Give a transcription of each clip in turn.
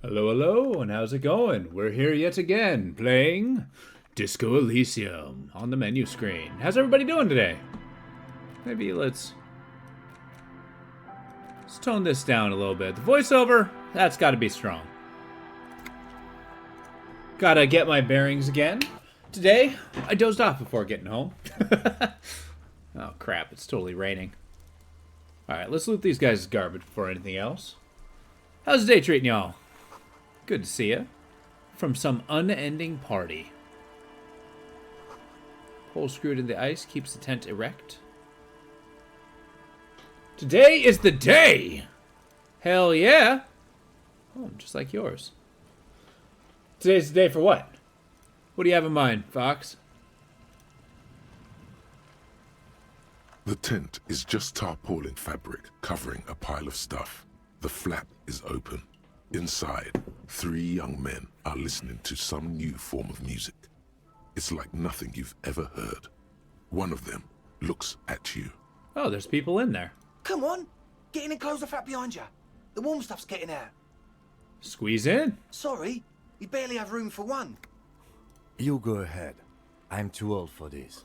Hello, hello, and how's it going? We're here yet again, playing Disco Elysium on the menu screen. How's everybody doing today? Maybe let's tone this down a little bit. The voiceover, that's got to be strong. Gotta get my bearings again. Today, I dozed off before getting home. Oh crap, it's totally raining. Alright, let's loot these guys' garbage before anything else. How's the day treating y'all? Good to see you. From some unending party. Hole screwed in the ice keeps the tent erect. Today is the day! Hell yeah! Oh, just like yours. Today's the day for what? What do you have in mind, Fox? The tent is just tarpaulin fabric covering a pile of stuff. The flap is open. Inside, 3 young men are listening to some new form of music. It's like nothing you've ever heard. One of them looks at you. Oh, there's people in there. Come on, get in and close the flap behind you. The warm stuff's getting out. Squeeze in. Sorry, we barely have room for one. You go ahead. I'm too old for this.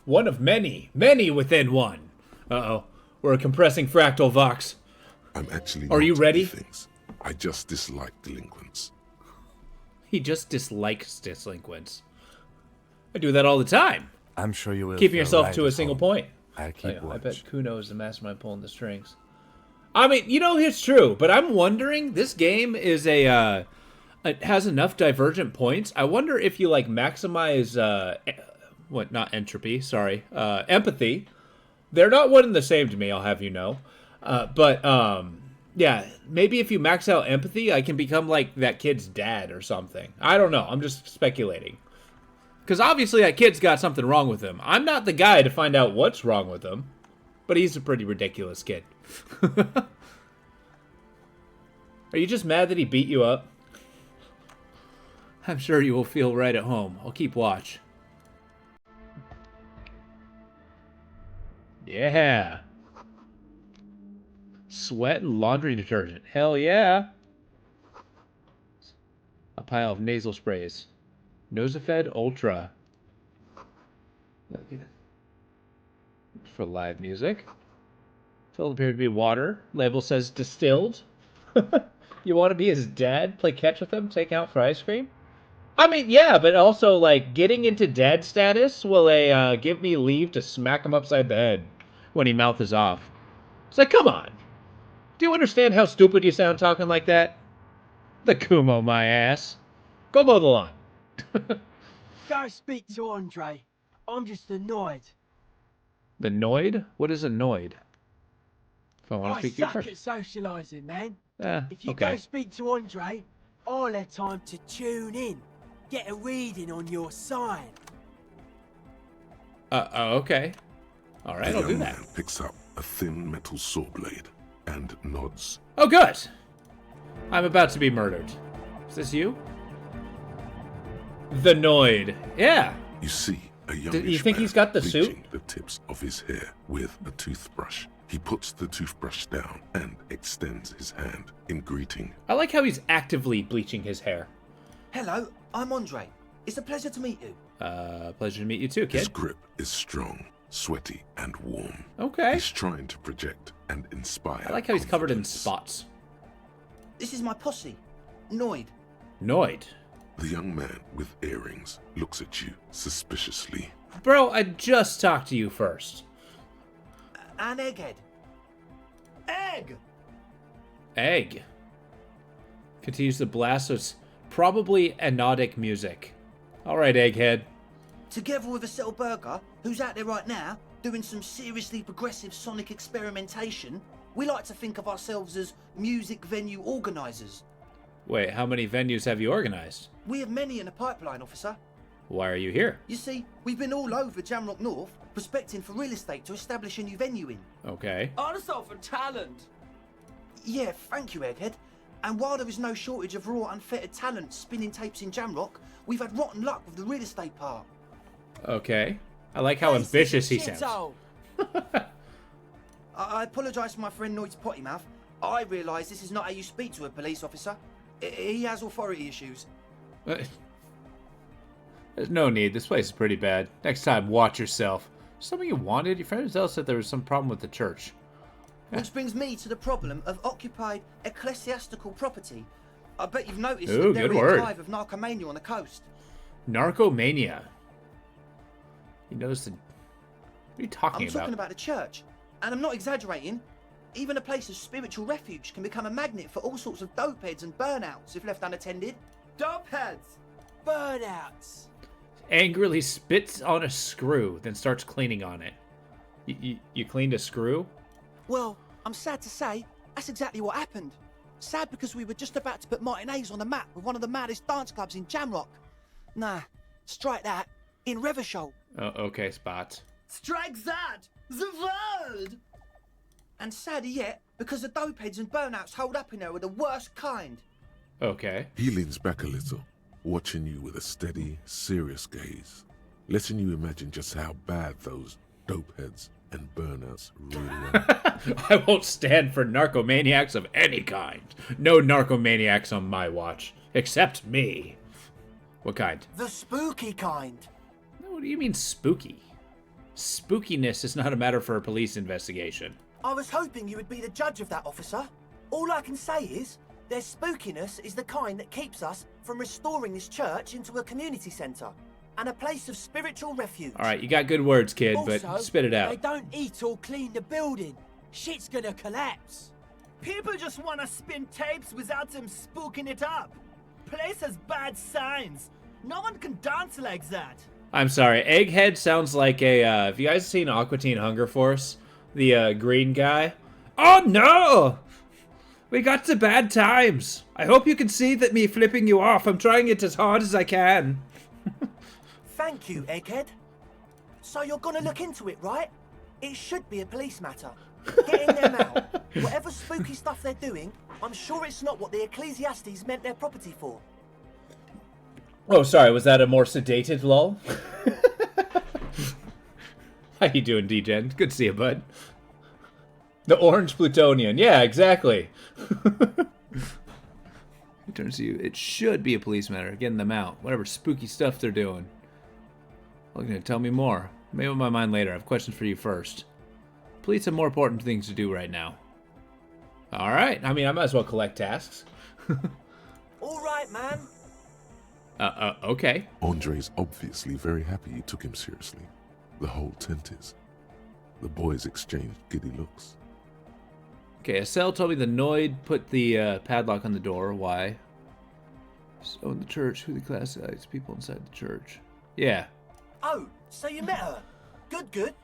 One of many, many within one. Uh-oh, we're a compressing fractal, Vox. I'm actually Are not you ready? things. I just dislike delinquents. He just dislikes delinquents. I do that all the time. I'm sure you will. Keeping feel yourself right to a at single home. point. I'll keep watch. I bet Kuno is the mastermind pulling the strings. I mean, you know, it's true, but I'm wondering, this game is it has enough divergent points. I wonder if you, like, maximize, not entropy, sorry, empathy. They're not one and the same to me, I'll have you know. Yeah, maybe if you max out empathy, I can become, like, that kid's dad or something. I don't know, I'm just speculating. Because obviously that kid's got something wrong with him. I'm not the guy to find out what's wrong with him. But he's a pretty ridiculous kid. Are you just mad that he beat you up? I'm sure you will feel right at home. I'll keep watch. Yeah. Sweat and laundry detergent. Hell yeah. A pile of nasal sprays. Nosafed Ultra. For live music. Filled appear to be water. Label says distilled. You want to be his dad? Play catch with him? Take out for ice cream? I mean, yeah, but also, like, getting into dad status will give me leave to smack him upside the head when he mouths off. It's like, come on. Do you understand how stupid you sound talking like that? The Kumo, my ass. Go mow the lawn. Go speak to Andre. I'm just annoyed. The Noid? What is a Noid? If I want to I speak to you suck first. at socialising, man. Ah, If you okay. go speak to Andre, I'll have time to tune in. Get a reading on your side. Okay. Alright, The I'll do young that. man picks up a thin metal saw blade and nods. Oh, good! I'm about to be murdered. Is this you? The Noid. Yeah. You see a young you think he's got the suit? the tips of his hair with a toothbrush. He puts the toothbrush down and extends his hand in greeting. I like how he's actively bleaching his hair. Hello, I'm Andre. It's a pleasure to meet you. Pleasure to meet you too, His kid. grip is strong, sweaty, and warm. Okay. He's trying to project and inspire. I like how he's covered in confidence. spots. This is my posse, Noid. Noid. The young man with earrings looks at you suspiciously. Bro, I just talked to you first. And Egghead. Egg! Egg. Continues to blast us probably anodic music. Alright, Egghead. Together with a Settle Burger, who's out there right now, doing some seriously progressive sonic experimentation, we like to think of ourselves as music venue organisers. Wait, how many venues have you organized? We have many in the pipeline, officer. Why are you here? You see, we've been all over Jamrock North, prospecting for real estate to establish a new venue in. Okay. Also for talent. Yeah, thank you, Egghead. And while there is no shortage of raw, unfettered talent spinning tapes in Jamrock, we've had rotten luck with the real estate part. Okay. I like how ambitious he sounds. I apologise for my friend Noid's potty mouth. I realise this is not how you speak to a police officer. He has authority issues. There's no need. This place is pretty bad. Next time, watch yourself. Something you wanted? Your friend Zell said there was some problem with the church. Which brings me to the problem of occupied ecclesiastical property. I bet you've noticed Ooh, that there good is word. a hive of narcomania on the coast. Narcomania. You noticed the... What are you talking I'm about? talking about the church. And I'm not exaggerating. Even a place of spiritual refuge can become a magnet for all sorts of dopeheads and burnouts if left unattended. Dopeheads! Burnouts! Angrily spits on a screw, then starts cleaning on it. You cleaned a screw? Well, I'm sad to say, that's exactly what happened. Sad because we were just about to put Martinez on the map with one of the maddest dance clubs in Jamrock. Nah, strike that. In Revachol. Oh, okay, Spot. Strike that! The word! And sadder yet, because the dopeheads and burnouts hold up in there are the worst kind. Okay. He leans back a little, watching you with a steady, serious gaze, letting you imagine just how bad those dopeheads and burnouts really are. I won't stand for narcomaniacs of any kind. No narcomaniacs on my watch. Except me. What kind? The spooky kind. No, what do you mean spooky? Spookiness is not a matter for a police investigation. I was hoping you would be the judge of that, officer. All I can say is, their spookiness is the kind that keeps us from restoring this church into a community centre and a place of spiritual refuge. Alright, you got good words, kid, Also, but spit it they out. don't eat or clean the building. Shit's gonna collapse. People just want to spin tapes without them spooking it up. Place has bad signs. No one can dance like that. I'm sorry, Egghead sounds like a, have you guys seen Aqua Teen Hunger Force? The, green guy? Oh no! We got to bad times. I hope you can see that me flipping you off. I'm trying it as hard as I can. Thank you, Egghead. So you're gonna look into it, right? It should be a police matter. Getting them out. Whatever spooky stuff they're doing, I'm sure it's not what the Ecclesiastes meant their property for. Oh, sorry, was that a more sedated lull? How you doing, D-Gen? Good to see you, bud. The orange plutonian. Yeah, exactly. It turns to you, it should be a police matter. Getting them out. Whatever spooky stuff they're doing. Looking to tell me more. Maybe on my mind later. I have questions for you first. Police have more important things to do right now. Alright. I mean, I might as well collect tasks. All right, man. Okay. Andre's obviously very happy you took him seriously. The whole tent is. The boys exchanged giddy looks. Okay, Estelle told me the Noid put the padlock on the door. Why? So in the church, who the classifies people inside the church. Yeah. Oh, so you met her. Good, good.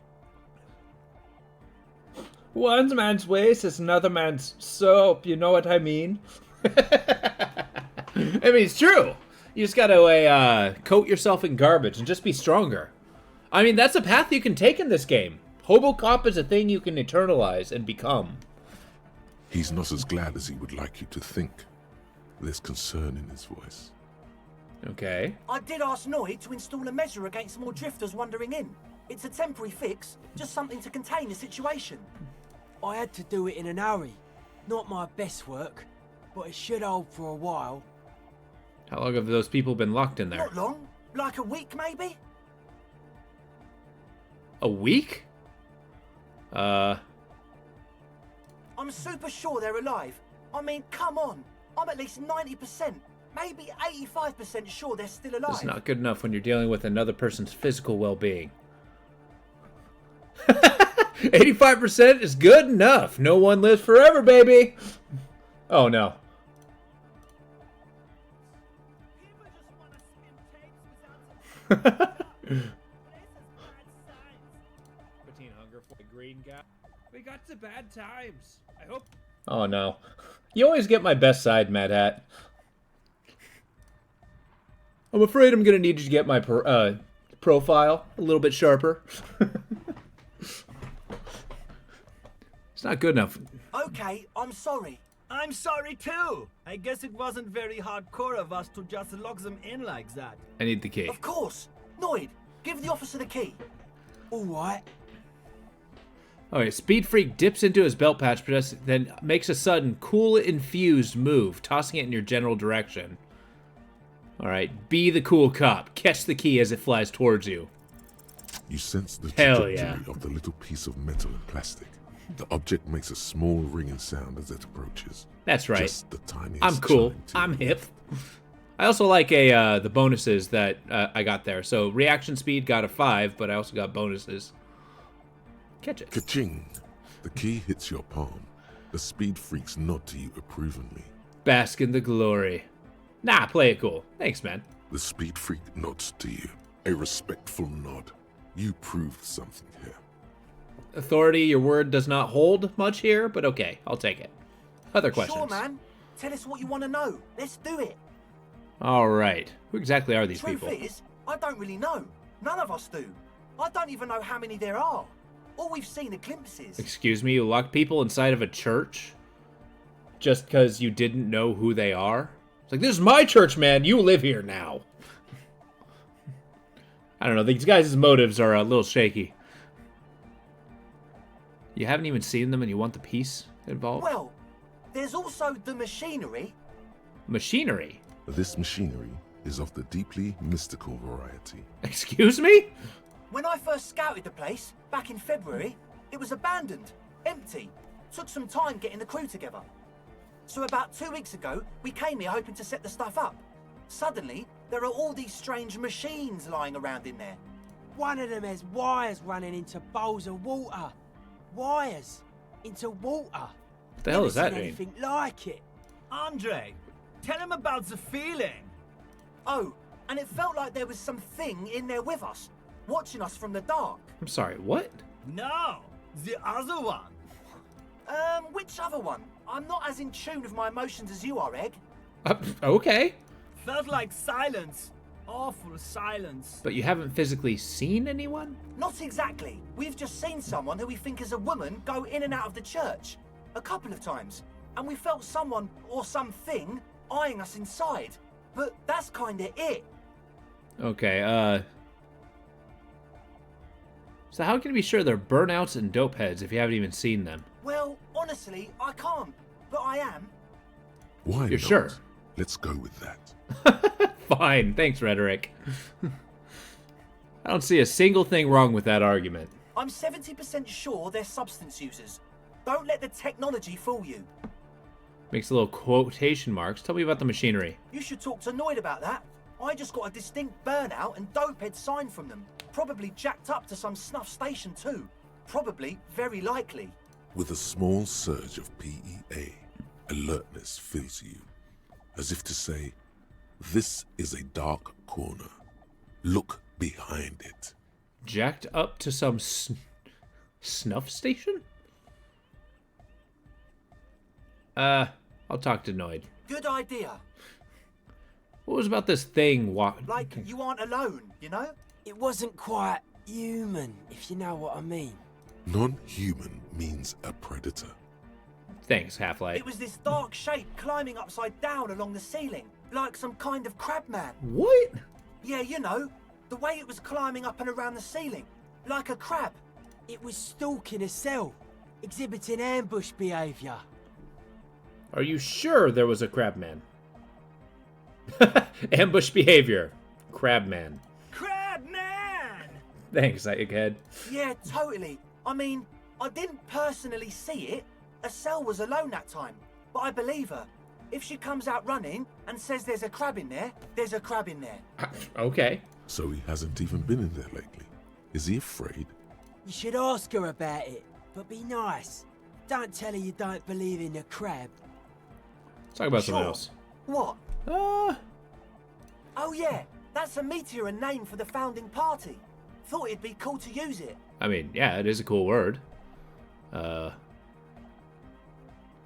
One man's waste is another man's soap. You know what I mean? I mean, it's true. You just gotta coat yourself in garbage and just be stronger. I mean, that's a path you can take in this game. Hobocop is a thing you can eternalize and become. He's not as glad as he would like you to think. There's concern in his voice. Okay. I did ask Noid to install a measure against more drifters wandering in. It's a temporary fix, just something to contain the situation. I had to do it in an hurry. Not my best work, but it should hold for a while. How long have those people been locked in there? Not long. Like a week, maybe? A week? I'm super sure they're alive. I mean, come on. I'm at least 90%, maybe 85% sure they're still alive. It's not good enough when you're dealing with another person's physical well-being. 85% is good enough. No one lives forever, baby. Oh, no. People just want to spin tapes without them. Place has bad signs. Hunger for the green guy. We got to bad times. I hope. Oh no. You always get my best side, Mad Hat. I'm afraid I'm gonna need you to get my profile a little bit sharper. It's not good enough. Okay, I'm sorry. I'm sorry too. I guess it wasn't very hardcore of us to just lock them in like that. I need the key. Of course. Noid, give the officer the key. All right. Alright, Speed Freak dips into his belt pouch, but then makes a sudden cool infused move, tossing it in your general direction. Alright, be the cool cop. Catch the key as it flies towards you. You sense the Hell trajectory yeah. of the little piece of metal and plastic. The object makes a small ringing sound as it approaches. That's right. Just the tiniest I'm cool. chime to I'm your hip. I also like the bonuses that I got there. So reaction speed got a 5, but I also got bonuses. Catch it. Ka-ching! The key hits your palm. The Speed Freaks nod to you approvingly. Bask in the glory. Nah, play it cool. Thanks, man. The Speed Freak nods to you. A respectful nod. You proved something here. Authority, your word does not hold much here, but okay, I'll take it. Other questions? Sure, man. Tell us what you want to know. Let's do it. All right. Who exactly are these Truth people? is, I don't really know. None of us do. I don't even know how many there are. All we've seen are glimpses. Excuse me, you locked people inside of a church? Just because you didn't know who they are? It's like, this is my church, man. You live here now. I don't know. These guys' motives are a little shaky. You haven't even seen them and you want the piece involved? Well, there's also the machinery. Machinery? This machinery is of the deeply mystical variety. Excuse me? When I first scouted the place, back in February, it was abandoned, empty. Took some time getting the crew together. So about 2 weeks ago, we came here hoping to set the stuff up. Suddenly, there are all these strange machines lying around in there. One of them has wires running into bowls of water. Wires into water. What the hell does that Never seen mean? anything like it. Andre, tell him about the feeling. Oh, and it felt like there was something in there with us, watching us from the dark. I'm sorry, what? No, the other one. Which other one? I'm not as in tune with my emotions as you are, Egg. Okay. Felt like silence. Awful silence. But you haven't physically seen anyone? Not exactly. We've just seen someone who we think is a woman go in and out of the church. A couple of times. And we felt someone or something eyeing us inside. But that's kinda it. Okay, so how can you be sure they're burnouts and dope heads if you haven't even seen them? Well, honestly, I can't. But I am. Why You're not? sure? Let's go with that. Fine, thanks, Rhetoric. I don't see a single thing wrong with that argument. I'm 70% sure they're substance users. Don't let the technology fool you. Makes a little quotation marks. Tell me about the machinery. You should talk to Noid about that. I just got a distinct burnout and dopehead sign from them. Probably jacked up to some snuff station too. Probably, very likely. With a small surge of PEA, alertness fills you, as if to say, this is a dark corner. Look behind it. Jacked up to some snuff station? I'll talk to Noid. Good idea. What was about this thing? Like, you aren't alone, you know? It wasn't quite human, if you know what I mean. Non-human means a predator. Thanks, Half-Life. It was this dark shape climbing upside down along the ceiling, like some kind of crab man. What? Yeah, you know, the way it was climbing up and around the ceiling, like a crab. It was stalking a cell, exhibiting ambush behavior. Are you sure there was a crabman? Ambush behavior. Crabman. Crab man! Thanks, Egghead. Yeah, totally. I mean, I didn't personally see it. Estelle was alone that time, but I believe her. If she comes out running and says there's a crab in there, there's a crab in there. Okay. So he hasn't even been in there lately. Is he afraid? You should ask her about it, but be nice. Don't tell her you don't believe in the crab. Let's talk about Sure. something else. What? Uh, Oh yeah, that's a meteor name for the founding party. Thought it'd be cool to use it. I mean, yeah, it is a cool word. What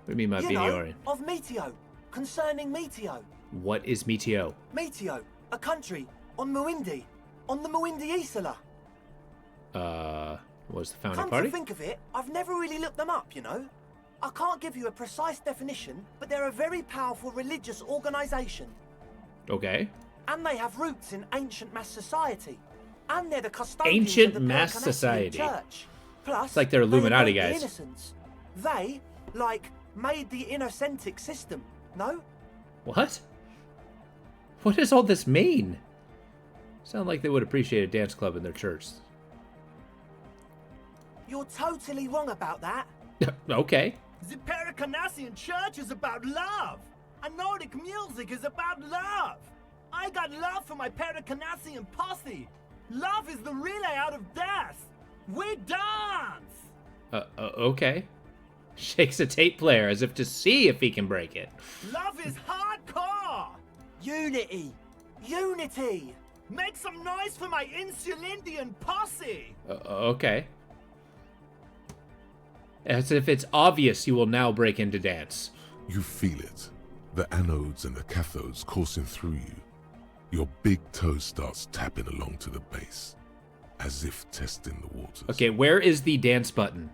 do you mean by You Meteorian? know, of Meteo, concerning Meteo. What is Meteo? Meteo, a country on Muindi, on the Muindi Isla. Was the founding Come party? to think of it, I've never really looked them up, you know. I can't give you a precise definition, but they're a very powerful religious organisation. Okay. And they have roots in ancient mass society. And they're the custodians Ancient of the mass Peloponnesian society. Church. Plus, It's like they're they Illuminati invade the guys. innocents. They, like, made the innocentic system, no? What? What does all this mean? Sound like they would appreciate a dance club in their church. You're totally wrong about that. Okay. The Pericarnassian church is about love. And Nordic music is about love. I got love for my Pericarnassian posse. Love is the relay out of death. We dance. Okay. Shakes a tape player as if to see if he can break it. Love is hardcore. Unity. Unity! Make some noise for my Insulindian posse. Okay. As if it's obvious you will now break into dance. You feel it. The anodes and the cathodes coursing through you. Your big toe starts tapping along to the base, as if testing the waters. Okay, where is the dance button?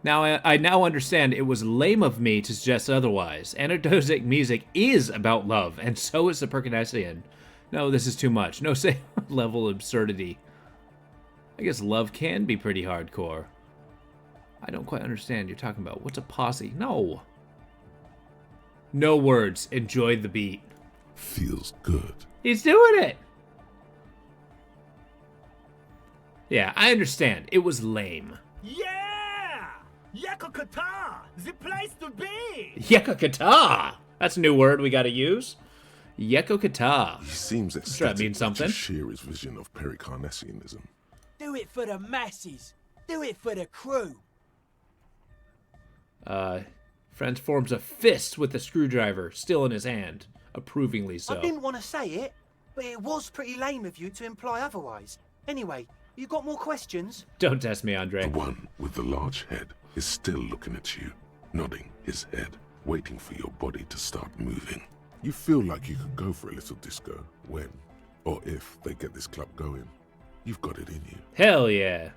Now, I now understand it was lame of me to suggest otherwise. Anecdotic music is about love, and so is the Percanassian. No, this is too much. No same level of absurdity. I guess love can be pretty hardcore. I don't quite understand you're talking about. What's a posse? No. No words. Enjoy the beat. Feels good. He's doing it! Yeah, I understand. It was lame. Yeah! Yakokata, the place to be. Yekokata! That's a new word we gotta use. Yekokata. He seems sure that ecstatic means something. to share his vision of Pericarnassianism. Do it for the masses. Do it for the crew. Friend forms a fist with the screwdriver still in his hand. Approvingly so. I didn't want to say it, but it was pretty lame of you to imply otherwise. Anyway, you got more questions? Don't test me, Andre. The one with the large head is still looking at you, nodding his head, waiting for your body to start moving. You feel like you could go for a little disco when, or if, they get this club going. You've got it in you. Hell yeah.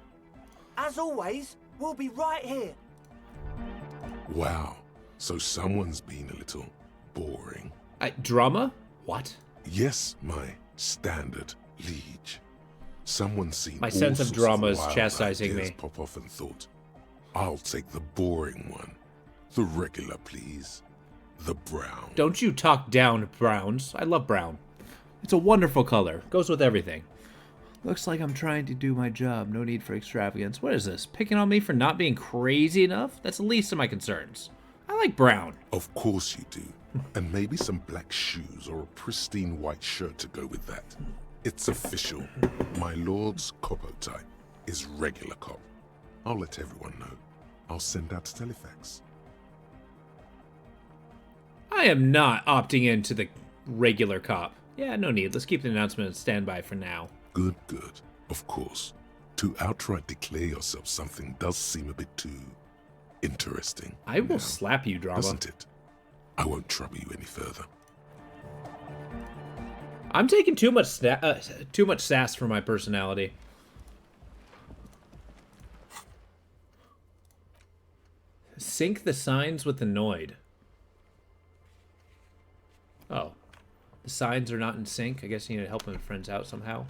As always, we'll be right here. Wow, so someone's been a little boring. Drama? What? Yes, my standard liege. Someone's seen My all sense of sorts drama is wild chastising ideas me. pop off and thought, I'll take the boring one. The regular, please. The brown. Don't you talk down browns. I love brown. It's a wonderful color. Goes with everything. Looks like I'm trying to do my job. No need for extravagance. What is this? Picking on me for not being crazy enough? That's the least of my concerns. I like brown. Of course you do. And maybe some black shoes or a pristine white shirt to go with that. It's official. My lord's coppo type is regular cop. I'll let everyone know. I'll send out telefax. I am not opting into the regular cop. Yeah, no need. Let's keep the announcement on standby for now. Good, good. Of course. To outright declare yourself something does seem a bit too interesting. I will now, slap you, drama. Doesn't it? I won't trouble you any further. I'm taking too much sass for my personality. Sync the signs with the Noid. Oh. The signs are not in sync. I guess you need to help my friends out somehow.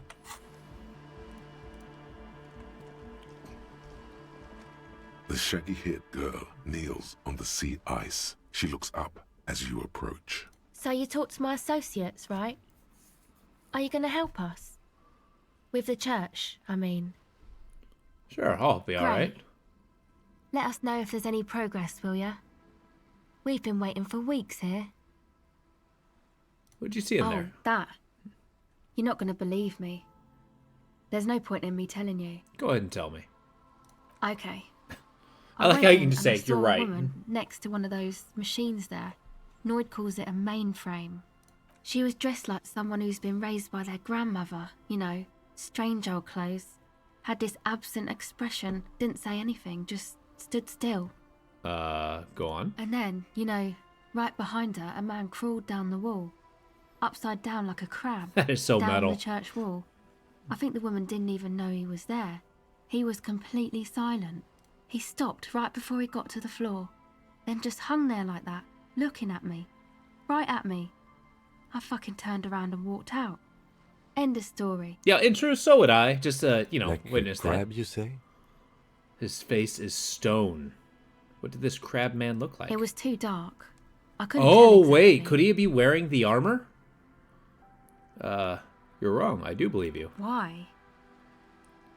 The shaggy-haired girl kneels on the sea ice. She looks up as you approach. So you talked to my associates, right? Are you going to help us? With the church, I mean. Sure, I'll be alright. Let us know if there's any progress, will ya? We've been waiting for weeks here. What'd you see in Oh, there? that. You're not going to believe me. There's no point in me telling you. Go ahead and tell me. Okay. I like went how you in can just and I say, "You're saw right." A woman next to one of those machines there. Noid calls it a mainframe. She was dressed like someone who's been raised by their grandmother, you know, strange old clothes. Had this absent expression, didn't say anything, just stood still. Go on. And then, you know, right behind her, a man crawled down the wall. Upside down like a crab. That is so down metal. the church wall. I think the woman didn't even know he was there. He was completely silent. He stopped right before he got to the floor. Then just hung there like that, looking at me. Right at me. I fucking turned around and walked out. End of story. Yeah, in truth, so would I. Just, you know, Like witness a crab, that. you say? His face is stone. What did this crab man look like? It was too dark. I couldn't tell Oh, exactly. wait. Could he be wearing the armor? You're wrong. I do believe you. Why?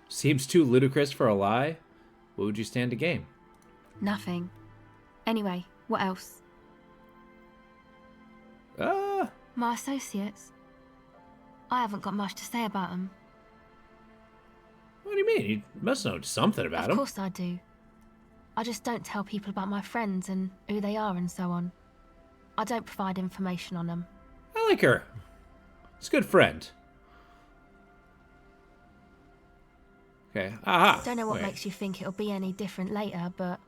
Seems too ludicrous for a lie. What would you stand to gain? Nothing. Anyway, what else? My associates. I haven't got much to say about them. What do you mean? You must know something about Of him. course I do. I just don't tell people about my friends and who they are and so on. I don't provide information on them. I like her. It's a good friend. Okay. Aha. Don't know what Okay. makes you think it'll be any different later, but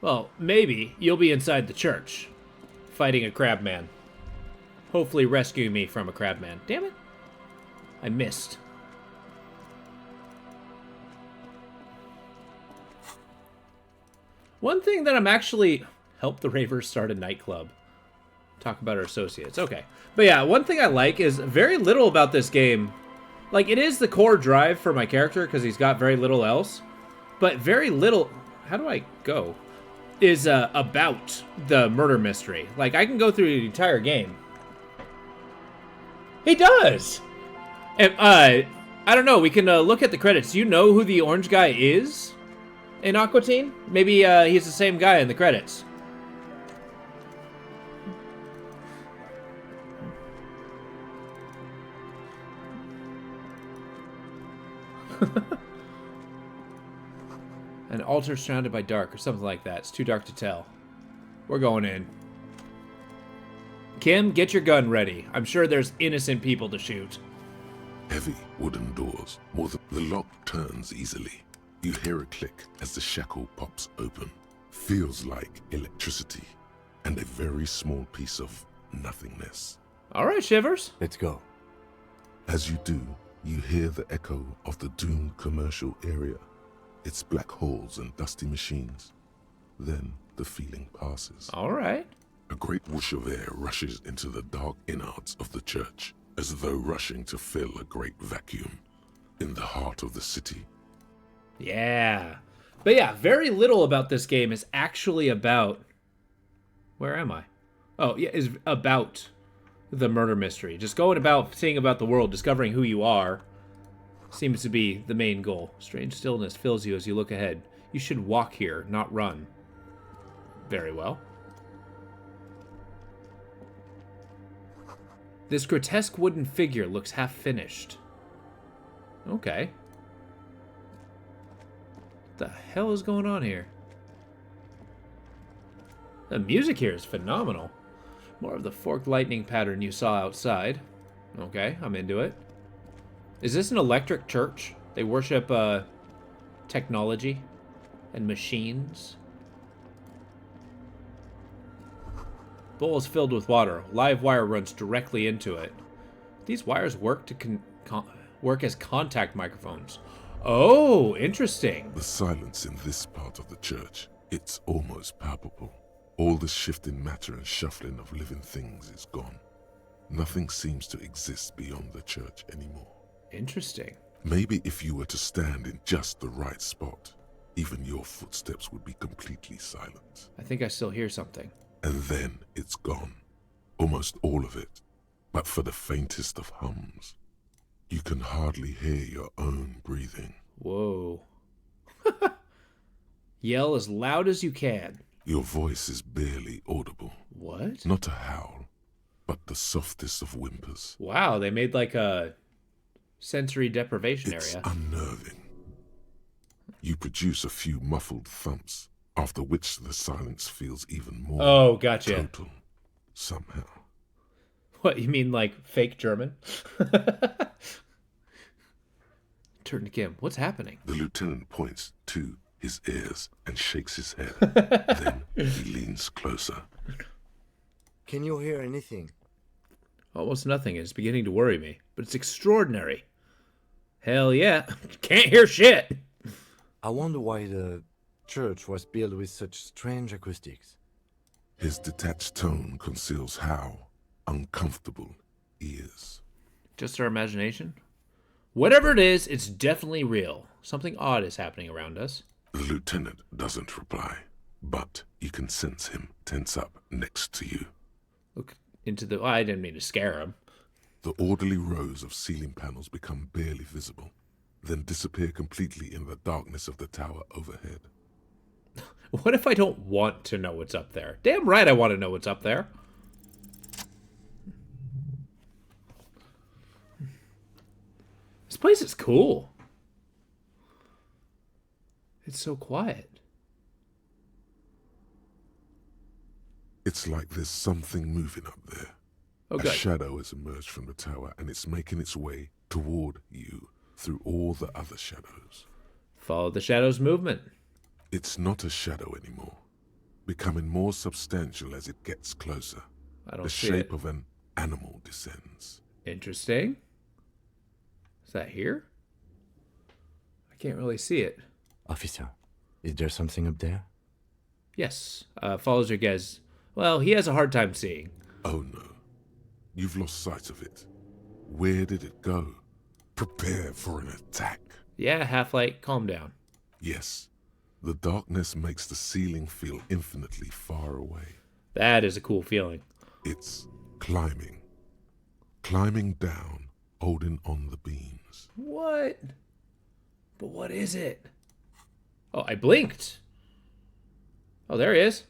Well, maybe you'll be inside the church, fighting a crab man. Hopefully rescuing me from a crab man. Damn it. I missed. One thing that I'm actually... Help the Ravers start a nightclub. Talk about our associates. Okay. But yeah, one thing I like is very little about this game. Like, it is the core drive for my character because he's got very little else. But very little... How do I go? Is about the murder mystery. Like, I can go through the entire game. He does! And, I don't know. We can look at the credits. Do you know who the orange guy is in Aqua Teen? Maybe he's the same guy in the credits. An altar surrounded by dark or something like that. It's too dark to tell. We're going in. Kim, get your gun ready. I'm sure there's innocent people to shoot. Heavy wooden doors. The lock turns easily. You hear a click as the shackle pops open. Feels like electricity and a very small piece of nothingness. All right, Shivers. Let's go. As you do, you hear the echo of the doomed commercial area. Its black holes and dusty machines. Then the feeling passes. All right. A great whoosh of air rushes into the dark innards of the church, as though rushing to fill a great vacuum in the heart of the city. Yeah. But yeah, very little about this game is actually about... Where am I? Oh, yeah, is about the murder mystery. Just going about, seeing about the world, discovering who you are, seems to be the main goal. Strange stillness fills you as you look ahead. You should walk here, not run. Very well. This grotesque wooden figure looks half-finished. Okay. What the hell is going on here? The music here is phenomenal. More of the forked lightning pattern you saw outside. Okay, I'm into it. Is this an electric church? They worship technology and machines. Bowl is filled with water. Live wire runs directly into it. These wires work to work as contact microphones. Oh, interesting. The silence in this part of the church, it's almost palpable. All the shifting matter and shuffling of living things is gone. Nothing seems to exist beyond the church anymore. Interesting. Maybe if you were to stand in just the right spot, even your footsteps would be completely silent. I think I still hear something. And then it's gone. Almost all of it. But for the faintest of hums, you can hardly hear your own breathing. Whoa. Yell as loud as you can. Your voice is barely audible. What? Not a howl, but the softest of whimpers. Wow, they made like a sensory deprivation It's area. unnerving. You produce a few muffled thumps, after which the silence feels even more Oh, gotcha. total, somehow. What, you mean like fake German? Turn to Kim. What's happening? The lieutenant points to his ears and shakes his head. Then he leans closer. Can you hear anything? Almost nothing. It's beginning to worry me, but it's extraordinary. Hell yeah. Can't hear shit. I wonder why the church was built with such strange acoustics. His detached tone conceals how uncomfortable he is. Just our imagination? Whatever it is, it's definitely real. Something odd is happening around us. The lieutenant doesn't reply, but you can sense him tense up next to you. Look into the... I didn't mean to scare him. The orderly rows of ceiling panels become barely visible, then disappear completely in the darkness of the tower overhead. What if I don't want to know what's up there? Damn right I want to know what's up there. This place is cool. It's so quiet. It's like there's something moving up there. Oh, A good. shadow has emerged from the tower, and it's making its way toward you through all the other shadows. Follow the shadow's movement. It's not a shadow anymore, becoming more substantial as it gets closer. I don't The see shape it. of an animal descends. Interesting. Is that here? I can't really see it. Officer, is there something up there? Yes. Follows your gaze. Well, he has a hard time seeing. Oh no, you've lost sight of it. Where did it go? Prepare for an attack. Yeah, Half-Light, calm down. Yes, the darkness makes the ceiling feel infinitely far away. That is a cool feeling. It's climbing. Climbing down, holding on the beams. What? But what is it? Oh, I blinked. Oh, there he is.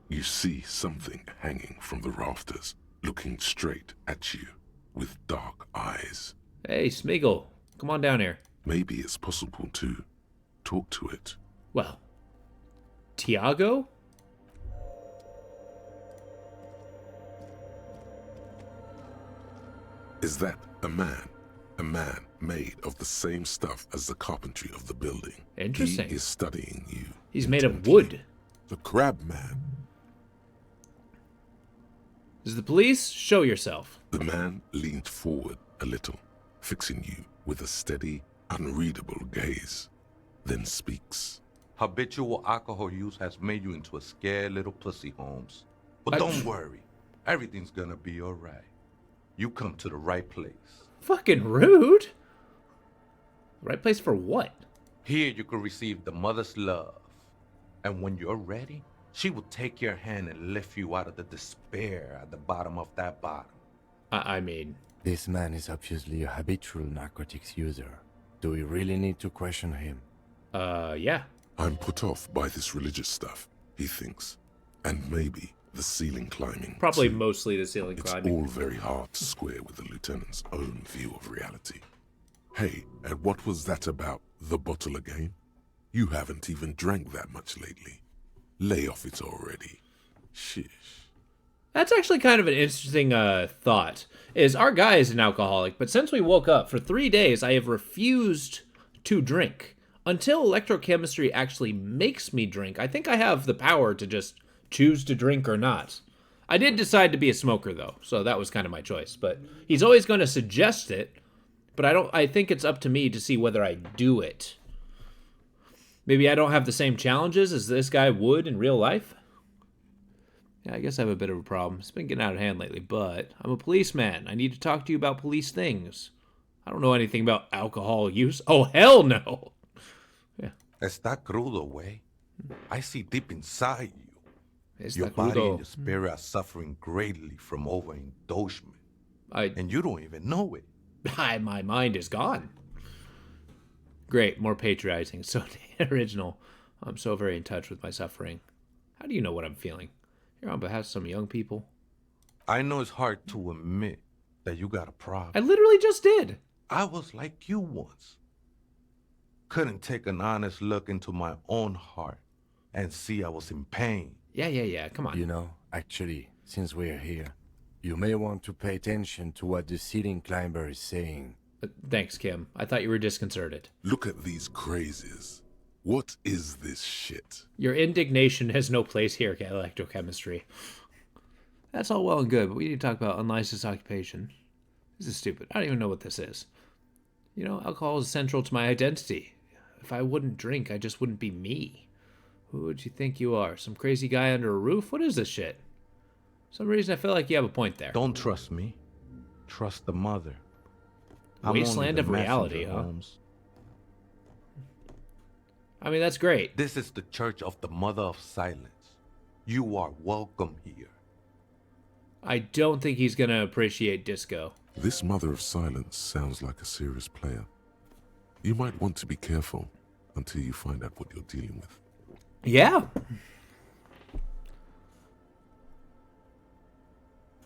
You see something hanging from the rafters, looking straight at you with dark eyes. Hey, Smeagol, come on down here. Maybe it's possible to talk to it. Well, Tiago? Is that a man? A man made of the same stuff as the carpentry of the building. Interesting. He is studying you. He's made of intently. wood. The crab man. Is the police? Show yourself. The man leaned forward a little, fixing you with a steady, unreadable gaze, then speaks. Habitual alcohol use has made you into a scared little pussy, Holmes. But don't worry. Everything's gonna be alright. You come to the right place. Fucking rude. Right place for what? Here you can receive the mother's love. And when you're ready, she will take your hand and lift you out of the despair at the bottom of that bottom. I mean, This man is obviously a habitual narcotics user. Do we really need to question him? yeah. I'm put off by this religious stuff, he thinks. And maybe the ceiling climbing. Probably too. mostly the ceiling It's climbing. all very hard to square with the lieutenant's own view of reality. Hey, and what was that about the bottle again? You haven't even drank that much lately. Lay off it already. Shish. That's actually kind of an interesting thought. Is our guy is an alcoholic, but since we woke up, for 3 days I have refused to drink. Until electrochemistry actually makes me drink, I think I have the power to just choose to drink or not. I did decide to be a smoker though, so that was kind of my choice. But he's always going to suggest it, but I think it's up to me to see whether I do it. Maybe I don't have the same challenges as this guy would in real life. Yeah, I guess I have a bit of a problem. It's been getting out of hand lately, but I'm a policeman. I need to talk to you about police things. I don't know anything about alcohol use. Oh, hell no! Está crudo, way. I see deep inside you. Está Your body crudo. and your spirit are suffering greatly from overindulgence. I, And you don't even know it. my mind is gone. Great, more patrioting. So original. I'm so very in touch with my suffering. How do you know what I'm feeling? You're on behalf of some young people. I know it's hard to admit that you got a problem. I literally just did. I was like you once. Couldn't take an honest look into my own heart and see I was in pain. Yeah. Come on. You know, actually, since we're here, you may want to pay attention to what the ceiling climber is saying. Thanks, Kim. I thought you were disconcerted. Look at these crazies. What is this shit? Your indignation has no place here, electrochemistry. That's all well and good, but we need to talk about unlicensed occupation. This is stupid. I don't even know what this is. You know, alcohol is central to my identity. If I wouldn't drink, I just wouldn't be me. Who would you think you are? Some crazy guy under a roof? What is this shit? For some reason I feel like you have a point there. Don't trust me. Trust the mother. I'm only Wasteland the of reality, messenger, huh? Holmes. I mean, that's great. This is the Church of the Mother of Silence. You are welcome here. I don't think he's gonna appreciate disco. This Mother of Silence sounds like a serious player. You might want to be careful until you find out what you're dealing with. Yeah.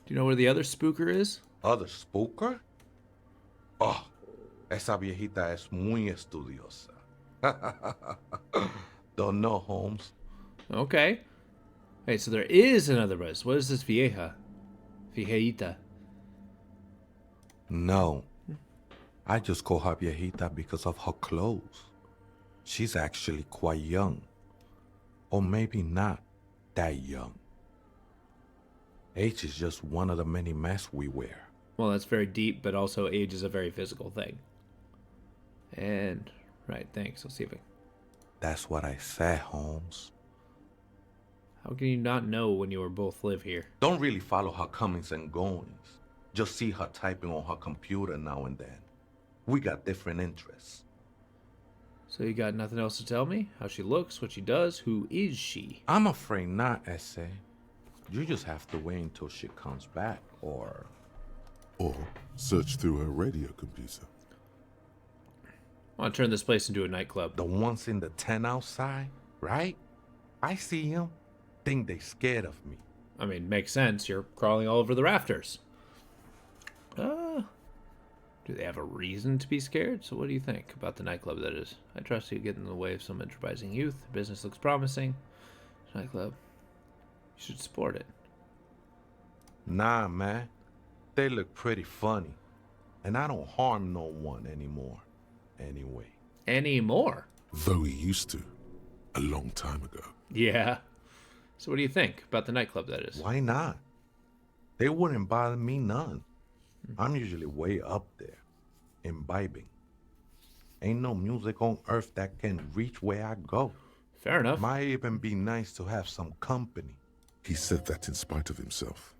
Do you know where the other spooker is? Other spooker? Oh, esa viejita es muy estudiosa. Don't know, Holmes. Okay. Hey, so there is another bus. What is this vieja? Viejita. No. I just call her viejita because of her clothes. She's actually quite young. Or maybe not that young. Age is just one of the many masks we wear. Well, that's very deep, but also age is a very physical thing. And, right, thanks. Let's see if I... That's what I said, Holmes. How can you not know when you were both live here? Don't really follow her comings and goings. Just see her typing on her computer now and then. We got different interests. So you got nothing else to tell me? How she looks, what she does, who is she? I'm afraid not, Essay. You just have to wait until she comes back, or search through her radio computer. I want to turn this place into a nightclub. the ones in the tent outside, right? I see them. Think they scared of me. I mean, makes sense. You're crawling all over the rafters. Do they have a reason to be scared? So what do you think about the nightclub, that is? I trust you get in the way of some enterprising youth. The business looks promising. Nightclub. You should support it. Nah, man. They look pretty funny. And I don't harm no one anymore. Anyway. Any more? Though he used to, a long time ago. Yeah. So what do you think about the nightclub, that is? Why not? They wouldn't bother me none. I'm usually way up there, imbibing. Ain't no music on earth that can reach where I go. Fair enough. Might even be nice to have some company. He said that in spite of himself.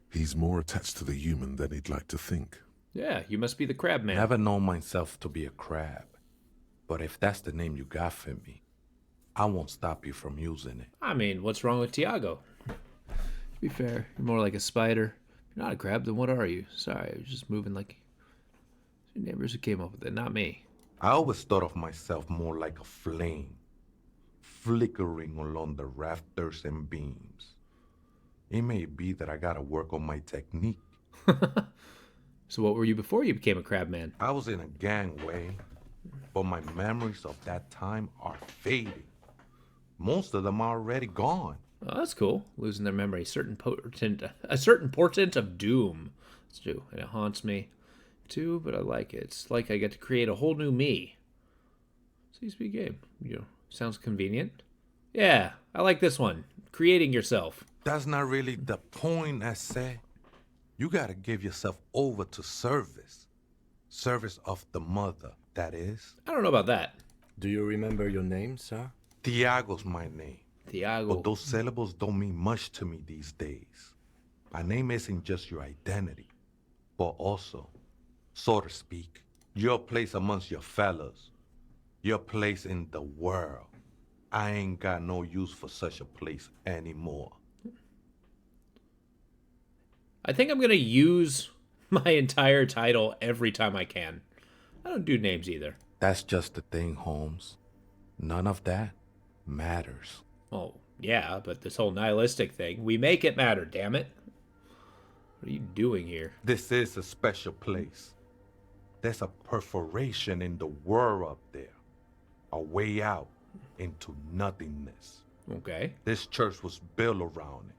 He's more attached to the human than he'd like to think. Yeah, you must be the crab man. Never known myself to be a crab. But if that's the name you got for me, I won't stop you from using it. I mean, what's wrong with Tiago? To be fair, you're more like a spider. If you're not a crab, then what are you? Sorry, I was just moving like... Your neighbors who came up with it, not me. I always thought of myself more like a flame, flickering along the rafters and beams. It may be that I gotta work on my technique. So what were you before you became a crab man? I was in a gangway, but my memories of that time are fading. Most of them are already gone. Oh, that's cool. Losing their memory. A certain portent of doom. It's true, and it haunts me too, but I like it. It's like I get to create a whole new me. Seems to be a game. You know, sounds convenient. Yeah, I like this one. Creating yourself. That's not really the point, I say. You gotta give yourself over to service. Service of the mother, that is. I don't know about that. Do you remember your name, sir? Tiago's my name. Tiago. But those syllables don't mean much to me these days. My name isn't just your identity, but also, so to speak, your place amongst your fellows. Your place in the world. I ain't got no use for such a place anymore. I think I'm going to use my entire title every time I can. I don't do names either. That's just the thing, Holmes. None of that matters. Oh, yeah, but this whole nihilistic thing, we make it matter, damn it. What are you doing here? This is a special place. There's a perforation in the world up there. A way out into nothingness. Okay. This church was built around it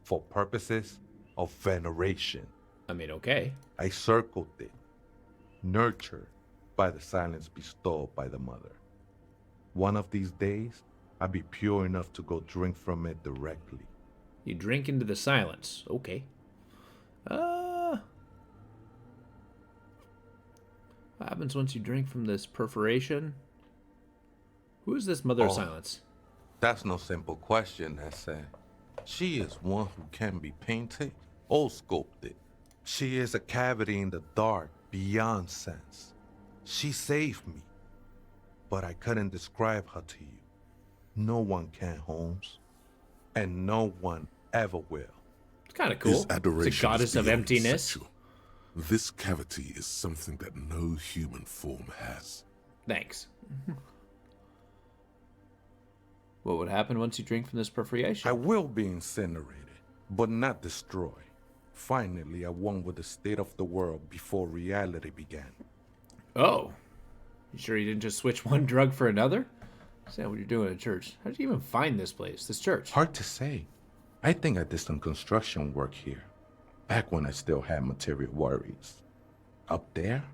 for purposes of veneration. I mean, okay. I circled it, nurtured by the silence bestowed by the mother. One of these days, I'll be pure enough to go drink from it directly. You drink into the silence. Okay. What happens once you drink from this perforation? Who is this mother of silence? That's no simple question, I said. She is one who can be painted or sculpted. She is a cavity in the dark beyond sense. She saved me, but I couldn't describe her to you. No one can, Holmes, and no one ever will. It's kind of cool. His adoration It's a goddess is of beyond emptiness. sexual. This cavity is something that no human form has. Thanks. What would happen once you drink from this perforation? I will be incinerated, but not destroyed. Finally, I won with the state of the world before reality began. Oh. You sure you didn't just switch one drug for another? Is that what you're doing at church? How did you even find this place, this church? Hard to say. I think I did some construction work here, back when I still had material worries. Up there,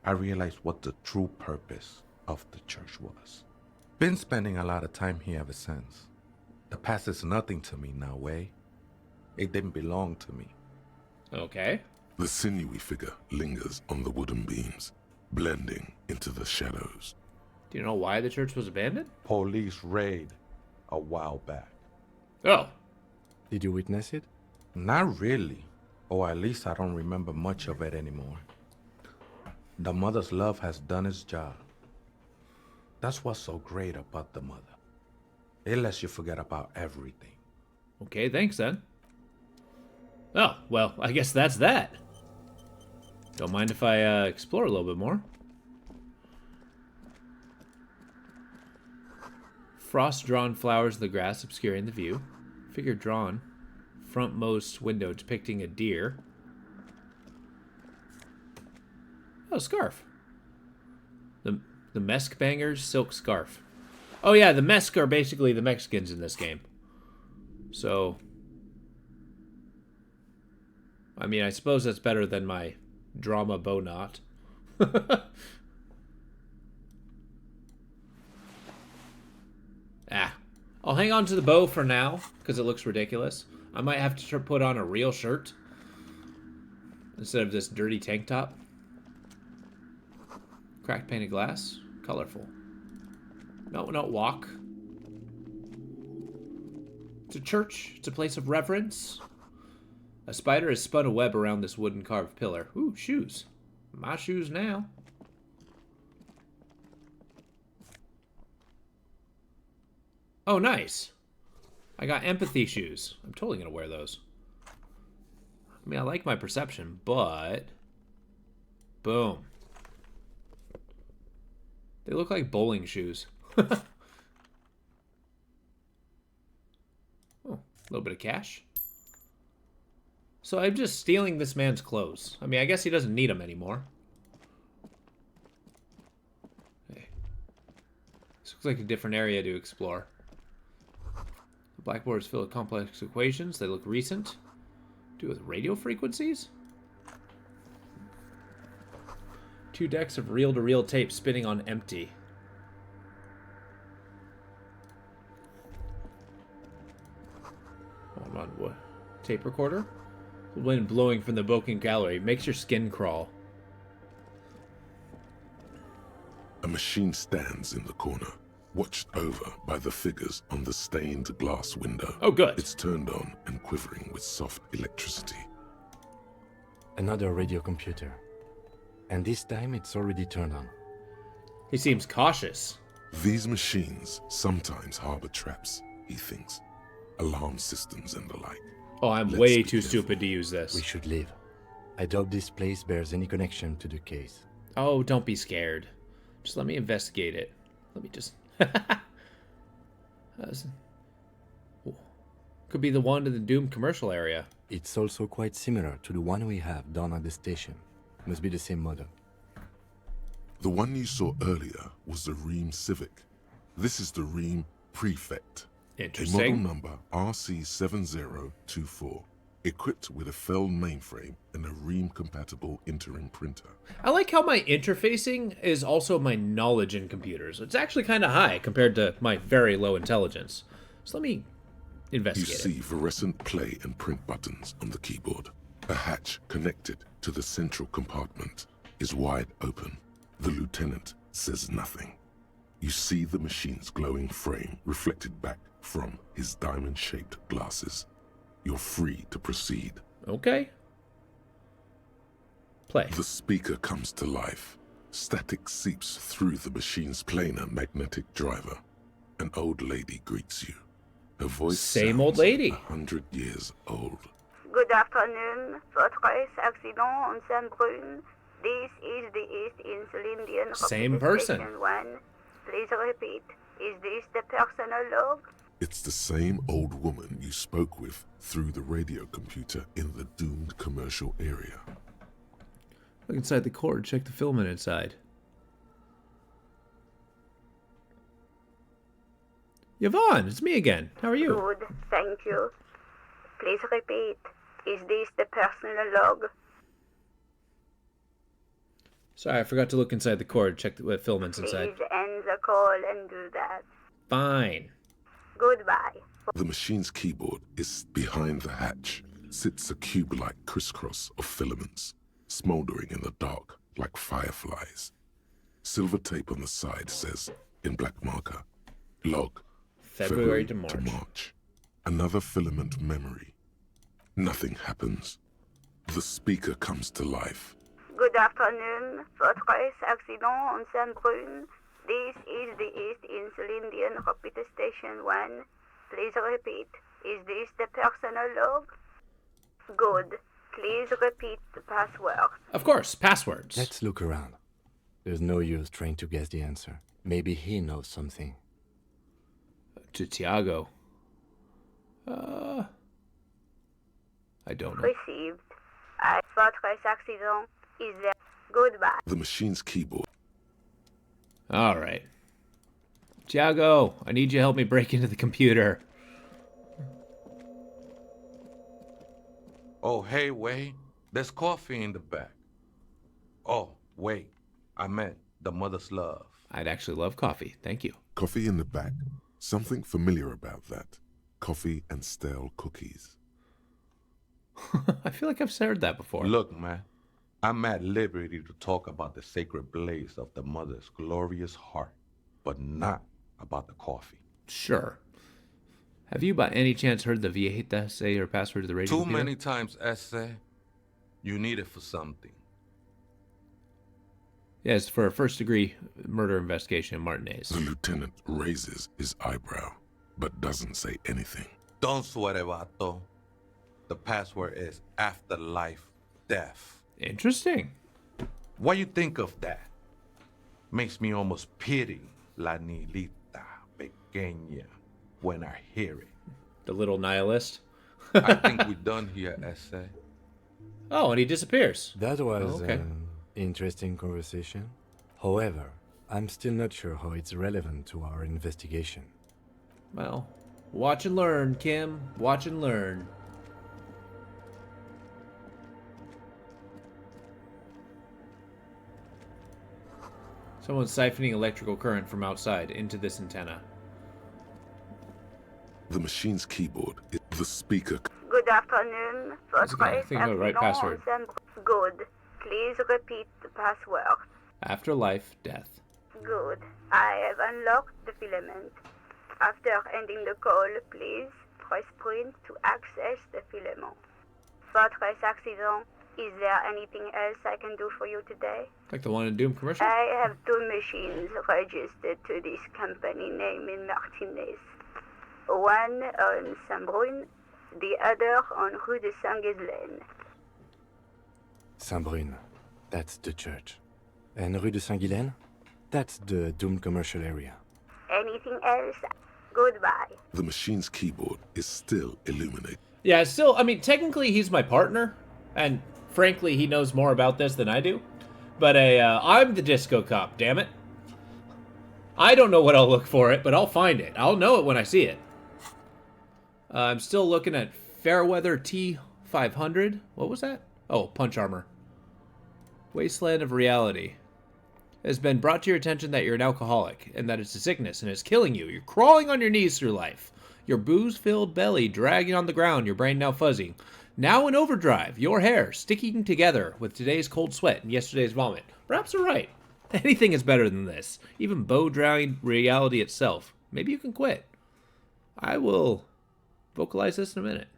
I realized what the true purpose of the church was. Been spending a lot of time here ever since. The past is nothing to me now, eh? It didn't belong to me. Okay. The sinewy figure lingers on the wooden beams, blending into the shadows. Do you know why the church was abandoned? Police raid a while back. Oh. Did you witness it? Not really, or at least I don't remember much of it anymore. The mother's love has done its job. That's what's so great about the mother. It lets you forget about everything. Okay, thanks then. Oh, well, I guess that's that. Don't mind if I explore a little bit more. Frost-drawn flowers of the grass obscuring the view. Figure drawn. Frontmost window depicting a deer. Oh, scarf. The Mesk Bangers silk scarf. Oh yeah, the Mesk are basically the Mexicans in this game. So, I mean, I suppose that's better than my drama bow knot. I'll hang on to the bow for now, because it looks ridiculous. I might have to put on a real shirt instead of this dirty tank top. Cracked pane of glass. Colorful. No, walk. It's a church. It's a place of reverence. A spider has spun a web around this wooden carved pillar. Ooh, shoes. My shoes now. Oh, nice. I got empathy shoes. I'm totally going to wear those. I mean, I like my perception, but... Boom. They look like bowling shoes. Oh, a little bit of cash. So I'm just stealing this man's clothes. I mean, I guess he doesn't need them anymore. Okay. This looks like a different area to explore. The blackboard is filled with complex equations. They look recent. Do with radio frequencies? 2 decks of reel-to-reel tape spinning on empty. Hold on, what? Tape recorder? The wind blowing from the broken gallery makes your skin crawl. A machine stands in the corner, watched over by the figures on the stained glass window. Oh, good. It's turned on and quivering with soft electricity. Another radio computer. And this time it's already turned on. He seems cautious. These machines sometimes harbor traps, he thinks. Alarm systems and the like. Oh, I'm Let's way be too careful. stupid to use this. We should leave. I doubt this place bears any connection to the case. Oh, don't be scared. Just let me investigate it. Let me just... Could be the one in the doomed commercial area. It's also quite similar to the one we have down at the station. Must be the same model. The one you saw earlier was the Ream Civic. This is the Ream Prefect. A model Interesting. number RC7024, equipped with a Feld mainframe and a Ream-compatible interim printer. I like how my interfacing is also my knowledge in computers. It's actually kind of high compared to my very low intelligence. So let me You investigate see it. fluorescent play and print buttons on the keyboard. A hatch connected to the central compartment is wide open. The lieutenant says nothing. You see the machine's glowing frame reflected back from his diamond-shaped glasses. You're free to proceed. Okay. Play. The speaker comes to life. Static seeps through the machine's planar magnetic driver. An old lady greets you. Her voice Same sounds old lady. 100 years old. Good afternoon. Votre accident on Saint-Brun. This is the East Insulindian Same person. Station 1. Please repeat. Is this the personal log? It's the same old woman you spoke with through the radio computer in the doomed commercial area. Look inside the cord. Check the filament inside. Yvonne, it's me again. How are you? Good, thank you. Please repeat. Is this the personal log? Sorry, I forgot to look inside the cord. Check the filaments inside. Please end the call and do that. Fine. Goodbye. The machine's keyboard is behind the hatch. Sits a cube-like crisscross of filaments, smoldering in the dark like fireflies. Silver tape on the side says, in black marker, log. February to March. Another filament memory. Nothing happens. The speaker comes to life. Good afternoon. Votre accident on Saint-Brun. This is the East Insulindian Rapid Station 1. Please repeat. Is this the personal log? Good. Please repeat the password. Of course, passwords. Let's look around. There's no use trying to guess the answer. Maybe he knows something. To Tiago. I don't know. Received. Votre accident is there. Goodbye. The machine's keyboard. All right. Tiago, I need you to help me break into the computer. Oh, hey, wait. There's coffee in the back. Oh, wait. I meant the mother's love. I'd actually love coffee. Thank you. Coffee in the back. Something familiar about that. Coffee and stale cookies. I feel like I've heard that before. Look, man. I'm at liberty to talk about the sacred blaze of the mother's glorious heart, but not about the coffee. Sure. Have you by any chance heard the Viejita say her password to the radio Too computer? many times, essay. You need it for something. Yes, for a first-degree murder investigation in Martinez. The lieutenant raises his eyebrow, but doesn't say anything. Don't sweat it, vato. The password is afterlife death. Interesting. What you think of that? Makes me almost pity la niñita pequeña when I hear it. The little nihilist. I think we're done here, essay. Oh, and he disappears. That was okay. an interesting conversation. However, I'm still not sure how it's relevant to our investigation. Well, watch and learn, Kim. Watch and learn. Someone's siphoning electrical current from outside into this antenna. The machine's keyboard is the speaker. Good afternoon. That's okay. I think I know the right password. Good. Please repeat the password. Afterlife, death. Good. I have unlocked the filament. After ending the call, please press print to access the filament. Votre accident. Is there anything else I can do for you today? Like the one in Doom commercial? I have 2 machines registered to this company name in Martinez. One on Saint-Brun, the other on Rue de Saint-Ghislaine. Saint-Brun, that's the church. And Rue de Saint-Ghislaine, that's the doomed commercial area. Anything else? Goodbye. The machine's keyboard is still illuminated. Yeah, still, I mean, technically he's my partner, and frankly, he knows more about this than I do. But I'm the disco cop, damn it. I don't know what I'll look for it, but I'll find it. I'll know it when I see it. I'm still looking at Fairweather T500. What was that? Oh, punch armor. Wasteland of Reality. It has been brought to your attention that you're an alcoholic, and that it's a sickness, and it's killing you. You're crawling on your knees through life. Your booze-filled belly dragging on the ground, your brain now fuzzy. Now in overdrive, your hair sticking together with today's cold sweat and yesterday's vomit. Perhaps you're right. Anything is better than this. Even bow-drying reality itself. Maybe you can quit. I will vocalize this in a minute.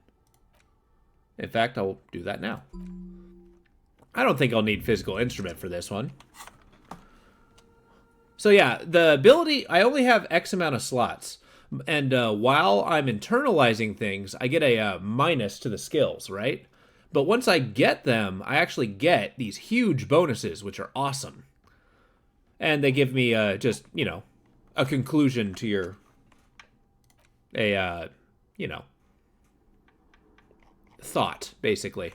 In fact, I'll do that now. I don't think I'll need physical instrument for this one. So yeah, the ability, I only have X amount of slots. And while I'm internalizing things, I get a minus to the skills, right? But once I get them, I actually get these huge bonuses, which are awesome. And they give me just, you know, a conclusion to your, you know, thought, basically.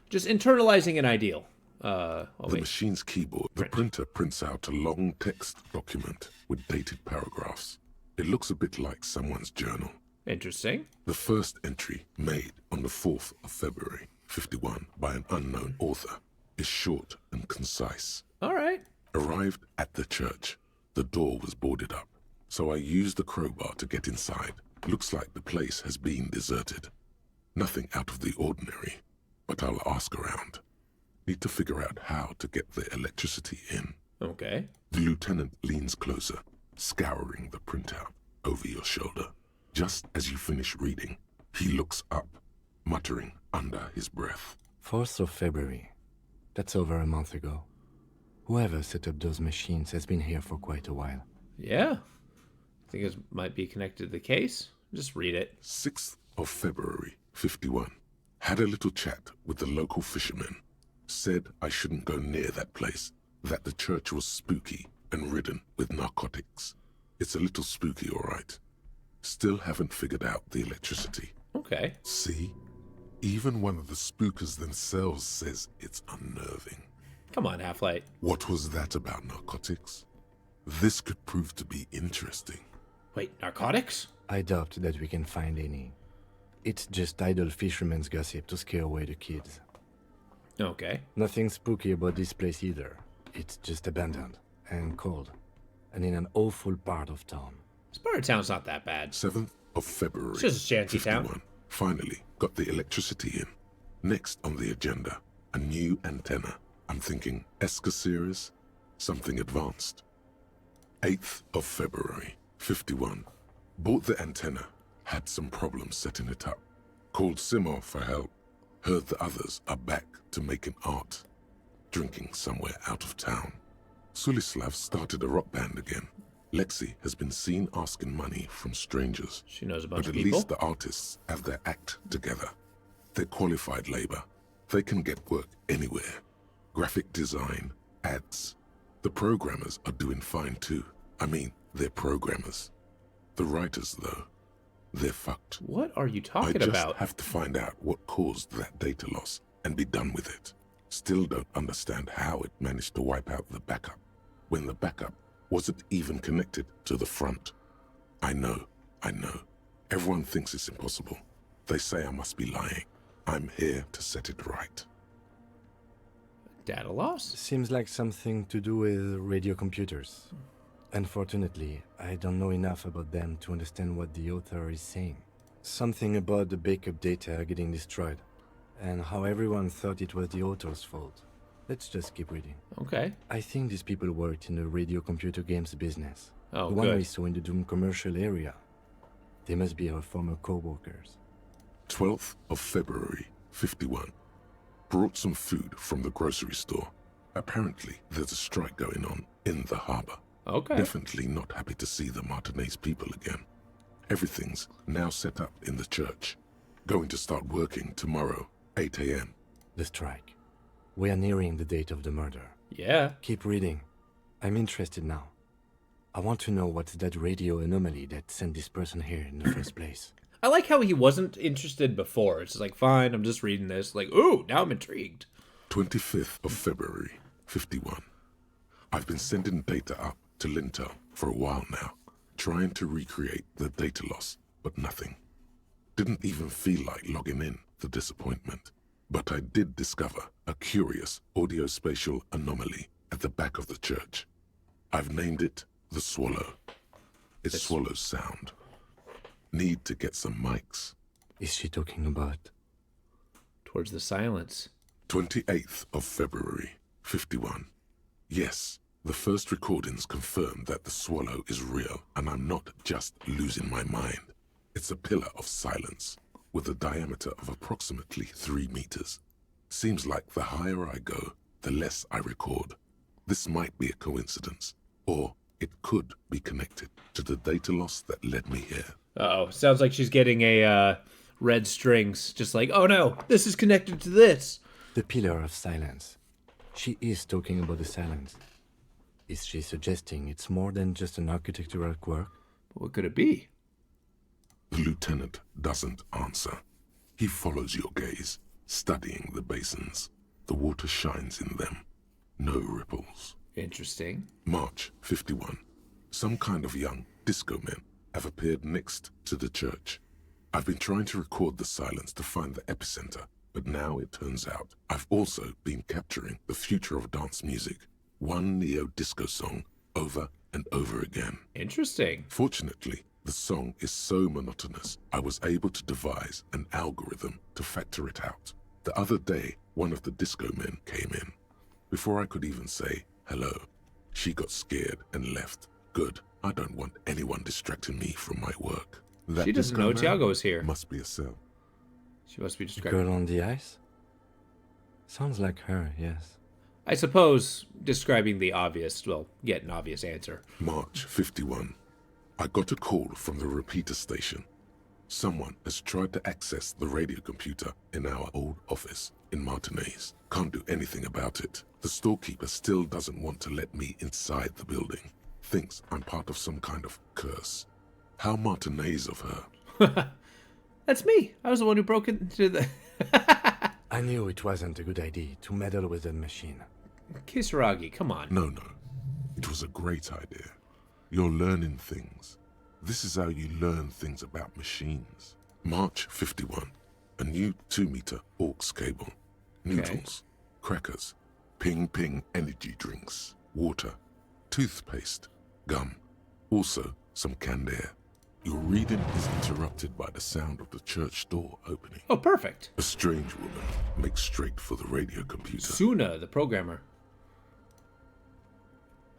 Just internalizing an ideal. The machine's keyboard, the printer prints out a long text document with dated paragraphs. It looks a bit like someone's journal. Interesting. The first entry, made on the 4th of February, 51, by an unknown author, is short and concise. All right. Arrived at the church. The door was boarded up, so I used the crowbar to get inside. Looks like the place has been deserted. Nothing out of the ordinary, but I'll ask around. Need to figure out how to get the electricity in. Okay. The lieutenant leans closer, scouring the printout over your shoulder. Just as you finish reading, he looks up, muttering under his breath. 4th of February. That's over a month ago. Whoever set up those machines has been here for quite a while. Yeah. I think it might be connected to the case. Just read it. 6th of February, 51. Had a little chat with the local fishermen. Said I shouldn't go near that place, that the church was spooky and ridden with narcotics. It's a little spooky, all right. Still haven't figured out the electricity. Okay. See? Even one of the spookers themselves says it's unnerving. Come on, Half-Light. What was that about narcotics? This could prove to be interesting. Wait, narcotics? I doubt that we can find any. It's just idle fishermen's gossip to scare away the kids. Okay. Nothing spooky about this place either. It's just abandoned and cold, and in an awful part of town. This part of town's not that bad. 7th of February. It's just a shanty 51. town. Finally got the electricity in. Next on the agenda, a new antenna. I'm thinking Eska series, something advanced. 8th of February, 51. Bought the antenna, had some problems setting it up. Called Simo for help. Heard the others are back to making art. Drinking somewhere out of town. Sulislav started a rock band again. Lexi has been seen asking money from strangers. She knows a bunch but of at people. least the artists have their act together. They're qualified labor. They can get work anywhere. Graphic design, ads. The programmers are doing fine too. I mean, they're programmers. The writers, though, they're fucked. What are you talking I just about? have to find out what caused that data loss and be done with it. Still don't understand how it managed to wipe out the backup, when the backup wasn't even connected to the front. I know. Everyone thinks it's impossible. They say I must be lying. I'm here to set it right. Data loss? Seems like something to do with radio computers. Unfortunately, I don't know enough about them to understand what the author is saying. Something about the backup data getting destroyed, and how everyone thought it was the author's fault. Let's just keep reading. Okay. I think these people worked in the radio computer games business. Oh, the one good. we saw in the Doom commercial area. They must be our former co-workers. 12th of February, 51. Brought some food from the grocery store. Apparently, there's a strike going on in the harbor. Okay. Definitely not happy to see the Martinez people again. Everything's now set up in the church. Going to start working tomorrow, 8 a.m. The strike. We are nearing the date of the murder. Yeah. Keep reading. I'm interested now. I want to know what's that radio anomaly that sent this person here in the first place. I like how he wasn't interested before. It's just like, fine, I'm just reading this. Like, ooh, now I'm intrigued. 25th of February, 51. I've been sending data up to Lintel for a while now, trying to recreate the data loss, but nothing. Didn't even feel like logging in, the disappointment. But I did discover a curious audio-spatial anomaly at the back of the church. I've named it the Swallow. It swallows sound. Need to get some mics. Is she talking about? Towards the silence. 28th of February, 51. Yes, the first recordings confirm that the Swallow is real, and I'm not just losing my mind. It's a pillar of silence, with a diameter of approximately 3 meters. Seems like the higher I go, the less I record. This might be a coincidence, or it could be connected to the data loss that led me here. Uh-oh. Sounds like she's getting a red strings. Just like, oh no, this is connected to this. The pillar of silence. She is talking about the silence. Is she suggesting it's more than just an architectural quirk? What could it be? The lieutenant doesn't answer. He follows your gaze, studying the basins. The water shines in them. No ripples. Interesting. March 51. Some kind of young disco men have appeared next to the church. I've been trying to record the silence to find the epicenter, but now it turns out I've also been capturing the future of dance music, one neo-disco song over and over again. Interesting. Fortunately, the song is so monotonous, I was able to devise an algorithm to factor it out. The other day, one of the disco men came in. Before I could even say hello, she got scared and left. Good. I don't want anyone distracting me from my work. That She doesn't disco know man Tiago is here. Must be a cell. She must be The distracted. girl on the ice? Sounds like her, yes. I suppose describing the obvious, well, yet an obvious answer. March 51. I got a call from the repeater station. Someone has tried to access the radio computer in our old office in Martinez. Can't do anything about it. The storekeeper still doesn't want to let me inside the building. Thinks I'm part of some kind of curse. How Martinez of her. That's me. I was the one who broke into the... I knew it wasn't a good idea to meddle with the machine. Kisaragi, come on. No. It was a great idea. You're learning things. This is how you learn things about machines. March 51. A new 2-meter aux cable. Noodles, crackers, ping energy drinks, water, toothpaste, gum. Also, some canned air. Your reading is interrupted by the sound of the church door opening. Oh, perfect. A strange woman makes straight for the radio computer. Suna, the programmer.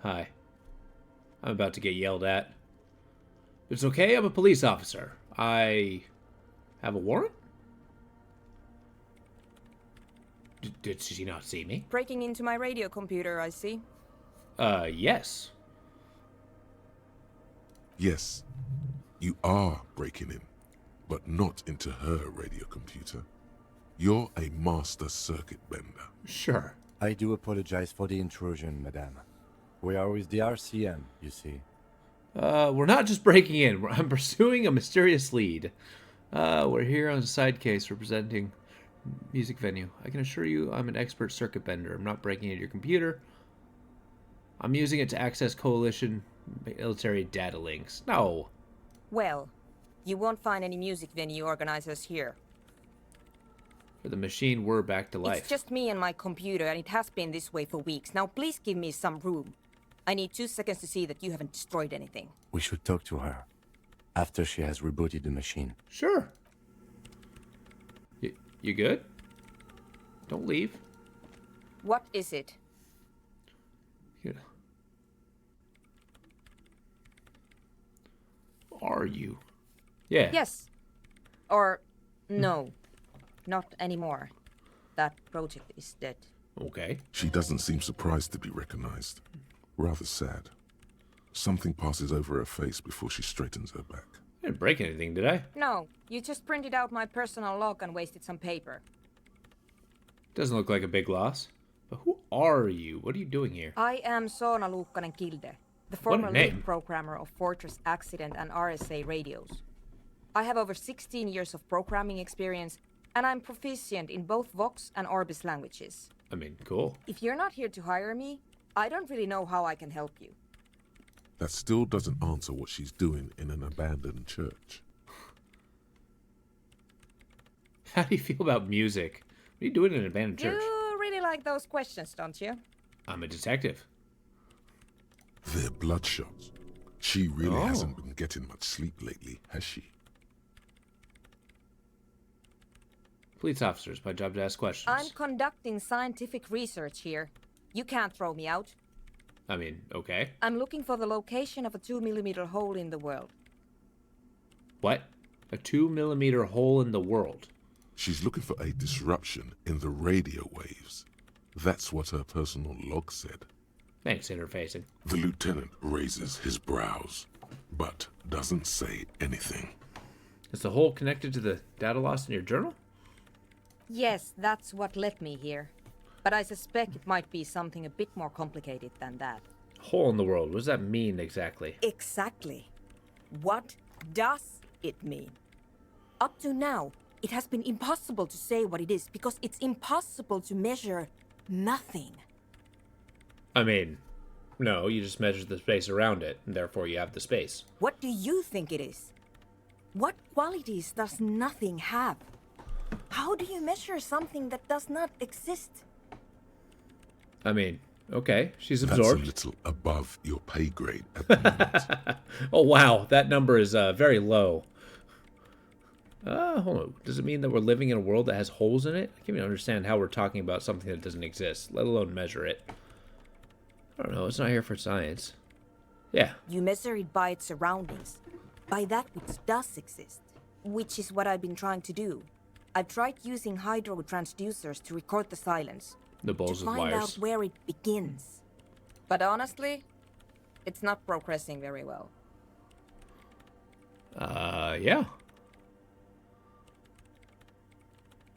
Hi. I'm about to get yelled at. It's okay, I'm a police officer. I have a warrant? Did she not see me? Breaking into my radio computer, I see. Yes. Yes, you are breaking in, but not into her radio computer. You're a master circuit bender. Sure. I do apologize for the intrusion, madame. We are with the RCM, you see. We're not just breaking in. I'm pursuing a mysterious lead. We're here on a side case representing music venue. I can assure you I'm an expert circuit bender. I'm not breaking into your computer. I'm using it to access coalition military data links. No. Well, you won't find any music venue organizers here. For the machine, we're back to life. It's just me and my computer, and it has been this way for weeks. Now please give me some room. I need 2 seconds to see that you haven't destroyed anything. We should talk to her after she has rebooted the machine. Sure. You good? Don't leave. What is it? Good. Are you? Yeah. Yes. Or no. Not anymore. That project is dead. Okay. She doesn't seem surprised to be recognized. Rather sad. Something passes over her face before she straightens her back. I didn't break anything, did I? No, you just printed out my personal log and wasted some paper. Doesn't look like a big loss. But who are you? What are you doing here? I am Soona Luukkanen Kilde, the former lead programmer of Fortress Accident and RSA radios. I have over 16 years of programming experience, and I'm proficient in both Vox and Orbis languages. I mean, cool. If you're not here to hire me, I don't really know how I can help you. That still doesn't answer what she's doing in an abandoned church. How do you feel about music? What are you doing in an abandoned church? You really like those questions, don't you? I'm a detective. They're bloodshot. She really hasn't been getting much sleep lately, has she? Police officers, my job to ask questions. I'm conducting scientific research here. You can't throw me out. I mean, okay. I'm looking for the location of a 2mm hole in the world. What? A 2mm hole in the world? She's looking for a disruption in the radio waves. That's what her personal log said. Thanks, interfacing. The lieutenant raises his brows, but doesn't say anything. Is the hole connected to the data loss in your journal? Yes, that's what led me here. But I suspect it might be something a bit more complicated than that. Hole in the world. What does that mean exactly? Exactly. What does it mean? Up to now, it has been impossible to say what it is because it's impossible to measure nothing. I mean, no, you just measure the space around it, and therefore you have the space. What do you think it is? What qualities does nothing have? How do you measure something that does not exist? I mean, okay, she's That's absorbed. a little above your pay grade at the moment. Oh, wow, that number is very low. Hold on. Does it mean that we're living in a world that has holes in it? I can't even understand how we're talking about something that doesn't exist, let alone measure it. I don't know, it's not here for science. Yeah. You measure it by its surroundings, by that which does exist, which is what I've been trying to do. I've tried using hydro transducers to record the silence, The bowls to with find wires. out where it begins. But honestly, it's not progressing very well. Yeah.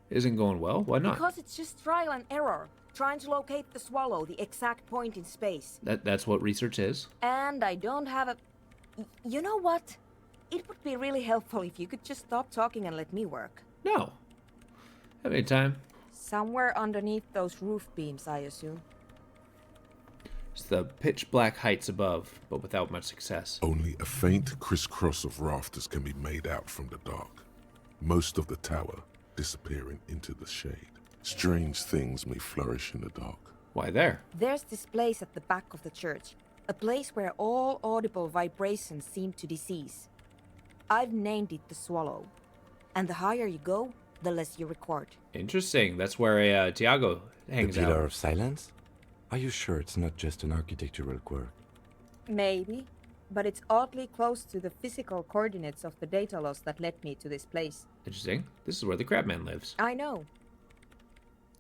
Isn't going well? Why not? Because it's just trial and error, trying to locate the swallow, the exact point in space. That's what research is. And I don't have a... You know what? It would be really helpful if you could just stop talking and let me work. No. Have any time? Somewhere underneath those roof beams, I assume. It's the pitch black heights above, but without much success. Only a faint crisscross of rafters can be made out from the dark. Most of the tower disappearing into the shade. Strange things may flourish in the dark. Why there? There's this place at the back of the church. A place where all audible vibrations seem to decease. I've named it the Swallow. And the higher you go, the less you record. Interesting. That's where Tiago hangs The Pillar out. of Silence? Are you sure it's not just an architectural quirk? Maybe. But it's oddly close to the physical coordinates of the data loss that led me to this place. Interesting. This is where the Crabman lives. I know.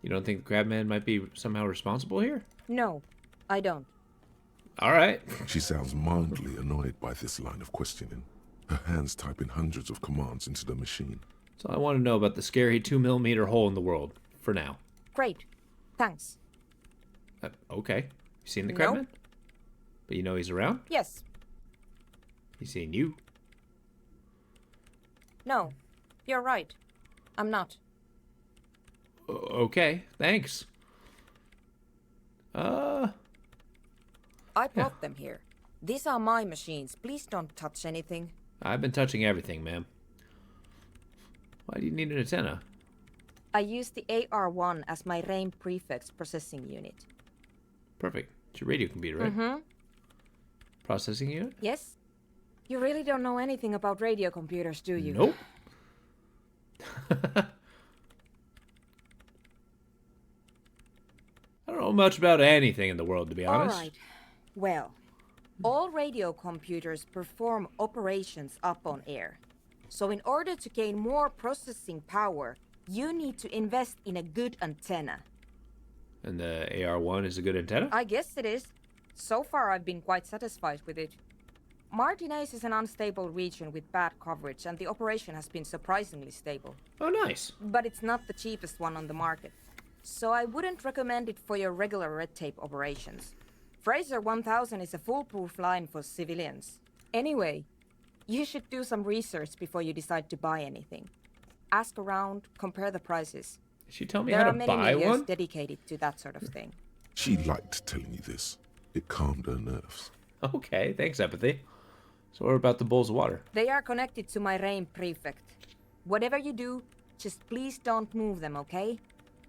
You don't think the Crabman might be somehow responsible here? No, I don't. All right. She sounds mildly annoyed by this line of questioning. Her hands typing hundreds of commands into the machine. That's all I want to know about the scary 2mm hole in the world, for now. Great. Thanks. Okay. You seen the No. Crabman? But you know he's around? Yes. He's seen you. No. You're right. I'm not. Okay, thanks. I brought them here. These are my machines. Please don't touch anything. I've been touching everything, ma'am. Why do you need an antenna? I use the AR-1 as my RAIN prefix processing unit. Perfect. It's your radio computer, right? Mm-hmm. Processing unit? Yes? You really don't know anything about radio computers, do you? Nope. I don't know much about anything in the world, to be honest. All right. Well, all radio computers perform operations up on air. So in order to gain more processing power, you need to invest in a good antenna. And the AR-1 is a good antenna? I guess it is. So far, I've been quite satisfied with it. Martinez is an unstable region with bad coverage, and the operation has been surprisingly stable. Oh, nice. But it's not the cheapest one on the market. So I wouldn't recommend it for your regular red tape operations. Fraser 1000 is a foolproof line for civilians. Anyway, you should do some research before you decide to buy anything. Ask around, compare the prices. Did she tell me There how are to many buy medias one? dedicated to that sort of thing. She liked telling you this. It calmed her nerves. Okay, thanks, empathy. So what about the bowls of water? They are connected to my RAIN prefect. Whatever you do, just please don't move them, okay?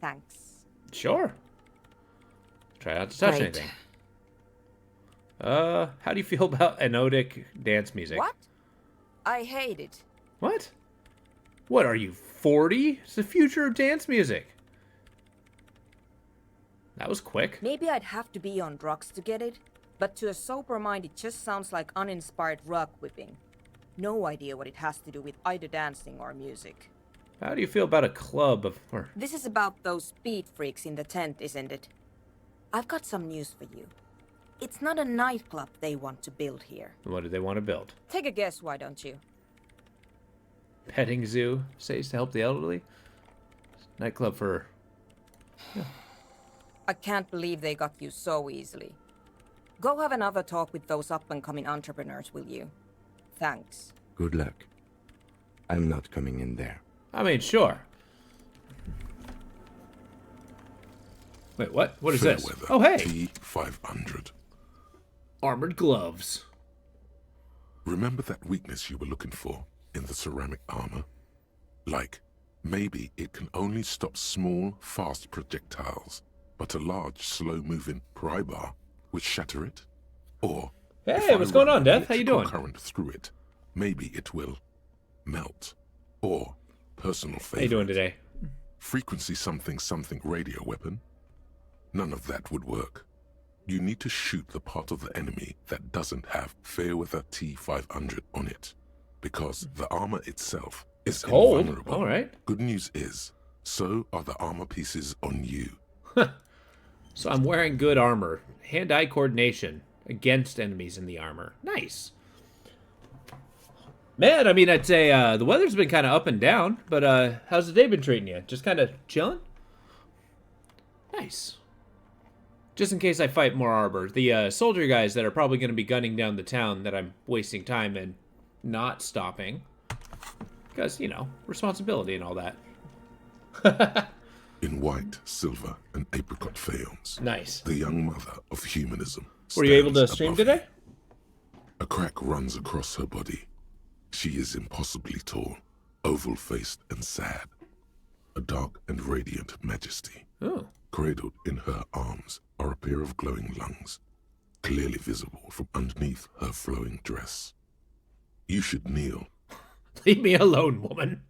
Thanks. Sure. Try not to touch Great. anything. How do you feel about anodic dance music? What? I hate it. What? What are you, 40? It's the future of dance music. That was quick. Maybe I'd have to be on drugs to get it, but to a sober mind it just sounds like uninspired rug whipping. No idea what it has to do with either dancing or music. How do you feel about a club of... Or... This is about those speed freaks in the tent, isn't it? I've got some news for you. It's not a nightclub they want to build here. What do they want to build? Take a guess, why don't you? Petting zoo, says to help the elderly. Nightclub for... Yeah. I can't believe they got you so easily. Go have another talk with those up-and-coming entrepreneurs, will you? Thanks. Good luck. I'm not coming in there. I mean, sure. Wait, what? What is this? Fairweather Oh, hey! T500. Armored gloves. Remember that weakness you were looking for in the ceramic armor? Like, maybe it can only stop small, fast projectiles, but a large, slow-moving pry bar would shatter it? Or, hey, what's going on, Death? How you doing? Current through it, maybe it will melt. Or, personal favorite. How you doing today? Frequency something something radio weapon? None of that would work. You need to shoot the part of the enemy that doesn't have Fairweather T500 on it, because the armor itself is cold. invulnerable. All right. Good news is, so are the armor pieces on you. So I'm wearing good armor. Hand-eye coordination against enemies in the armor. Nice. Man, I mean, I'd say the weather's been kind of up and down, but how's the day been treating you? Just kind of chilling? Nice. Just in case I fight more arbor. The soldier guys that are probably going to be gunning down the town that I'm wasting time in not stopping. Because, you know, responsibility and all that. In white, silver, and apricot faience. Nice. The young mother of humanism. Were you able to stands stream above today? you. A crack runs across her body. She is impossibly tall, oval-faced and sad. A dark and radiant majesty. Oh. Cradled in her arms are a pair of glowing lungs, clearly visible from underneath her flowing dress. You should kneel. Leave me alone, woman.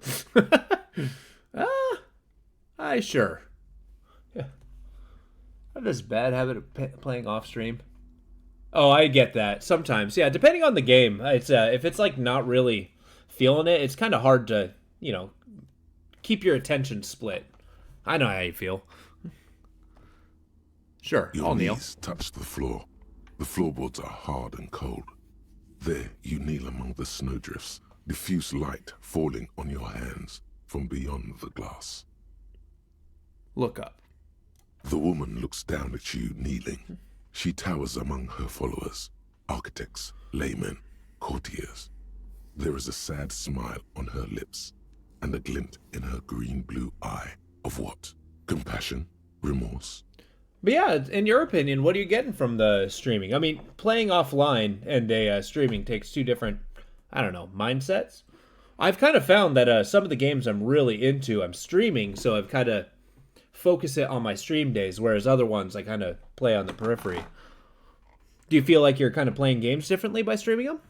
Sure. Yeah. I have this bad habit of playing off stream. Oh, I get that. Sometimes, yeah, depending on the game. It's if it's like not really feeling it, it's kind of hard to, you know, keep your attention split. I know how you feel. Sure, Your I'll kneel. knees touch the floor. The floorboards are hard and cold. There you kneel among the snowdrifts, diffuse light falling on your hands from beyond the glass. Look up. The woman looks down at you kneeling. She towers among her followers, architects, laymen, courtiers. There is a sad smile on her lips, and a glint in her green-blue eye of what? Compassion? Remorse? But yeah, in your opinion, what are you getting from the streaming? I mean, playing offline and streaming takes two different, I don't know, mindsets. I've kind of found that some of the games I'm really into, I'm streaming, so I've kind of focus it on my stream days, whereas other ones I kind of play on the periphery. Do you feel like you're kind of playing games differently by streaming them?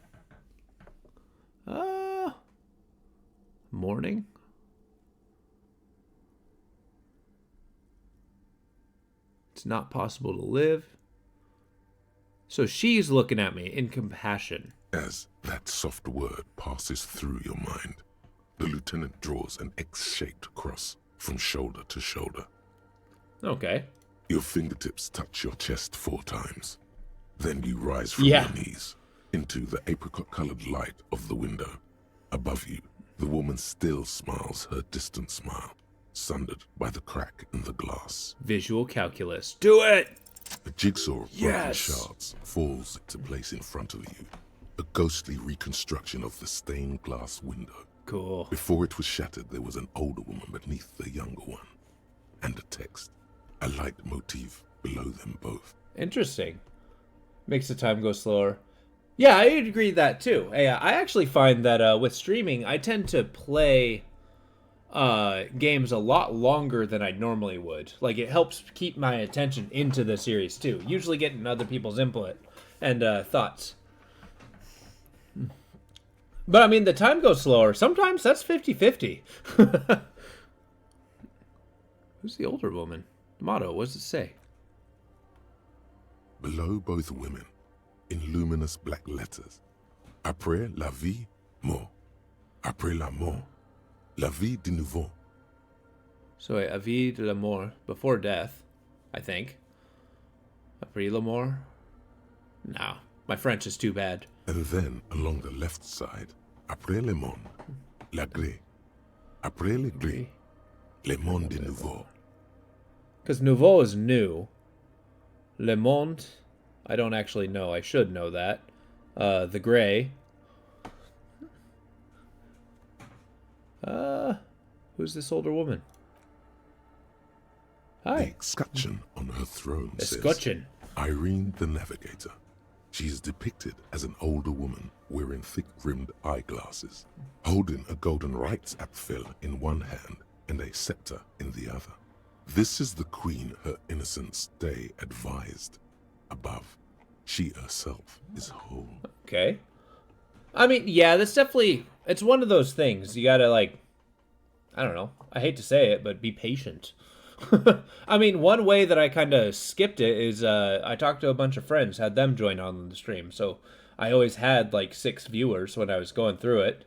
Morning? It's not possible to live. So she's looking at me in compassion. As that soft word passes through your mind, the lieutenant draws an X-shaped cross from shoulder to shoulder. Okay. Your fingertips touch your chest 4 times. Then you rise from Yeah. your knees into the apricot-colored light of the window. Above you, the woman still smiles her distant smile, sundered by the crack in the glass. Visual calculus. Do it! A jigsaw of broken Yes. shards falls into place in front of you. A ghostly reconstruction of the stained glass window. Cool. Before it was shattered, there was an older woman beneath the younger one. And a text. A light motif below them both. Interesting. Makes the time go slower. Yeah, I agree with that too. I actually find that with streaming, I tend to play games a lot longer than I normally would. Like, it helps keep my attention into the series too. Usually getting other people's input and thoughts. But, I mean, the time goes slower. Sometimes that's 50-50. Who's the older woman? The motto, what does it say? Below both women, in luminous black letters, Après la vie, mort. Après la mort, La vie de nouveau. So wait, a vie de l'amour, before death, I think. Après l'amour? No, my French is too bad. And then along the left side, après le monde, la gré. Après le gré, le monde de nouveau. Because nouveau is new. Le monde, I don't actually know. I should know that. The gray. Who's this older woman? Hi. The escutcheon on her throne Escutcheon. says Irene the Navigator. She is depicted as an older woman wearing thick-rimmed eyeglasses, holding a golden rights apfel in one hand and a scepter in the other. This is the queen her innocence day advised. Above, she herself is whole. Okay. I mean, yeah, that's definitely... It's one of those things. You gotta, like... I don't know. I hate to say it, but be patient. I mean, one way that I kind of skipped it is I talked to a bunch of friends, had them join on the stream. So I always had, like, 6 viewers when I was going through it.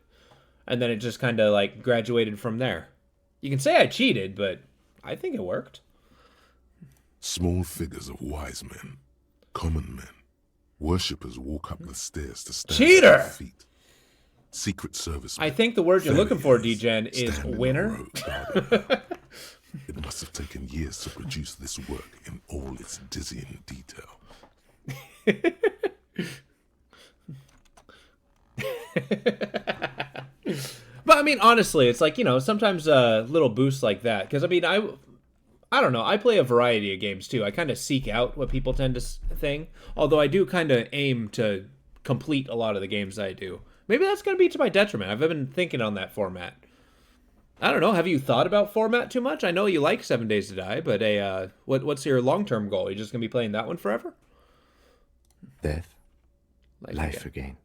And then it just kind of, like, graduated from there. You can say I cheated, but I think it worked. Small figures of wise men, common men, worshippers walk up the stairs to stand Cheater! at their feet. Secret Service. I think the word you're looking for, DGen, is winner. It must have taken years to produce this work in all its dizzying detail. But I mean, honestly, it's like, you know, sometimes little boosts like that. Because I mean, I don't know. I play a variety of games too. I kind of seek out what people tend to think. Although I do kind of aim to complete a lot of the games I do. Maybe that's going to be to my detriment. I've been thinking on that format. I don't know. Have you thought about format too much? I know you like 7 Days to Die, but what's your long-term goal? Are you just going to be playing that one forever? Death. Life again.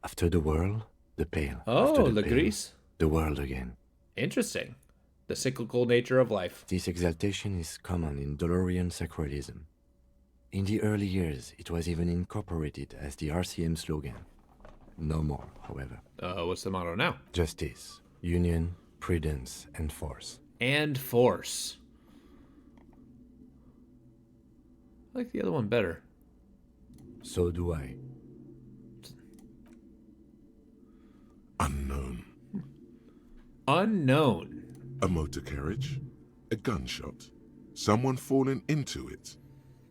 After the world, the pale. Oh, After the pale, Grease. The world again. Interesting. The cyclical nature of life. This exaltation is common in Dolorian sacralism. In the early years, it was even incorporated as the RCM slogan. No more, however. What's the motto now? Justice, union, prudence, and force. And force. I like the other one better. So do I. Unknown. Unknown. A motor carriage, a gunshot, someone falling into it,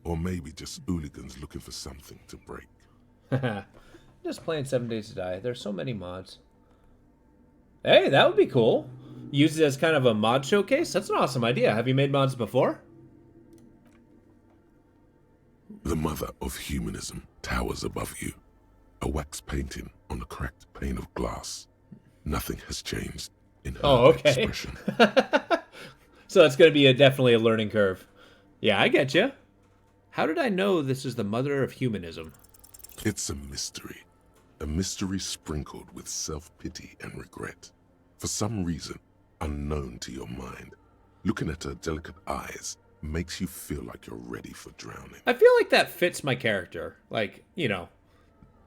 or maybe just hooligans looking for something to break. Just playing 7 Days to Die. There's so many mods. Hey, that would be cool. Use it as kind of a mod showcase? That's an awesome idea. Have you made mods before? The mother of humanism towers above you. A wax painting on a cracked pane of glass. Nothing has changed in her expression. So it's going to be definitely a learning curve. Yeah, I get you. How did I know this is the mother of humanism? It's a mystery. A mystery sprinkled with self-pity and regret. For some reason, unknown to your mind, looking at her delicate eyes makes you feel like you're ready for drowning. I feel like that fits my character. Like, you know,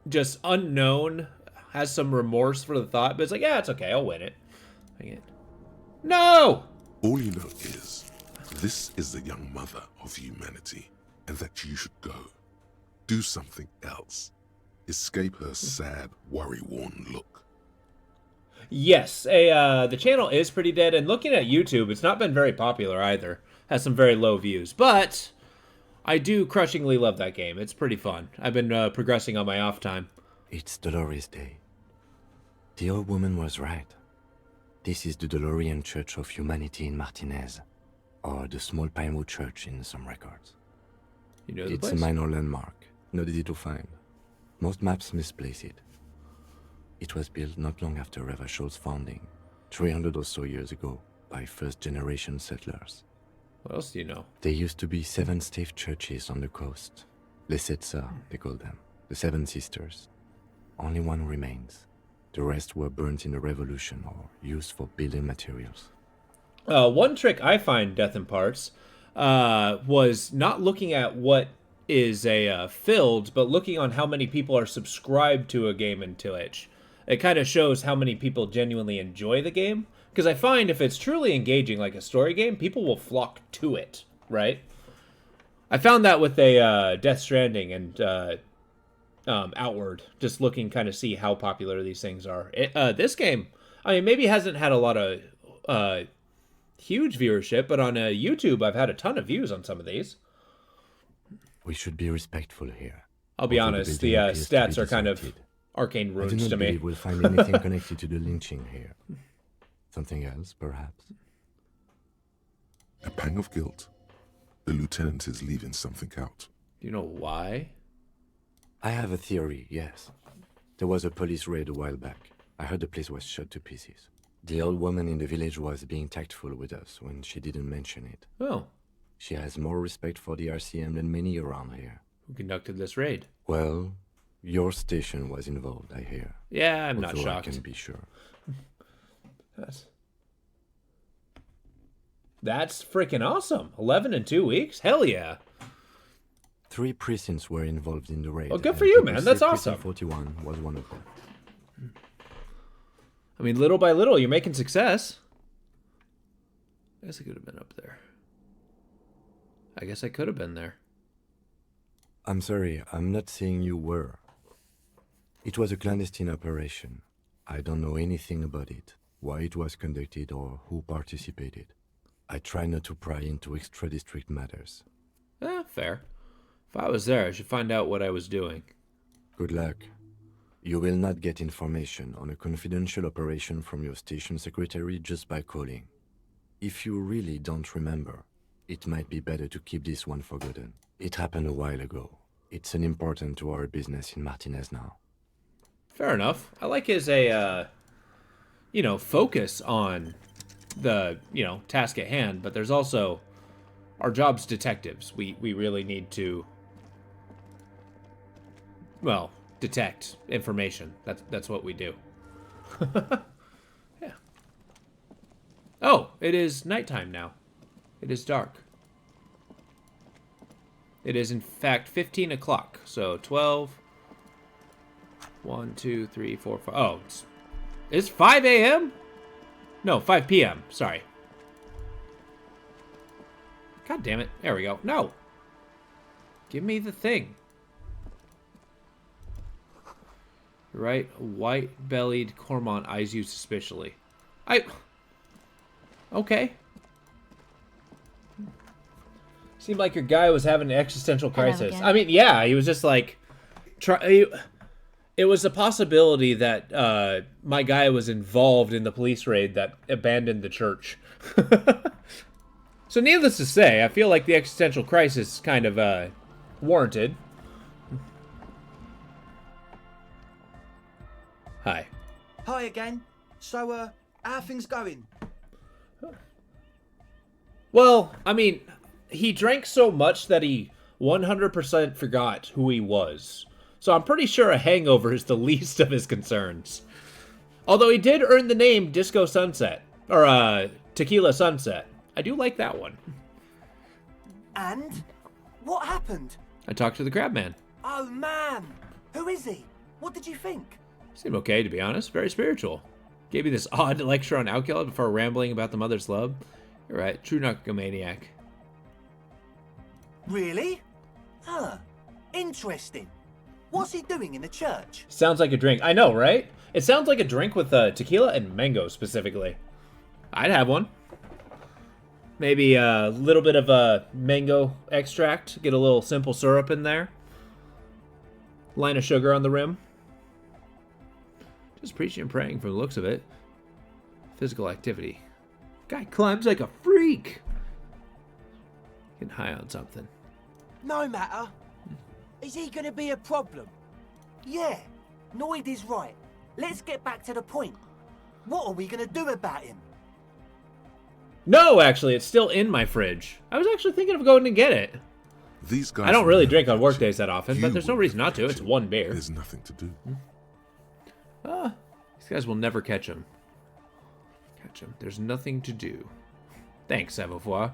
just unknown, has some remorse for the thought, but it's like, yeah, it's okay, I'll win it. No! All you know is, this is the young mother of humanity, and that you should go. Do something else. Escape her sad, worry-worn look. Yes, the channel is pretty dead, and looking at YouTube, it's not been very popular either. Has some very low views, but I do crushingly love that game. It's pretty fun. I've been progressing on my off time. It's Dolores Day. The old woman was right. This is the Dolorian Church of Humanity in Martinez, or the Small Pinewood Church in some records. You know the It's place? a minor landmark, not easy to find. Most maps misplace it. It was built not long after Ravachol's founding, 300 or so years ago, by first-generation settlers. What else do you know? There used to be 7 stave churches on the coast. Les Sept Sœurs, they call them. The 7 Sisters. Only one remains. The rest were burnt in the revolution or used for building materials. One trick I find Death in Parts was not looking at what is filled, but looking on how many people are subscribed to a game in Twitch. it kind of shows how many people genuinely enjoy the game. Because I find if it's truly engaging, like a story game, people will flock to it, right? I found that with a Death Stranding and Outward, just looking kind of see how popular these things are. This game, I mean, maybe hasn't had a lot of huge viewership, but on YouTube, I've had a ton of views on some of these. We should be respectful here. I'll be honest, the stats are kind of arcane runes to me. I do not believe we'll find anything connected to the lynching here. Something else, perhaps? A pang of guilt. The lieutenant is leaving something out. Do you know why? I have a theory, yes. There was a police raid a while back. I heard the place was shot to pieces. The old woman in the village was being tactful with us when she didn't mention it. Oh. She has more respect for the RCM than many around here. Who conducted this raid? Well, your station was involved, I hear. Yeah, I'm not shocked. I can be sure. That's freaking awesome. 11 in 2 weeks? Hell yeah. 3 precincts were involved in the raid. Well, good for you, man. That's awesome. 41 was one of them. I mean, little by little, you're making success. I guess I could have been up there. I guess I could have been there. I'm sorry, I'm not saying you were. It was a clandestine operation. I don't know anything about it, why it was conducted, or who participated. I try not to pry into extra-district matters. Fair. If I was there, I should find out what I was doing. Good luck. You will not get information on a confidential operation from your station secretary just by calling. If you really don't remember, it might be better to keep this one forgotten. It happened a while ago. It's unimportant to our business in Martinez now. Fair enough. I like his focus on the, task at hand, but there's also our job's detectives. We really need to, detect information. That's what we do. Yeah. Oh, it is nighttime now. It is dark. It is, in fact, 15 o'clock. So 12. 1, 2, 3, 4, 5. Oh, it's 5 a.m.? No, 5 p.m. Sorry. God damn it. There we go. No. Give me the thing. Right? White-bellied cormorant eyes you suspiciously. Okay. Seemed like your guy was having an existential crisis. I mean, yeah, he was just like... It was a possibility that my guy was involved in the police raid that abandoned the church. So needless to say, I feel like the existential crisis is kind of warranted. Hi. Hi again. So, how are things going? Well, I mean, he drank so much that he 100% forgot who he was. So I'm pretty sure a hangover is the least of his concerns. Although he did earn the name Disco Sunset. Or, Tequila Sunset. I do like that one. And? What happened? I talked to the crab man. Oh, man. Who is he? What did you think? Seemed okay, to be honest. Very spiritual. Gave me this odd lecture on alcohol before rambling about the mother's love. You're right. True narcomaniac. Really? Huh. Interesting. What's he doing in the church? Sounds like a drink. I know, right? It sounds like a drink with tequila and mango, specifically. I'd have one. Maybe a little bit of a mango extract. Get a little simple syrup in there. Line of sugar on the rim. Just preaching and praying from the looks of it. Physical activity. Guy climbs like a freak. Getting high on something. No matter. Is he gonna be a problem? Yeah, Noid is right. Let's get back to the point. What are we gonna do about him? No, actually, it's still in my fridge. I was actually thinking of going to get it. These guys I don't really drink on work days that often, but there's no reason not to. It's one beer. There's nothing to do. These guys will never catch him. Catch him. There's nothing to do. Thanks, Savoir.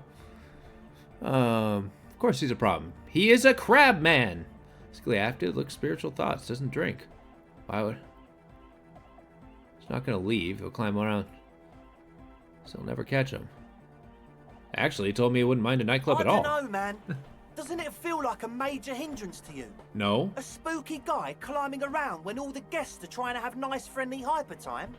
Of course he's a problem. He is a crab man. Basically, active, looks spiritual thoughts, doesn't drink. Why would... Not gonna leave. He'll climb around. So he'll never catch him. Actually, he told me he wouldn't mind a nightclub at all. I don't know, man. Doesn't it feel like a major hindrance to you? No. A spooky guy climbing around when all the guests are trying to have nice, friendly hyper time?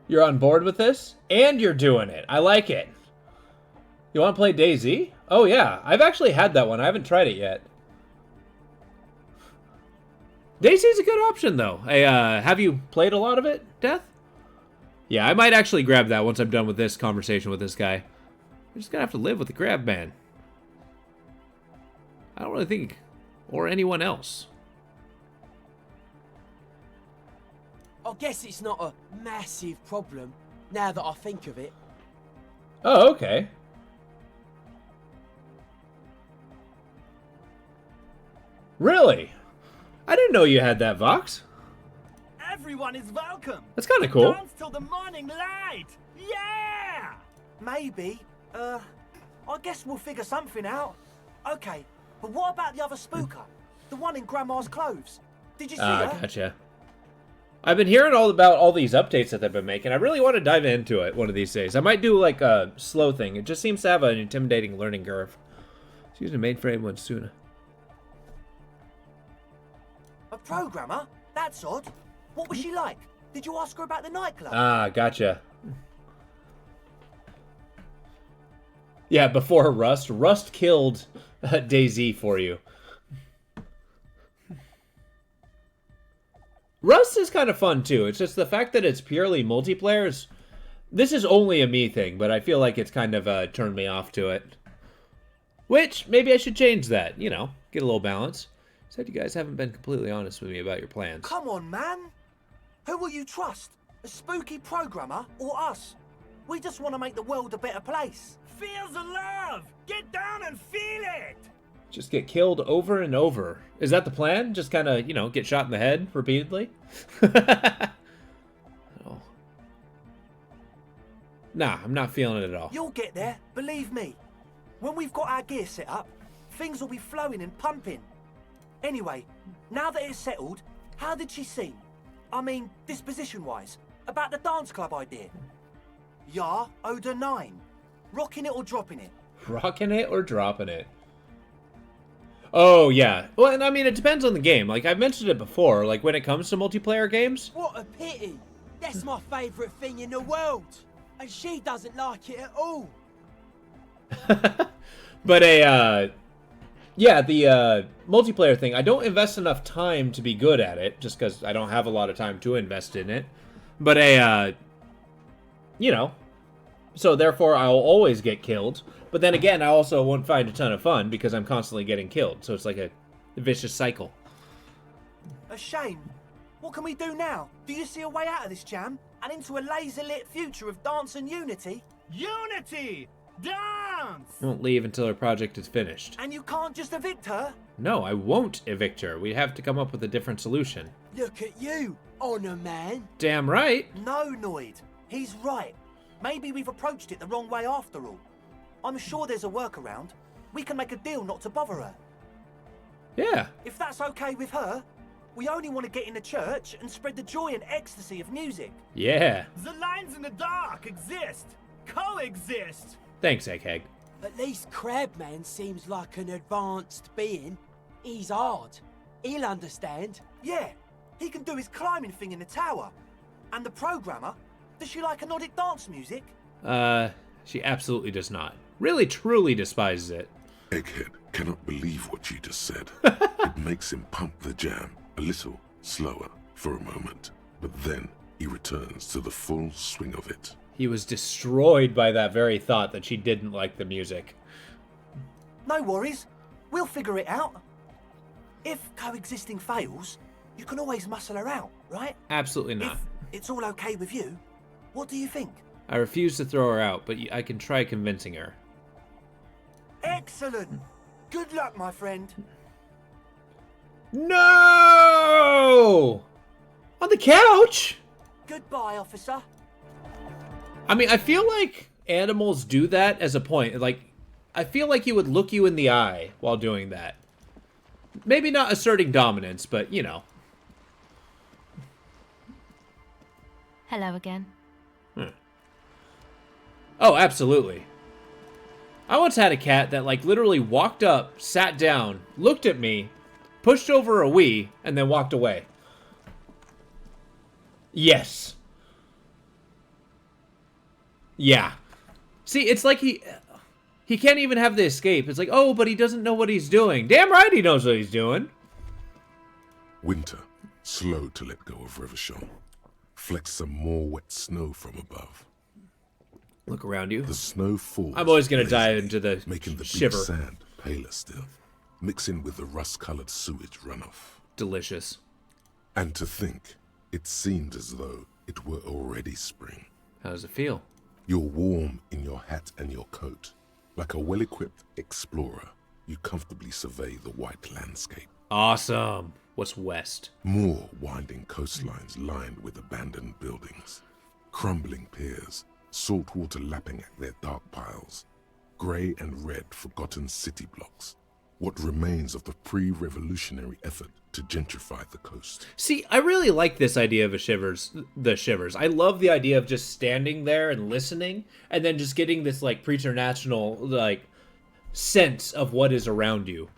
You're on board with this? And you're doing it. I like it. You want to play DayZ? Oh, yeah. I've actually had that one. I haven't tried it yet. DayZ's a good option, though. Have you played a lot of it, Death? Yeah, I might actually grab that once I'm done with this conversation with this guy. I'm just gonna have to live with the Crab Man. I don't really think... Or anyone else. I guess it's not a massive problem, now that I think of it. Oh, okay. Really? I didn't know you had that, Vox. Everyone is welcome. That's kind of cool. Dance till the morning light. Yeah! Maybe. I guess we'll figure something out. Okay, but what about the other spooker? The one in Grandma's clothes? Did you see her? Gotcha. I've been hearing all about all these updates that they've been making. I really want to dive into it one of these days. I might do like a slow thing. It just seems to have an intimidating learning curve. It's using a mainframe one sooner. A programmer? That's odd. What was she like? Did you ask her about the nightclub? Ah, gotcha. Yeah, before Rust. Rust killed DayZ for you. Rust is kind of fun, too. It's just the fact that it's purely multiplayer. This is only a me thing, but I feel like it's kind of turned me off to it. Which, maybe I should change that. You know, get a little balance. Said you guys haven't been completely honest with me about your plans. Come on, man. Who will you trust? A spooky programmer or us? We just want to make the world a better place. Feel the love. Get down and feel it. Just get killed over and over. Is that the plan? Just kind of, you know, get shot in the head repeatedly? Oh. Nah, I'm not feeling it at all. You'll get there, believe me. When we've got our gear set up, things will be flowing and pumping. Anyway, now that it's settled, how did she seem? I mean, disposition-wise, about the dance club idea. Ja oder nein? Rocking it or dropping it? Rocking it or dropping it? Oh, yeah. Well, and I mean, it depends on the game. Like, I've mentioned it before, like, when it comes to multiplayer games. What a pity! That's my favourite thing in the world! And she doesn't like it at all! But yeah, the multiplayer thing, I don't invest enough time to be good at it, just because I don't have a lot of time to invest in it. But you know, so therefore I'll always get killed. But then again, I also won't find a ton of fun because I'm constantly getting killed. So it's like a vicious cycle. A shame. What can we do now? Do you see a way out of this jam? And into a laser-lit future of dance and unity? Unity! Dance! I won't leave until her project is finished. And you can't just evict her? No, I won't evict her. We have to come up with a different solution. Look at you, Honor Man! Damn right! No, Noid. He's right. Maybe we've approached it the wrong way after all. I'm sure there's a workaround. We can make a deal not to bother her. Yeah. If that's okay with her, we only want to get in the church and spread the joy and ecstasy of music. Yeah. The lines in the dark exist. Coexist. Thanks, Egghead. At least Crabman seems like an advanced being. He's hard. He'll understand. Yeah, he can do his climbing thing in the tower. And the programmer, does she like Nordic dance music? She absolutely does not. Really, truly despises it. Egghead cannot believe what you just said. It makes him pump the jam a little slower for a moment, but then he returns to the full swing of it. He was destroyed by that very thought that she didn't like the music. No worries. We'll figure it out. If coexisting fails, you can always muscle her out, right? Absolutely not. If it's all okay with you, what do you think? I refuse to throw her out, but I can try convincing her. Excellent. Good luck, my friend. No! On the couch? Goodbye, officer. I mean, I feel like animals do that as a point. Like, I feel like he would look you in the eye while doing that. Maybe not asserting dominance, but, you know. Hello again. Oh, absolutely. I once had a cat that, like, literally walked up, sat down, looked at me, pushed over a wee, and then walked away. Yes. Yeah. See, it's like he can't even have the escape. It's like, oh, but he doesn't know what he's doing. Damn right he knows what he's doing. Winter, slow to let go of Revachol. Flecks some more wet snow from above. Look around you. The snow falls. I'm always going to lazily, dive into the making the shiver. beach sand paler still, mixing with the rust-colored sewage runoff. Delicious. And to think, it seemed as though it were already spring. How does it feel? You're warm in your hat and your coat. Like a well-equipped explorer, you comfortably survey the white landscape. Awesome. What's west? More winding coastlines lined with abandoned buildings. Crumbling piers, salt water lapping at their dark piles. Grey and red forgotten city blocks. What remains of the pre-revolutionary effort to gentrify the coast. See, I really like this idea of the shivers. I love the idea of just standing there and listening, and then just getting this, like, preternatural, like, sense of what is around you.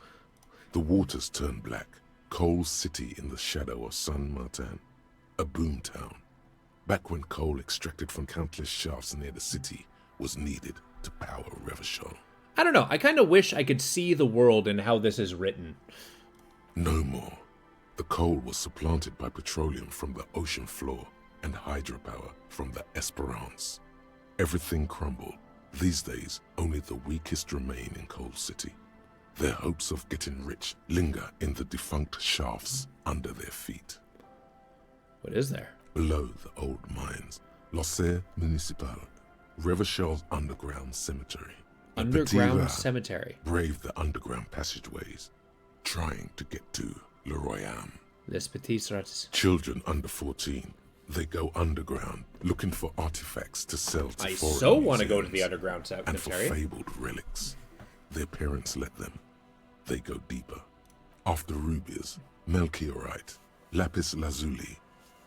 The waters turn black. Coal City in the shadow of San Martin. A boom town. Back when coal extracted from countless shafts near the city was needed to power Revachol. I don't know. I kind of wish I could see the world and how this is written. No more. The coal was supplanted by petroleum from the ocean floor and hydropower from the Esperance. Everything crumbled. These days, only the weakest remain in Coal City. Their hopes of getting rich linger in the defunct shafts under their feet. What is there? Below the old mines, L'Océan Municipal, Revachol's underground cemetery. Underground cemetery. Brave the underground passageways, trying to get to Le Royaume. Les Petits Rats. Children under 14, they go underground looking for artifacts to sell to I foreign so want to go to museums the underground and for cemetery. fabled relics. Their parents let them. They go deeper. After rubies, melchiorite, lapis lazuli,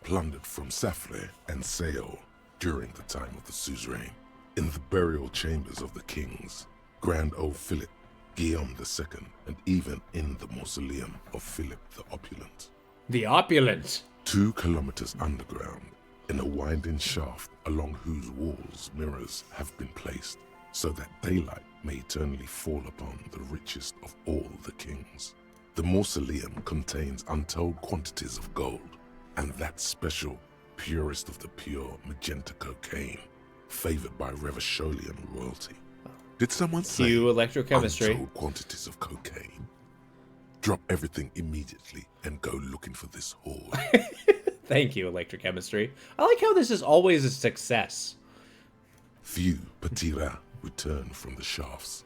plundered from Safle and Seol during the time of the suzerain. In the burial chambers of the kings, Grand Old Philip, Guillaume II, and even in the mausoleum of Philip the Opulent. The Opulent! 2 kilometers underground, in a winding shaft along whose walls mirrors have been placed, so that daylight may eternally fall upon the richest of all the kings. The mausoleum contains untold quantities of gold, and that special, purest of the pure magenta cocaine, favored by Revacholian royalty. Did someone say electrochemistry? Untold quantities of cocaine? Drop everything immediately and go looking for this hoard. Thank you, electrochemistry. I like how this is always a success. Few petits rats return from the shafts.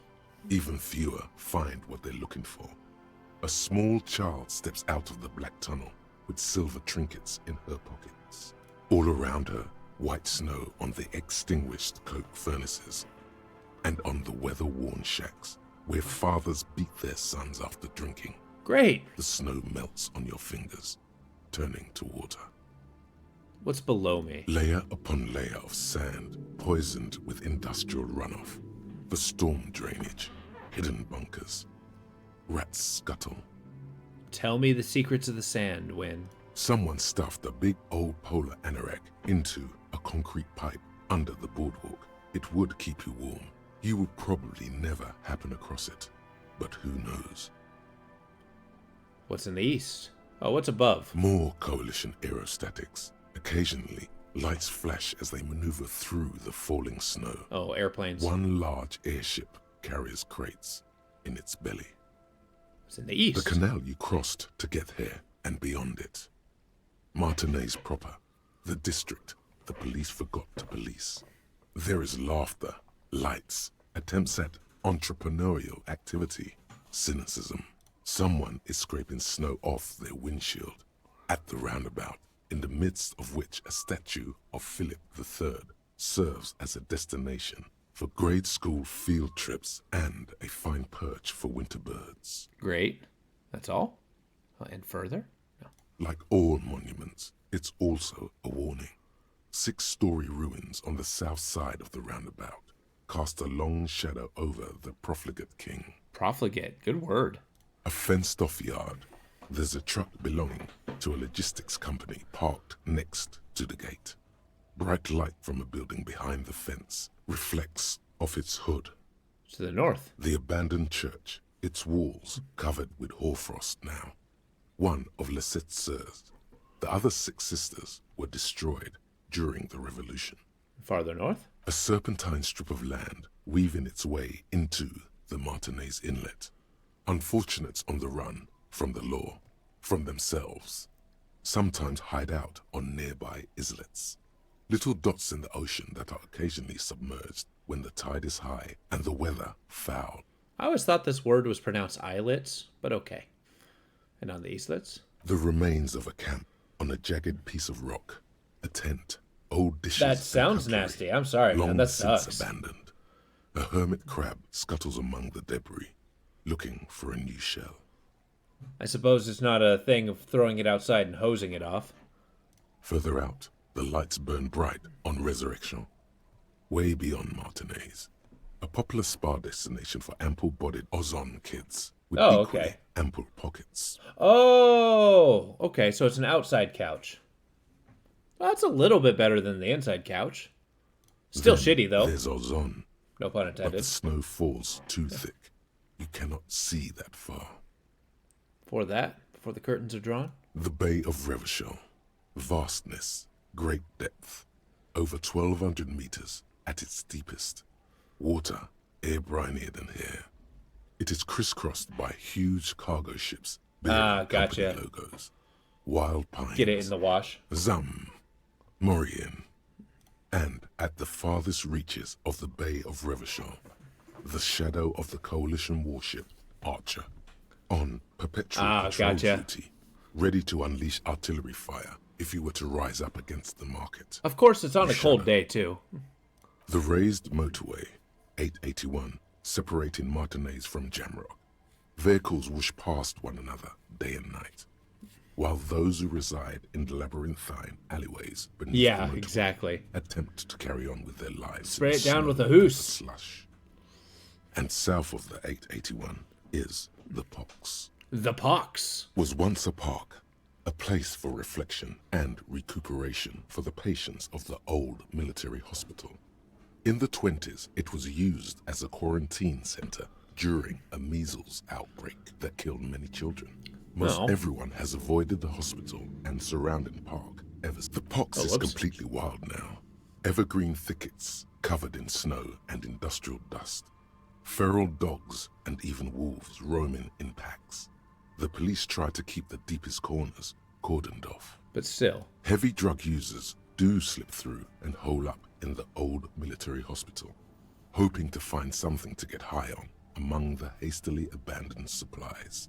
Even fewer find what they're looking for. A small child steps out of the black tunnel with silver trinkets in her pockets. All around her, white snow on the extinguished coke furnaces and on the weather-worn shacks where fathers beat their sons after drinking. Great. The snow melts on your fingers, turning to water. What's below me? Layer upon layer of sand, poisoned with industrial runoff. The storm drainage, hidden bunkers. Rats scuttle. Tell me the secrets of the sand, Win. Someone stuffed a big old polar anorak into a concrete pipe under the boardwalk. It would keep you warm. You would probably never happen across it. But who knows? What's in the east? Oh, what's above? More coalition aerostatics. Occasionally, lights flash as they maneuver through the falling snow. Oh, airplanes. One large airship carries crates in its belly. What's in the east? The canal you crossed to get here and beyond it. Martinez proper, the district the police forgot to police. There is laughter, lights, attempts at entrepreneurial activity, cynicism. Someone is scraping snow off their windshield at the roundabout, in the midst of which a statue of Philip III serves as a destination for grade school field trips and a fine perch for winter birds. Great. That's all? And further? No. Like all monuments, it's also a warning. 6-story ruins on the south side of the roundabout cast a long shadow over the profligate king. Profligate, good word. A fenced-off yard. There's a truck belonging to a logistics company parked next to the gate. Bright light from a building behind the fence reflects off its hood. To the north. The abandoned church, its walls covered with hoarfrost now. One of Lisette's sœurs. The other 6 sisters were destroyed during the revolution. Farther north? A serpentine strip of land weaving its way into the Martinez Inlet. Unfortunates on the run from the law, from themselves, sometimes hide out on nearby islets. Little dots in the ocean that are occasionally submerged when the tide is high and the weather foul. I always thought this word was pronounced islets, but okay. And on the islets? The remains of a camp on a jagged piece of rock, a tent, old dishes. That sounds nasty. I'm sorry, man. That sucks. Since abandoned. A hermit crab scuttles among the debris, looking for a new shell. I suppose it's not a thing of throwing it outside and hosing it off. Further out, the lights burn bright on Resurrection, way beyond Martinez. A popular spa destination for ample-bodied Ozon kids with equally ample pockets. Oh, okay, so it's an outside couch. Well, that's a little bit better than the inside couch. Still shitty, though. There's Ozon. No pun intended. But the snow falls too thick. You cannot see that far. Before that, before the curtains are drawn? The Bay of Revachol. Vastness, great depth. Over 1,200 meters at its deepest. Water, air brinier than here. It is crisscrossed by huge cargo ships bearing company logos. Wild pines. Get it in the wash. Zam, Morian. And at the farthest reaches of the Bay of Revachol, the shadow of the coalition warship, Archer, on perpetual patrol duty, ready to unleash artillery fire if you were to rise up against the market. Of course, it's on a cold day, too. The raised motorway, 881, separating Martinez from Jamrock. Vehicles whoosh past one another day and night, while those who reside in the labyrinthine alleyways beneath the motorway attempt to carry on with their lives. Spray it down with a hoose. Slush. And south of the 881 is the Pox. The Pox was once a park, a place for reflection and recuperation for the patients of the old military hospital. In the 20s, it was used as a quarantine center during a measles outbreak that killed many children. Most everyone has avoided the hospital and surrounding park ever. The Pox is completely wild now. Evergreen thickets covered in snow and industrial dust. Feral dogs and even wolves roaming in packs. The police try to keep the deepest corners cordoned off. But still. Heavy drug users do slip through and hole up in the old military hospital, hoping to find something to get high on among the hastily abandoned supplies.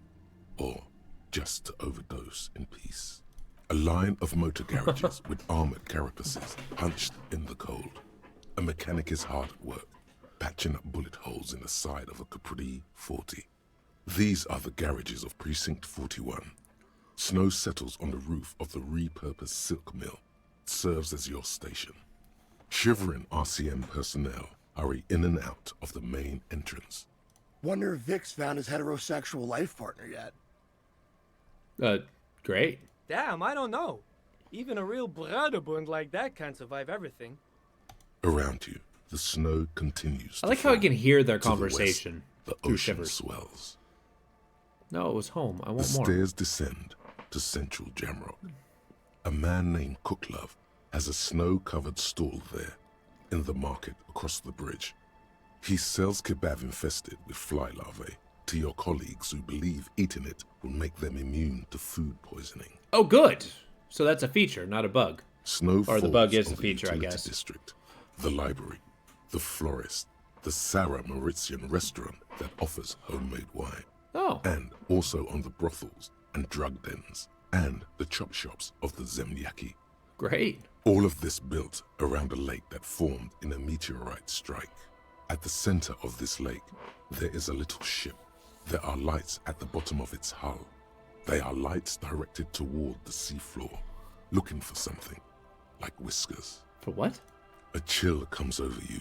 Or just to overdose in peace. A line of motor garages with armored carapaces hunched in the cold. A mechanic is hard at work, patching up bullet holes in the side of a Capri 40. These are the garages of Precinct 41. Snow settles on the roof of the repurposed silk mill. It serves as your station. Shivering RCM personnel hurry in and out of the main entrance. Wonder if Vic's found his heterosexual life partner yet. Great. Damn, I don't know. Even a real Bruderbund like that can't survive everything. Around you, the snow continues. I like how I can hear their conversation. The ocean swells. No, it was home. I want more. more. The stairs descend to central Jamrock. A man named Cooklove has a snow-covered stall there, in the market across the bridge. He sells kebab infested with fly larvae to your colleagues who believe eating it will make them immune to food poisoning. Oh, good. So that's a feature, not a bug. Snow or the bug is a feature, I guess. District, the library, the florist, the Sarah Mauritian restaurant that offers homemade wine. Oh. And also on the brothels and drug dens and the chop shops of the Zemlyaki. Great. All of this built around a lake that formed in a meteorite strike. At the center of this lake, there is a little ship. There are lights at the bottom of its hull. They are lights directed toward the seafloor, looking for something, like whiskers. For what? A chill comes over you,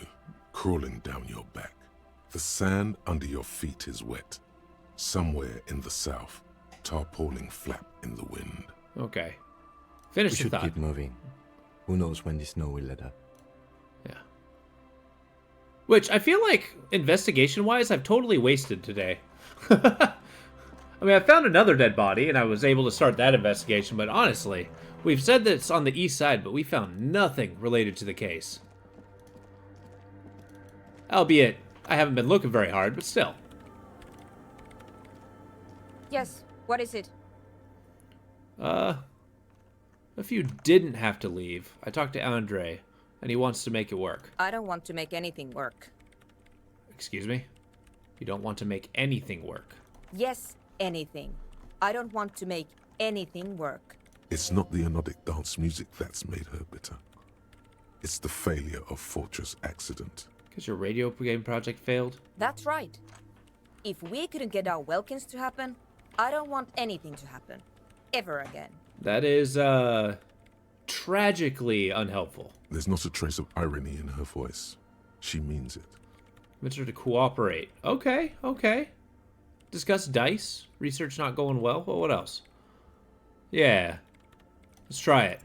crawling down your back. The sand under your feet is wet. Somewhere in the south, tarpaulin flap in the wind. Okay. We Finish the should thought. keep moving. Who knows when the snow will let up. Yeah. Which I feel like, investigation-wise, I've totally wasted today. I mean, I found another dead body, and I was able to start that investigation, but honestly, we've said that it's on the east side, but we found nothing related to the case. Albeit, I haven't been looking very hard, but still. Yes, what is it? If you didn't have to leave, I talked to Andre, and he wants to make it work. I don't want to make anything work. Excuse me? You don't want to make anything work? Yes, anything. I don't want to make anything work. It's not the anodic dance music that's made her bitter. It's the failure of Fortress Accident. Because your radio game project failed? That's right. If we couldn't get our Welkins to happen, I don't want anything to happen. Ever again. That is, tragically unhelpful. There's not a trace of irony in her voice. She means it. Wants her to cooperate. Okay, okay. Discuss dice. Research not going well. Well, what else? Yeah. Let's try it.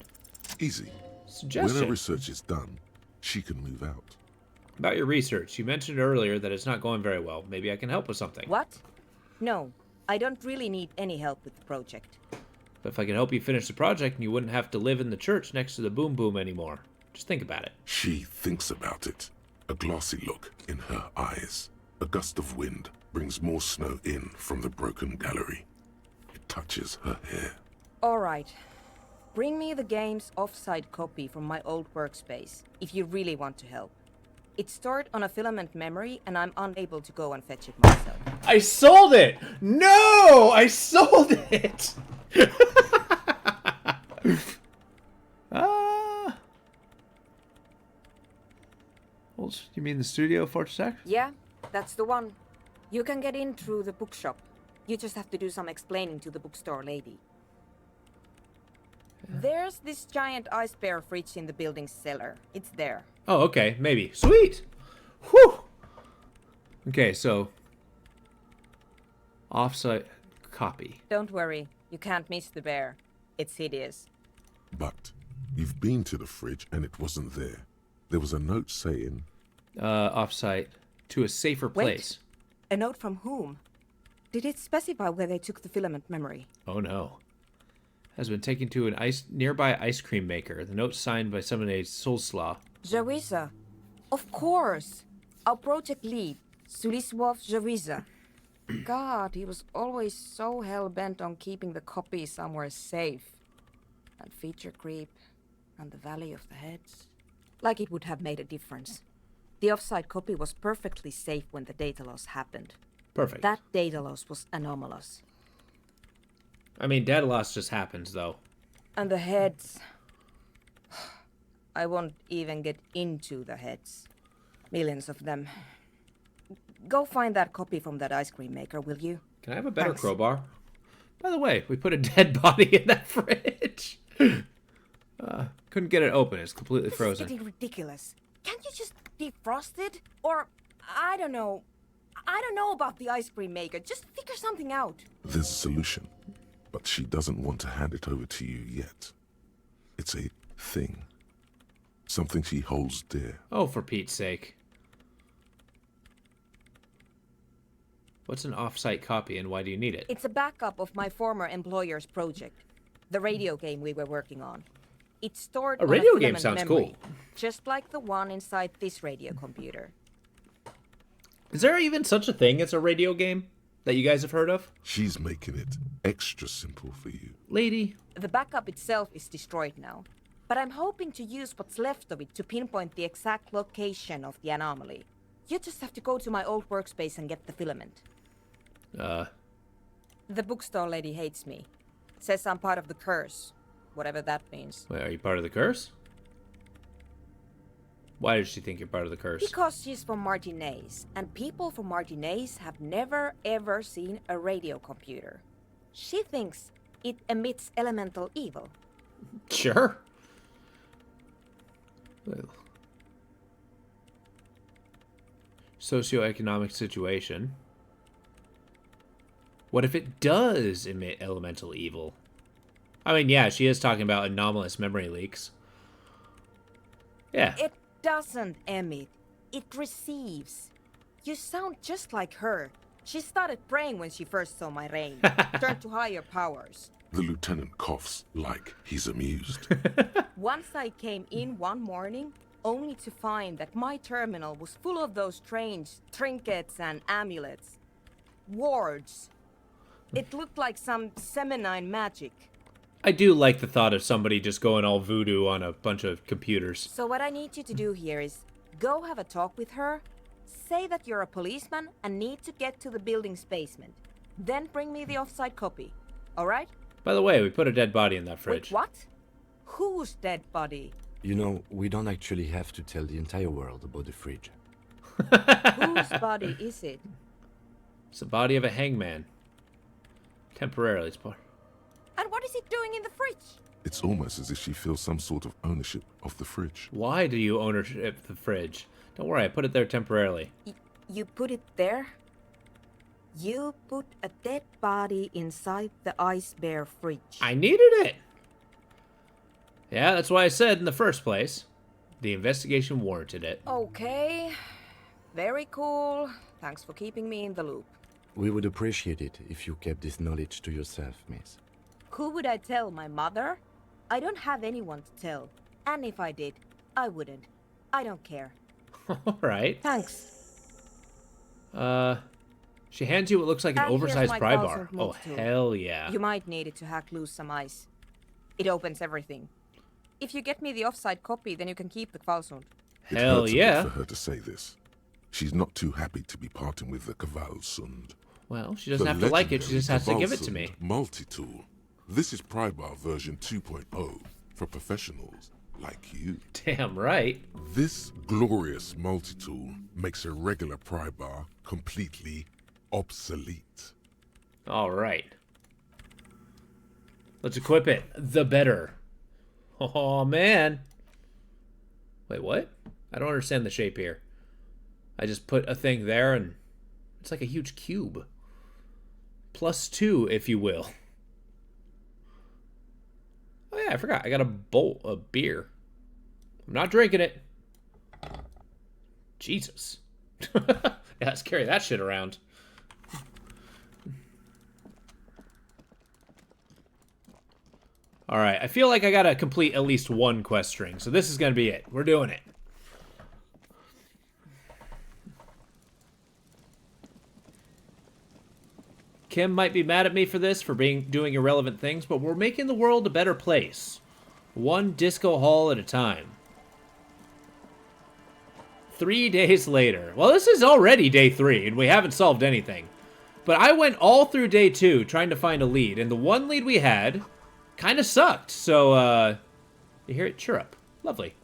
Easy. Suggestion. When her research is done, she can move out. About your research, you mentioned earlier that it's not going very well. Maybe I can help with something. What? No, I don't really need any help with the project. But if I can help you finish the project, you wouldn't have to live in the church next to the boom boom anymore. Just think about it. She thinks about it. A glassy look in her eyes. A gust of wind brings more snow in from the broken gallery. It touches her hair. All right. Bring me the game's offsite copy from my old workspace, if you really want to help. It's stored on a filament memory, and I'm unable to go and fetch it myself. I sold it! No! I sold it! Well, you mean the studio, Fortress X? Yeah, that's the one. You can get in through the bookshop. You just have to do some explaining to the bookstore lady. There's this giant ice bear fridge in the building's cellar. It's there. Oh, okay, maybe. Sweet! Whew! Okay, so... Offsite copy. Don't worry, you can't miss the bear. It's hideous. But you've been to the fridge and it wasn't there. There was a note saying... Offsite. To a safer place. Wait, a note from whom? Did it specify where they took the filament memory? Oh no. Has been taken to an nearby ice cream maker. The note signed by someone named Solslaw. Jawiza. Of course. Our project lead, Suliswov Jawiza. God, he was always so hell-bent on keeping the copy somewhere safe. And feature creep, and the Valley of the Heads. Like it would have made a difference. The offsite copy was perfectly safe when the data loss happened. Perfect. That data loss was anomalous. I mean, data loss just happens, though. And the heads... I won't even get into the heads. Millions of them. Go find that copy from that ice cream maker, will you? Can I have a better Thanks. crowbar? By the way, we put a dead body in that fridge. Couldn't get it open. It's completely frozen. This is getting ridiculous. Can't you just defrost it? Or, I don't know. I don't know about the ice cream maker. Just figure something out. There's a solution, but she doesn't want to hand it over to you yet. It's a thing. Something she holds dear. Oh, for Pete's sake. What's an off-site copy and why do you need it? It's a backup of my former employer's project. The radio game we were working on. It's stored on radio a game filament sounds memory, cool. just like the one inside this radio computer. Is there even such a thing as a radio game that you guys have heard of? She's making it extra simple for you. Lady. The backup itself is destroyed now, but I'm hoping to use what's left of it to pinpoint the exact location of the anomaly. You just have to go to my old workspace and get the filament. The bookstore lady hates me. Says I'm part of the curse, whatever that means. Wait, are you part of the curse? Why does she think you're part of the curse? Because she's from Martinez, and people from Martinez have never ever seen a radio computer. She thinks it emits elemental evil. Sure. Socioeconomic situation. What if it does emit elemental evil? I mean, yeah, she is talking about anomalous memory leaks. Yeah. It doesn't emit. It receives. You sound just like her. She started praying when she first saw my rain. Turned to higher powers. The lieutenant coughs like he's amused. Once I came in one morning, only to find that my terminal was full of those strange trinkets and amulets. Wards. It looked like some Seminine magic. I do like the thought of somebody just going all voodoo on a bunch of computers. So what I need you to do here is go have a talk with her, say that you're a policeman and need to get to the building's basement. Then bring me the offside copy. Alright? By the way, we put a dead body in that fridge. Wait, what? Whose dead body? You know, we don't actually have to tell the entire world about the fridge. Whose body is it? It's the body of a hangman. Temporarily, it's part. And what is it doing in the fridge? It's almost as if she feels some sort of ownership of the fridge. Why do you ownership the fridge? Don't worry, I put it there temporarily. You put it there? You put a dead body inside the ice bear fridge. I needed it. Yeah, that's why I said in the first place. The investigation warranted it. Okay. Very cool. Thanks for keeping me in the loop. We would appreciate it if you kept this knowledge to yourself, miss. Who would I tell? My mother? I don't have anyone to tell. And if I did, I wouldn't. I don't care. Alright. Thanks. She hands you what looks like an And oversized here's my pry bar. Carlson Oh, move tool. hell yeah. You might need it to hack loose some ice. It opens everything. If you get me the offside copy, then you can keep the Kvalsund. It Hell hurts a bit yeah. for her to say this. She's not too happy to be parting with the Kvalsund. Well, she doesn't have to like it, she just has to give it to me. Multi-tool. This is Prybar version 2.0 for professionals like you. Damn right. This glorious multi-tool makes a regular Prybar completely obsolete. Alright. Let's equip it. The better. Oh, man. Wait, what? I don't understand the shape here. I just put a thing there and it's like a huge cube. +2, if you will. Oh yeah, I forgot. I got a bowl of beer. I'm not drinking it. Jesus. Yeah, let's carry that shit around. Alright, I feel like I gotta complete at least one quest string, so this is gonna be it. We're doing it. Kim might be mad at me for this, for doing irrelevant things, but we're making the world a better place. One disco hall at a time. 3 days later. Well, this is already day 3, and we haven't solved anything. But I went all through day 2 trying to find a lead, and the one lead we had kind of sucked. So, you hear it chirrup. Lovely.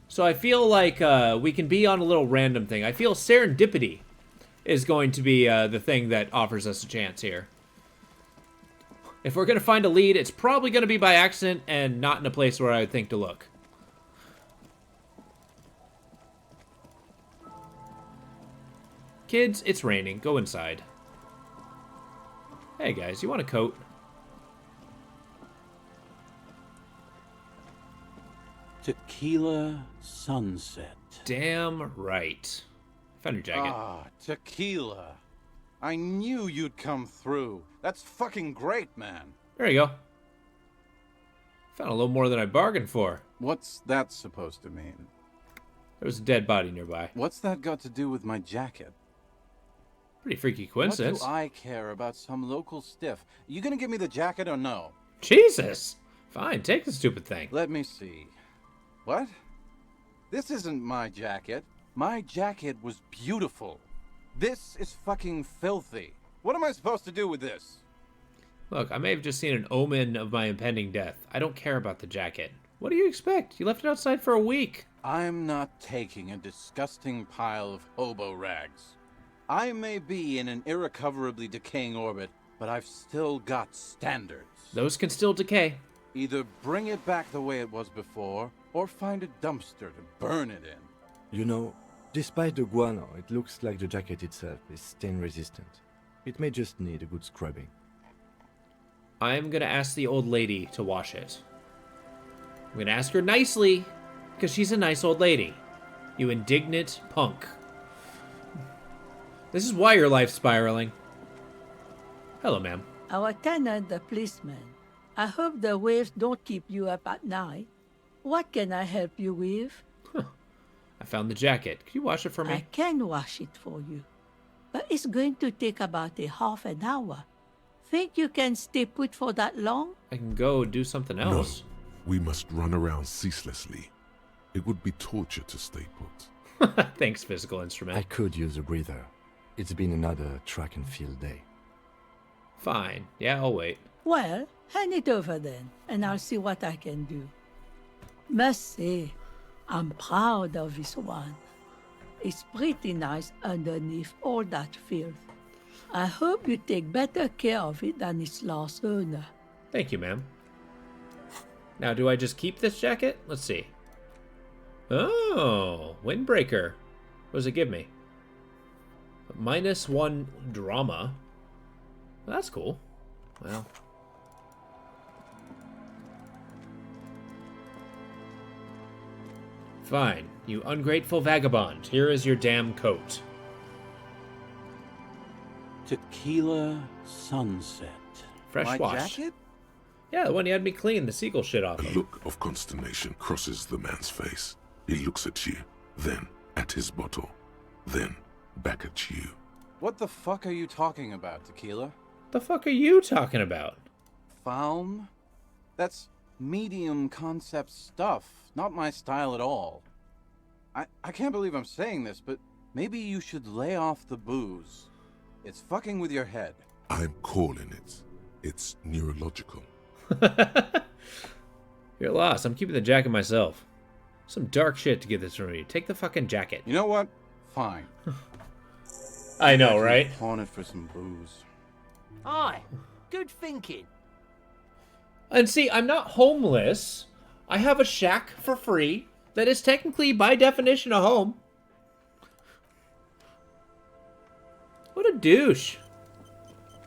So I feel like we can be on a little random thing. I feel serendipity is going to be the thing that offers us a chance here. If we're going to find a lead, it's probably going to be by accident and not in a place where I would think to look. Kids, it's raining. Go inside. Hey guys, you want a coat? Tequila sunset. Damn right. Found your jacket. Ah, tequila. I knew you'd come through. That's fucking great, man. There you go. Found a little more than I bargained for. What's that supposed to mean? There was a dead body nearby. What's that got to do with my jacket? Pretty freaky coincidence. What do I care about some local stiff? You gonna give me the jacket or no? Jesus! Fine, take the stupid thing. Let me see. What? This isn't my jacket. My jacket was beautiful. This is fucking filthy. What am I supposed to do with this? Look, I may have just seen an omen of my impending death. I don't care about the jacket. What do you expect? You left it outside for a week. I'm not taking a disgusting pile of hobo rags. I may be in an irrecoverably decaying orbit, but I've still got standards. Those can still decay. Either bring it back the way it was before, Or find a dumpster to burn it in. You know, despite the guano, it looks like the jacket itself is stain resistant. It may just need a good scrubbing. I'm gonna ask the old lady to wash it. I'm gonna ask her nicely, because she's a nice old lady. You indignant punk. This is why your life's spiraling. Hello, ma'am. Our tenant, the policeman. I hope the waves don't keep you up at night. What can I help you with? I found the jacket. Could you wash it for me? I can wash it for you. But it's going to take about a half an hour. Think you can stay put for that long? I can go do something else. No, we must run around ceaselessly. It would be torture to stay put. Thanks, physical instrument. I could use a breather. It's been another track and field day. Fine. Yeah, I'll wait. Well, hand it over then, and I'll see what I can do. Must say, I'm proud of this one. It's pretty nice underneath all that filth. I hope you take better care of it than its last owner. Thank you, ma'am. Now, do I just keep this jacket? Let's see. Oh, windbreaker. What does it give me? -1 drama. Well, that's cool. Well. Fine, you ungrateful vagabond. Here is your damn coat. Tequila sunset. Fresh My wash. jacket? Yeah, the one you had me clean the seagull shit off A of. look of consternation crosses the man's face. He looks at you, then at his bottle, then back at you. What the fuck are you talking about, Tequila? The fuck are you talking about? Faun? That's medium concept stuff. Not my style at all. I can't believe I'm saying this, but maybe you should lay off the booze. It's fucking with your head. I'm calling it. It's neurological. You're lost. I'm keeping the jacket myself. Some dark shit to get this from you. Take the fucking jacket. You know what? Fine. I know, right? Pawn it for some booze. Aye, good thinking. And see, I'm not homeless. I have a shack for free that is technically, by definition, a home. What a douche.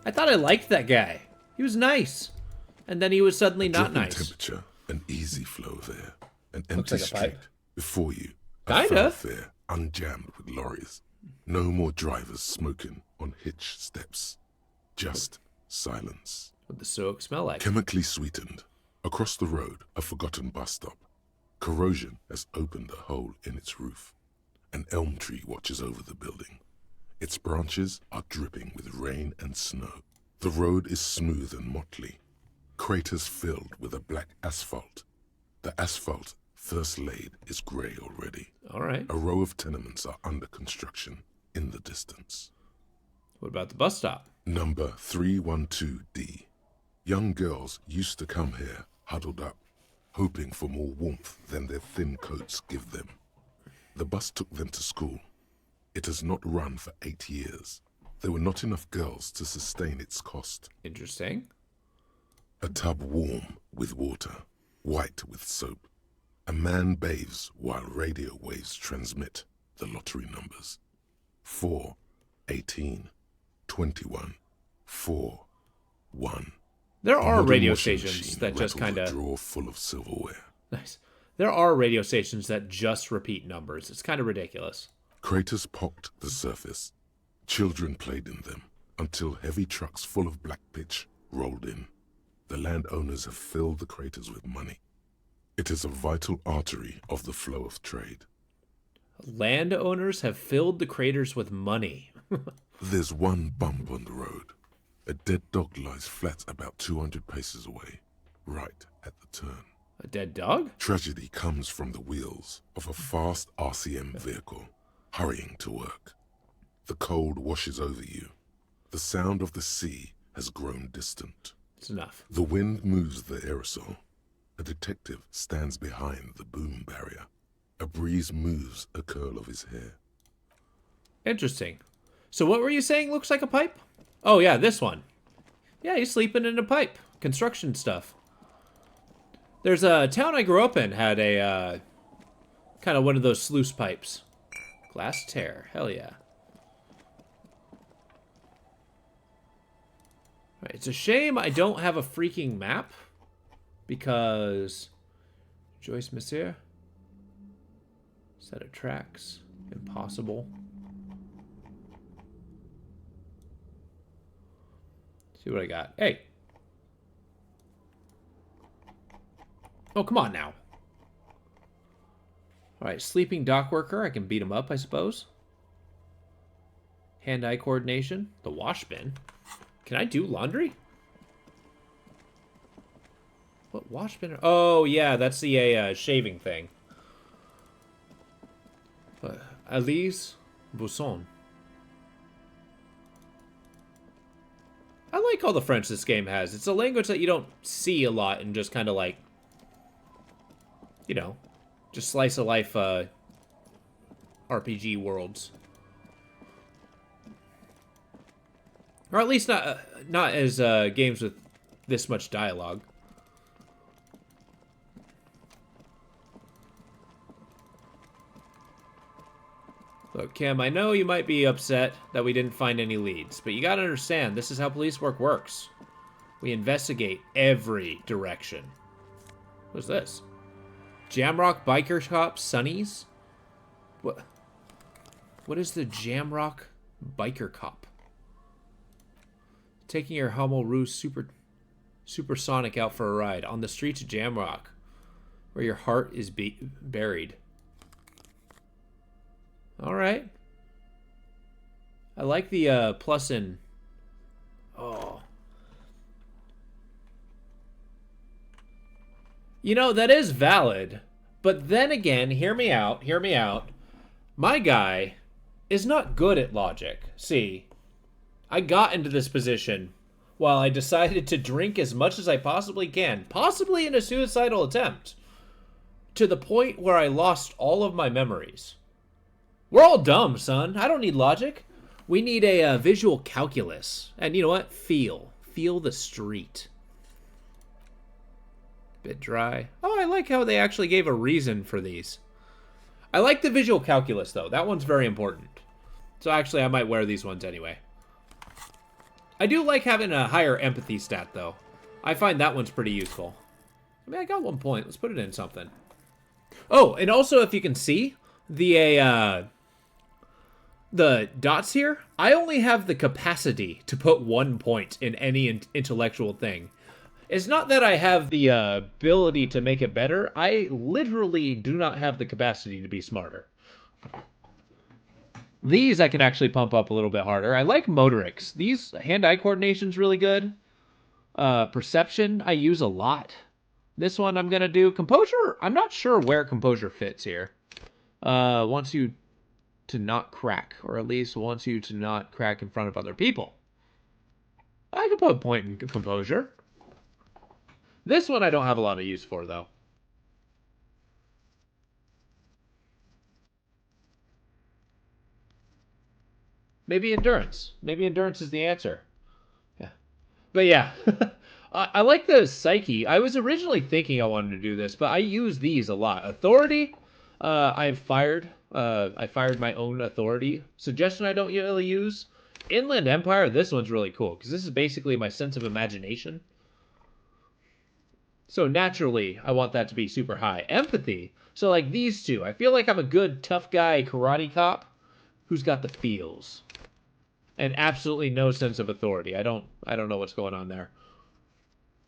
I thought I liked that guy. He was nice. And then he was suddenly not Drop in nice. temperature, an easy flow there. An Looks empty like a street pipe. before you. A Kinda. thoroughfare unjammed with lorries. No more drivers smoking on hitch steps. Just silence. What does soak smell like? Chemically sweetened. Across the road, a forgotten bus stop. Corrosion has opened a hole in its roof. An elm tree watches over the building. Its branches are dripping with rain and snow. The road is smooth and motley. Craters filled with a black asphalt. The asphalt, first laid, is grey already. All right. A row of tenements are under construction in the distance. What about the bus stop? Number 312D. Young girls used to come here, huddled up, hoping for more warmth than their thin coats give them. The bus took them to school. It has not run for 8 years. There were not enough girls to sustain its cost. Interesting. A tub warm with water, white with soap. A man bathes while radio waves transmit the lottery numbers. 4, 18, 21, 4, 1. There A are modern radio washing stations machine that just rattles kind a of... drawer full of silverware. Nice. There are radio stations that just repeat numbers. It's kind of ridiculous. Craters pocked the surface. Children played in them until heavy trucks full of black pitch rolled in. The landowners have filled the craters with money. It is a vital artery of the flow of trade. Landowners have filled the craters with money. There's one bump on the road. A dead dog lies flat about 200 paces away, right at the turn. A dead dog? Tragedy comes from the wheels of a fast RCM vehicle, hurrying to work. The cold washes over you. The sound of the sea has grown distant. It's enough. The wind moves the aerosol. A detective stands behind the boom barrier. A breeze moves a curl of his hair. Interesting. So what were you saying looks like a pipe? Oh, yeah, this one. Yeah, he's sleeping in a pipe. Construction stuff. There's a town I grew up in had a kind of one of those sluice pipes. Glass tear. Hell yeah. Right, it's a shame I don't have a freaking map because Joyce Monsieur. Set of tracks. Impossible. See what I got. Hey. Oh, come on now. Alright, sleeping dock worker. I can beat him up, I suppose. Hand-eye coordination. The wash bin. Can I do laundry? What wash bin? Oh, yeah, that's the shaving thing. Elise Busson. I like all the French this game has. It's a language that you don't see a lot in just kind of like, you know, just slice of life RPG worlds. Or at least not as games with this much dialogue. Look, Kim, I know you might be upset that we didn't find any leads, but you gotta understand, this is how police work works. We investigate every direction. What's this? Jamrock Biker Cop Sunnies? What is the Jamrock Biker Cop? Taking your Hummel Roost Supersonic out for a ride on the streets of Jamrock, where your heart is buried. All right. I like the plus in. Oh. You know, that is valid. But then again, hear me out. Hear me out. My guy is not good at logic. See, I got into this position while I decided to drink as much as I possibly can, possibly in a suicidal attempt, to the point where I lost all of my memories. We're all dumb, son. I don't need logic. We need a visual calculus. And you know what? Feel. Feel the street. Bit dry. Oh, I like how they actually gave a reason for these. I like the visual calculus, though. That one's very important. So actually, I might wear these ones anyway. I do like having a higher empathy stat, though. I find that one's pretty useful. I mean, I got 1 point. Let's put it in something. Oh, and also, if you can see, the dots here, I only have the capacity to put 1 point in any intellectual thing. It's not that I have the ability to make it better. I literally do not have the capacity to be smarter. These I can actually pump up a little bit harder. I like motorics. These hand-eye coordination's really good. Perception I use a lot. This one I'm going to do. Composure, I'm not sure where composure fits here. Wants you to not crack, or at least wants you to not crack in front of other people. I could put a point in composure. This one I don't have a lot of use for, though. Maybe endurance. Maybe endurance is the answer. Yeah. But yeah, I like the psyche. I was originally thinking I wanted to do this, but I use these a lot. Authority, I fired my own authority. Suggestion I don't really use. Inland Empire, this one's really cool, because this is basically my sense of imagination. So naturally, I want that to be super high. Empathy, so like these two. I feel like I'm a good tough guy karate cop who's got the feels. And absolutely no sense of authority. I don't know what's going on there.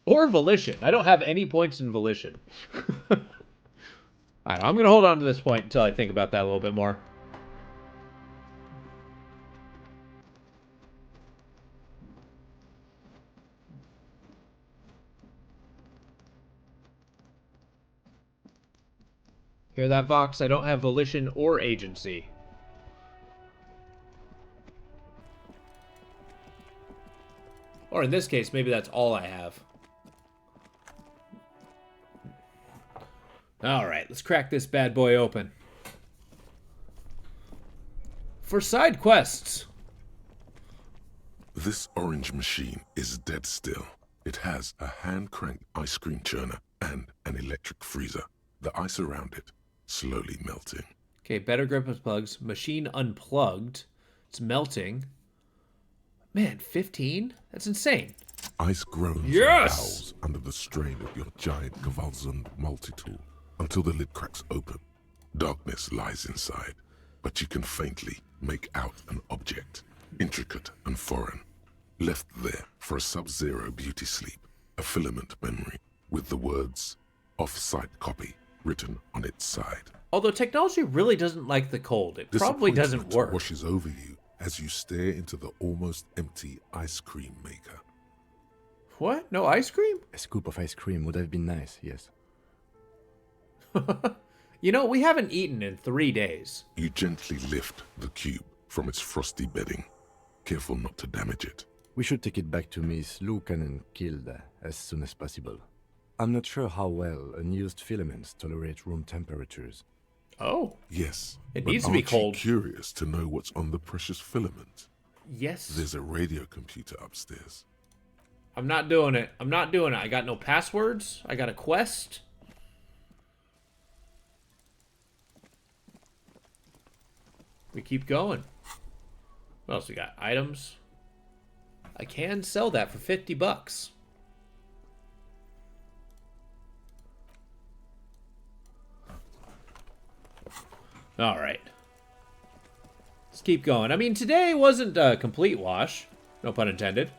Or volition. I don't have any points in volition. I'm going to hold on to this point until I think about that a little bit more. Hear that, Vox? I don't have volition or agency. Or in this case, maybe that's all I have. Alright, let's crack this bad boy open. For side quests. This orange machine is dead still. It has a hand-cranked ice cream churner and an electric freezer, the ice around it slowly melting. Okay, better grip of plugs. Machine unplugged. It's melting. Man, 15? That's insane. Ice groans and howls under the strain of your giant Gewaltsund multi-tool until the lid cracks open. Darkness lies inside, but you can faintly make out an object, intricate and foreign, left there for a sub-zero beauty sleep, a filament memory with the words "off-site copy" written on its side. Although technology really doesn't like the cold, it probably doesn't work. Washes over you as you stare into the almost empty ice cream maker. What? No ice cream? A scoop of ice cream would have been nice, yes. You know, we haven't eaten in 3 days. You gently lift the cube from its frosty bedding, careful not to damage it. We should take it back to Miss Lucan Kilda as soon as possible. I'm not sure how well unused filaments tolerate room temperatures. Oh. Yes. It but needs to be cold. Aren't you curious to know what's on the precious filament? Yes. There's a radio computer upstairs. I'm not doing it. I'm not doing it. I got no passwords. I got a quest. We keep going. What else we got? Items. I can sell that for $50. All right. Let's keep going. I mean, today wasn't a complete wash. No pun intended.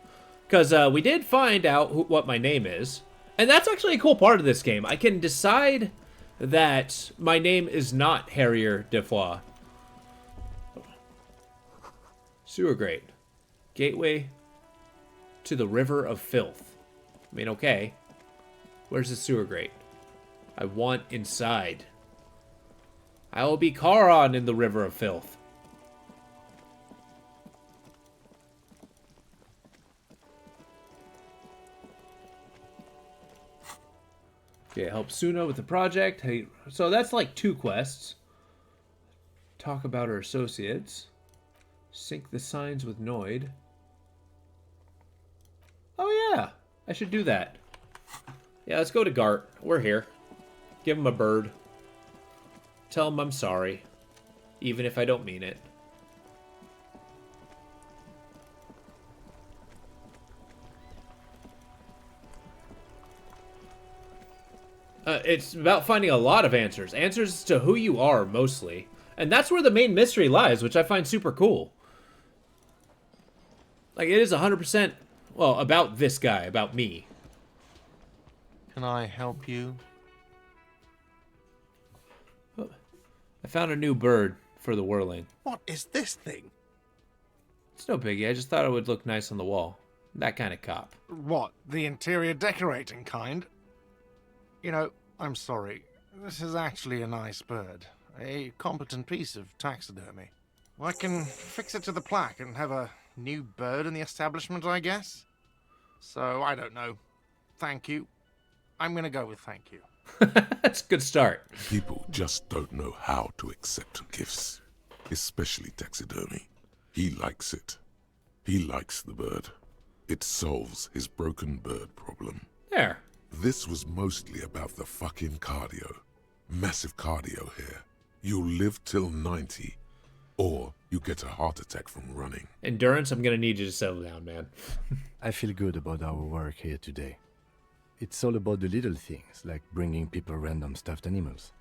Because we did find out what my name is. And that's actually a cool part of this game. I can decide that my name is not Harrier Defoe. Sewer grate. Gateway to the River of Filth. I mean, okay. Where's the sewer grate? I want inside. I will be Charon in the River of Filth. Okay, help Suna with the project. Hey, so that's like 2 quests. Talk about her associates. Sync the signs with Noid. Oh yeah, I should do that. Yeah, let's go to Gart. We're here. Give him a bird. Tell him I'm sorry. Even if I don't mean it. It's about finding a lot of answers. Answers to who you are, mostly. And that's where the main mystery lies, which I find super cool. Like, it is 100%, well, about this guy, about me. Can I help you? I found a new bird for the whirling. What is this thing? It's no biggie. I just thought it would look nice on the wall. That kind of cop. What, the interior decorating kind? You know, I'm sorry. This is actually a nice bird. A competent piece of taxidermy. Well, I can fix it to the plaque and have a new bird in the establishment, I guess. So, I don't know. Thank you. I'm gonna go with thank you. That's a good start. People just don't know how to accept gifts, especially taxidermy. He likes it. He likes the bird. It solves his broken bird problem. There. This was mostly about the fucking cardio. Massive cardio here. You'll live till 90, or you get a heart attack from running. Endurance, I'm gonna need you to settle down, man. I feel good about our work here today. It's all about the little things, like bringing people random stuffed animals.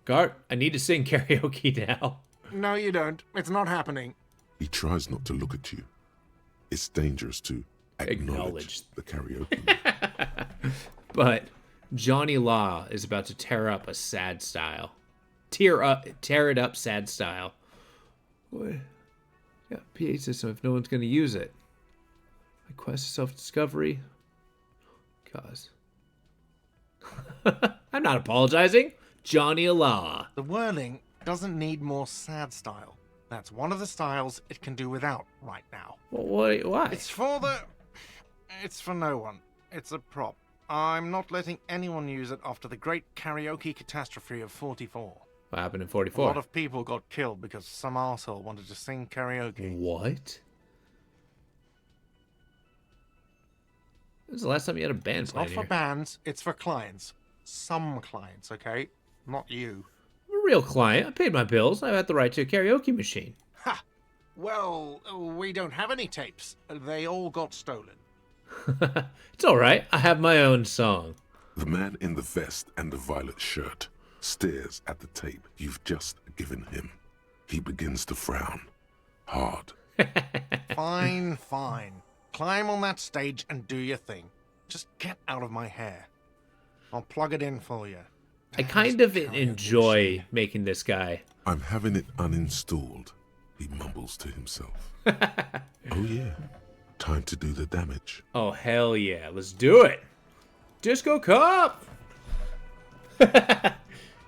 Gart, I need to sing karaoke now. No, you don't. It's not happening. He tries not to look at you. It's dangerous to acknowledge the karaoke. But Johnny Law is about to tear up a sad style. Tear it up sad style. What? Yeah, PA system if no one's gonna use it. My quest of self-discovery. Cause. I'm not apologizing. Johnny Law. The whirling doesn't need more sad style. That's one of the styles it can do without right now. Well, why? It's for no one. It's a prop. I'm not letting anyone use it after the great karaoke catastrophe of 44. What happened in 44? A lot of people got killed because some asshole wanted to sing karaoke. What? When was the last time you had a band It's playing not for here? bands, it's for clients. Some clients, okay? Not you. I'm a real client. I paid my bills. I have the right to a karaoke machine. Ha! Well, we don't have any tapes. They all got stolen. It's all right. I have my own song. The man in the vest and the violet shirt stares at the tape you've just given him. He begins to frown. Hard. Fine, fine. Climb on that stage and do your thing. Just get out of my hair. I'll plug it in for you. I kind of enjoy making this guy. I'm having it uninstalled, he mumbles to himself. Oh yeah, time to do the damage. Oh, hell yeah. Let's do it. Disco Cup!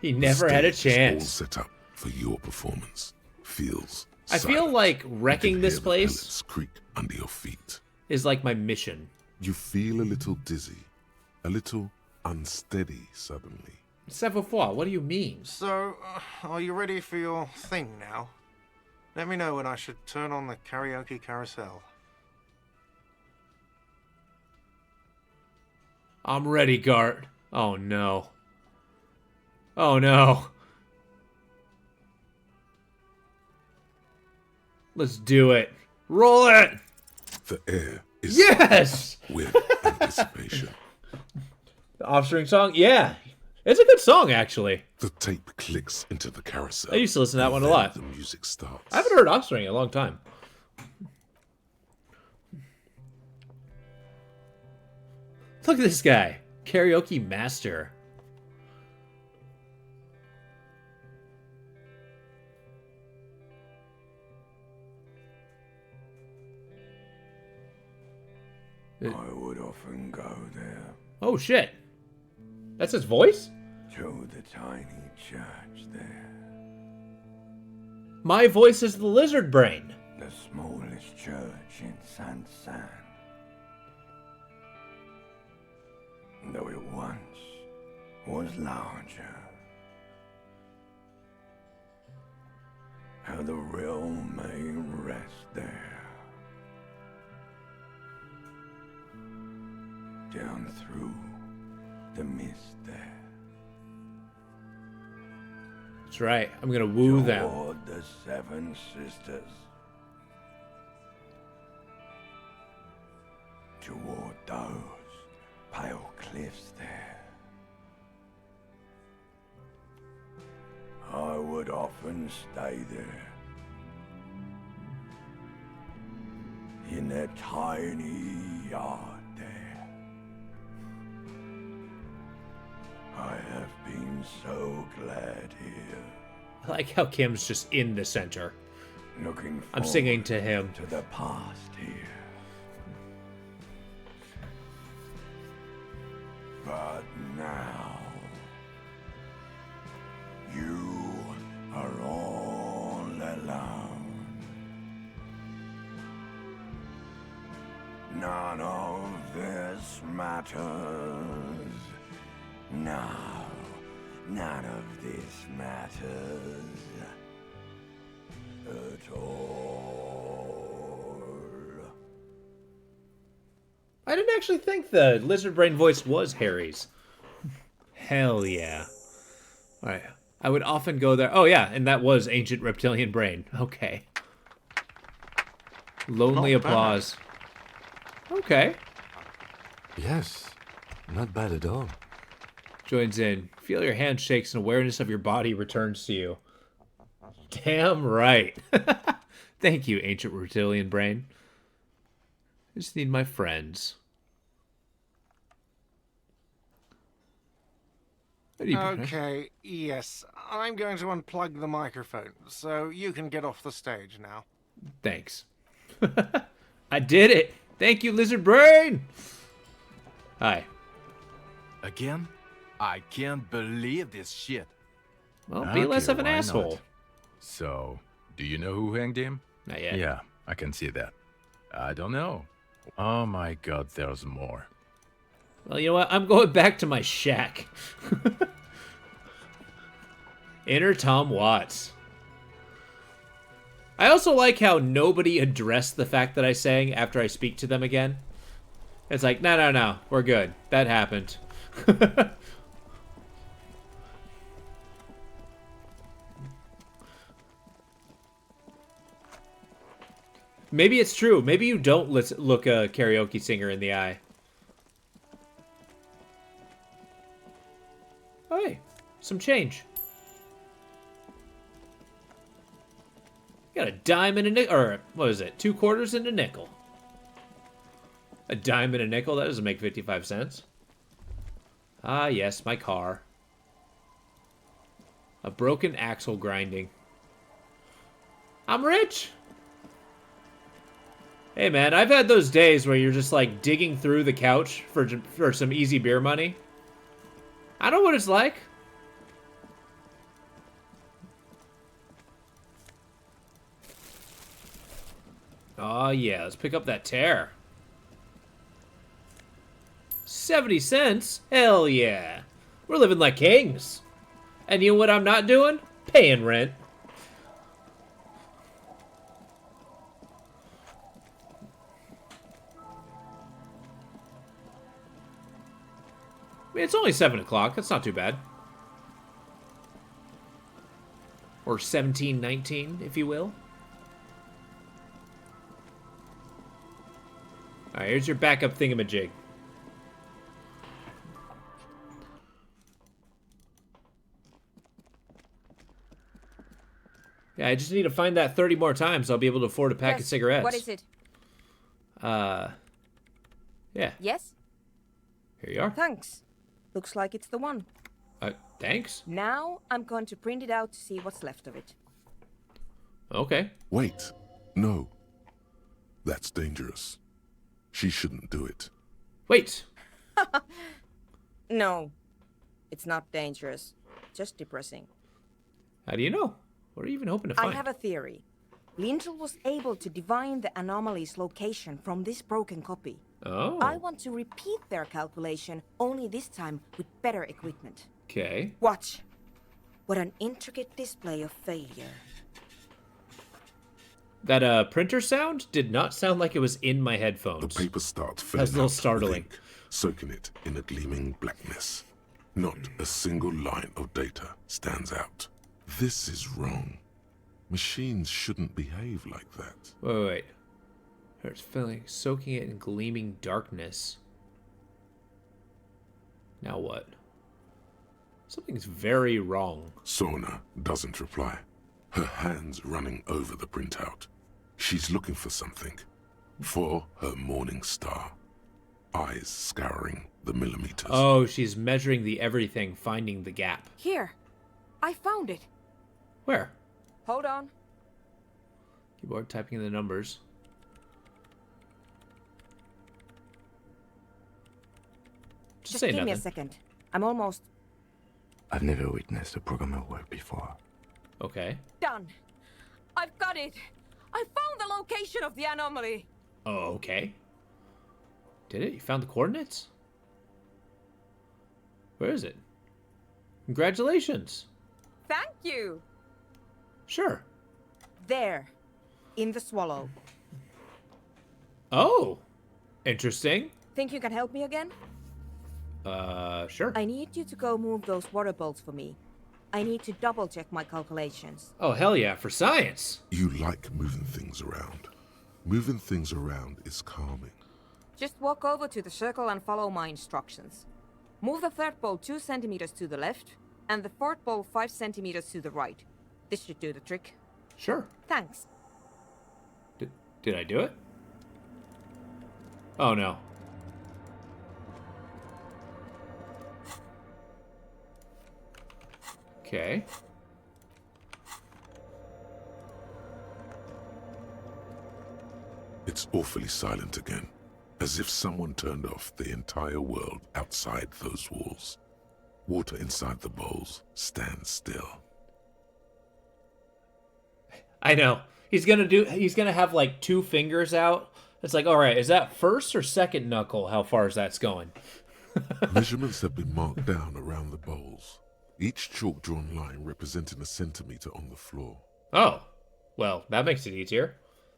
He never had a Stage is chance. all set up for your performance. Feels I feel silent. like You wrecking can this hear the place pellets creak under your feet. is like my mission. You feel a little dizzy, a little unsteady suddenly. Savoir, what do you mean? So, are you ready for your thing now? Let me know when I should turn on the karaoke carousel. I'm ready, Gart. Oh no. Oh no. Let's do it. Roll it! The air is Yes! with anticipation. The offspring song? Yeah. It's a good song, actually. The tape clicks into the carousel. I used to listen to that one a and lot. then the music starts. I haven't heard Offspring in a long time. Look at this guy. Karaoke master. I would often go there. Oh, shit. That's his voice? To the tiny church there. My voice is the lizard brain. The smallest church in San. Though it once was larger. How the realm may rest there. Down through the mist there. That's right. I'm gonna woo them. Toward the Seven Sisters. Toward those pale cliffs there. I would often stay there. In that tiny yard there. I have been so glad here. I like how Kim's just in the center. Looking I'm singing to him. to the past here. But now, you are all alone. None of this matters. No, none of this matters at all. I didn't actually think the lizard brain voice was Harry's. Hell yeah. Alright. I would often go there. Oh yeah, and that was Ancient Reptilian Brain. Okay. Lonely Not bad. applause. Okay. Yes, not bad at all. Joins in. Feel your hand shakes and awareness of your body returns to you. Damn right. Thank you, Ancient Reptilian Brain. I just need my friends. Okay, yes. I'm going to unplug the microphone, so you can get off the stage now. Thanks. I did it. Thank you, Lizard Brain. Hi. Again? I can't believe this shit. Well, be less of an why not? asshole. So, do you know who hanged him? Not yet. Yeah, I can see that. I don't know. Oh my god, there's more. Well, you know what? I'm going back to my shack. Inner Tom Watts. I also like how nobody addressed the fact that I sang after I speak to them again. It's like, no, we're good. That happened. Maybe it's true. Maybe you don't look a karaoke singer in the eye. Oh, hey, some change. Got a dime and a nickel, or what is it? 2 quarters and a nickel. A dime and a nickel? That doesn't make 55 cents. Ah, yes, my car. A broken axle grinding. I'm rich! Hey, man, I've had those days where you're just, like, digging through the couch for some easy beer money. I know what it's like. Oh, yeah, let's pick up that tear. 70 cents? Hell yeah. We're living like kings. And you know what I'm not doing? Paying rent. I mean, it's only 7 o'clock. That's not too bad. Or 17:19, if you will. Alright, here's your backup thingamajig. Yeah, I just need to find that 30 more times. I'll be able to afford a pack of cigarettes. What is it? Yeah. Yes? Here you are. Thanks. Looks like it's the one. Thanks. Now I'm going to print it out to see what's left of it. Okay. Wait. No. That's dangerous. She shouldn't do it. Wait. No. It's not dangerous. Just depressing. How do you know? What are you even hoping to find? I have a theory. Lindell was able to divine the anomaly's location from this broken copy. Oh. I want to repeat their calculation, only this time with better equipment. Okay. Watch. What an intricate display of failure. That printer sound did not sound like it was in my headphones. The paper starts filling That's a little out startling. with ink, soaking it in a gleaming blackness. Not a single line of data stands out. This is wrong. Machines shouldn't behave like that. Wait. It's filling, soaking it in gleaming darkness. Now what? Something's very wrong. Sorna doesn't reply. Her hands running over the printout. She's looking for something. For her morning star. Eyes scouring the millimeters. Oh, she's measuring the everything, finding the gap. Here. I found it. Where? Hold on. Keyboard typing in the numbers. Just say give me a nothing. second. I'm almost I've never witnessed a programmer work before. Okay. done. I've got it. I found the location of the anomaly. Oh, okay. Did it? You found the coordinates? Where is it? Congratulations. Thank you. Sure. There. In the swallow. Oh. Interesting. Think you can help me again? Sure. I need you to go move those water bolts for me. I need to double check my calculations. Oh, hell yeah, for science. You like moving things around. Moving things around is calming. Just walk over to the circle and follow my instructions. Move the third bolt 2 centimeters to the left, and the fourth bolt 5 centimeters to the right. This should do the trick. Sure. Thanks. Did I do it? Oh, no. Okay. It's awfully silent again, as if someone turned off the entire world outside those walls. Water inside the bowls stands still. I know. He's gonna have like 2 fingers out. It's like, all right, is that first or second knuckle? How far is that's going? Measurements have been marked down around the bowls, each chalk-drawn line representing a centimeter on the floor. Oh, well, that makes it easier.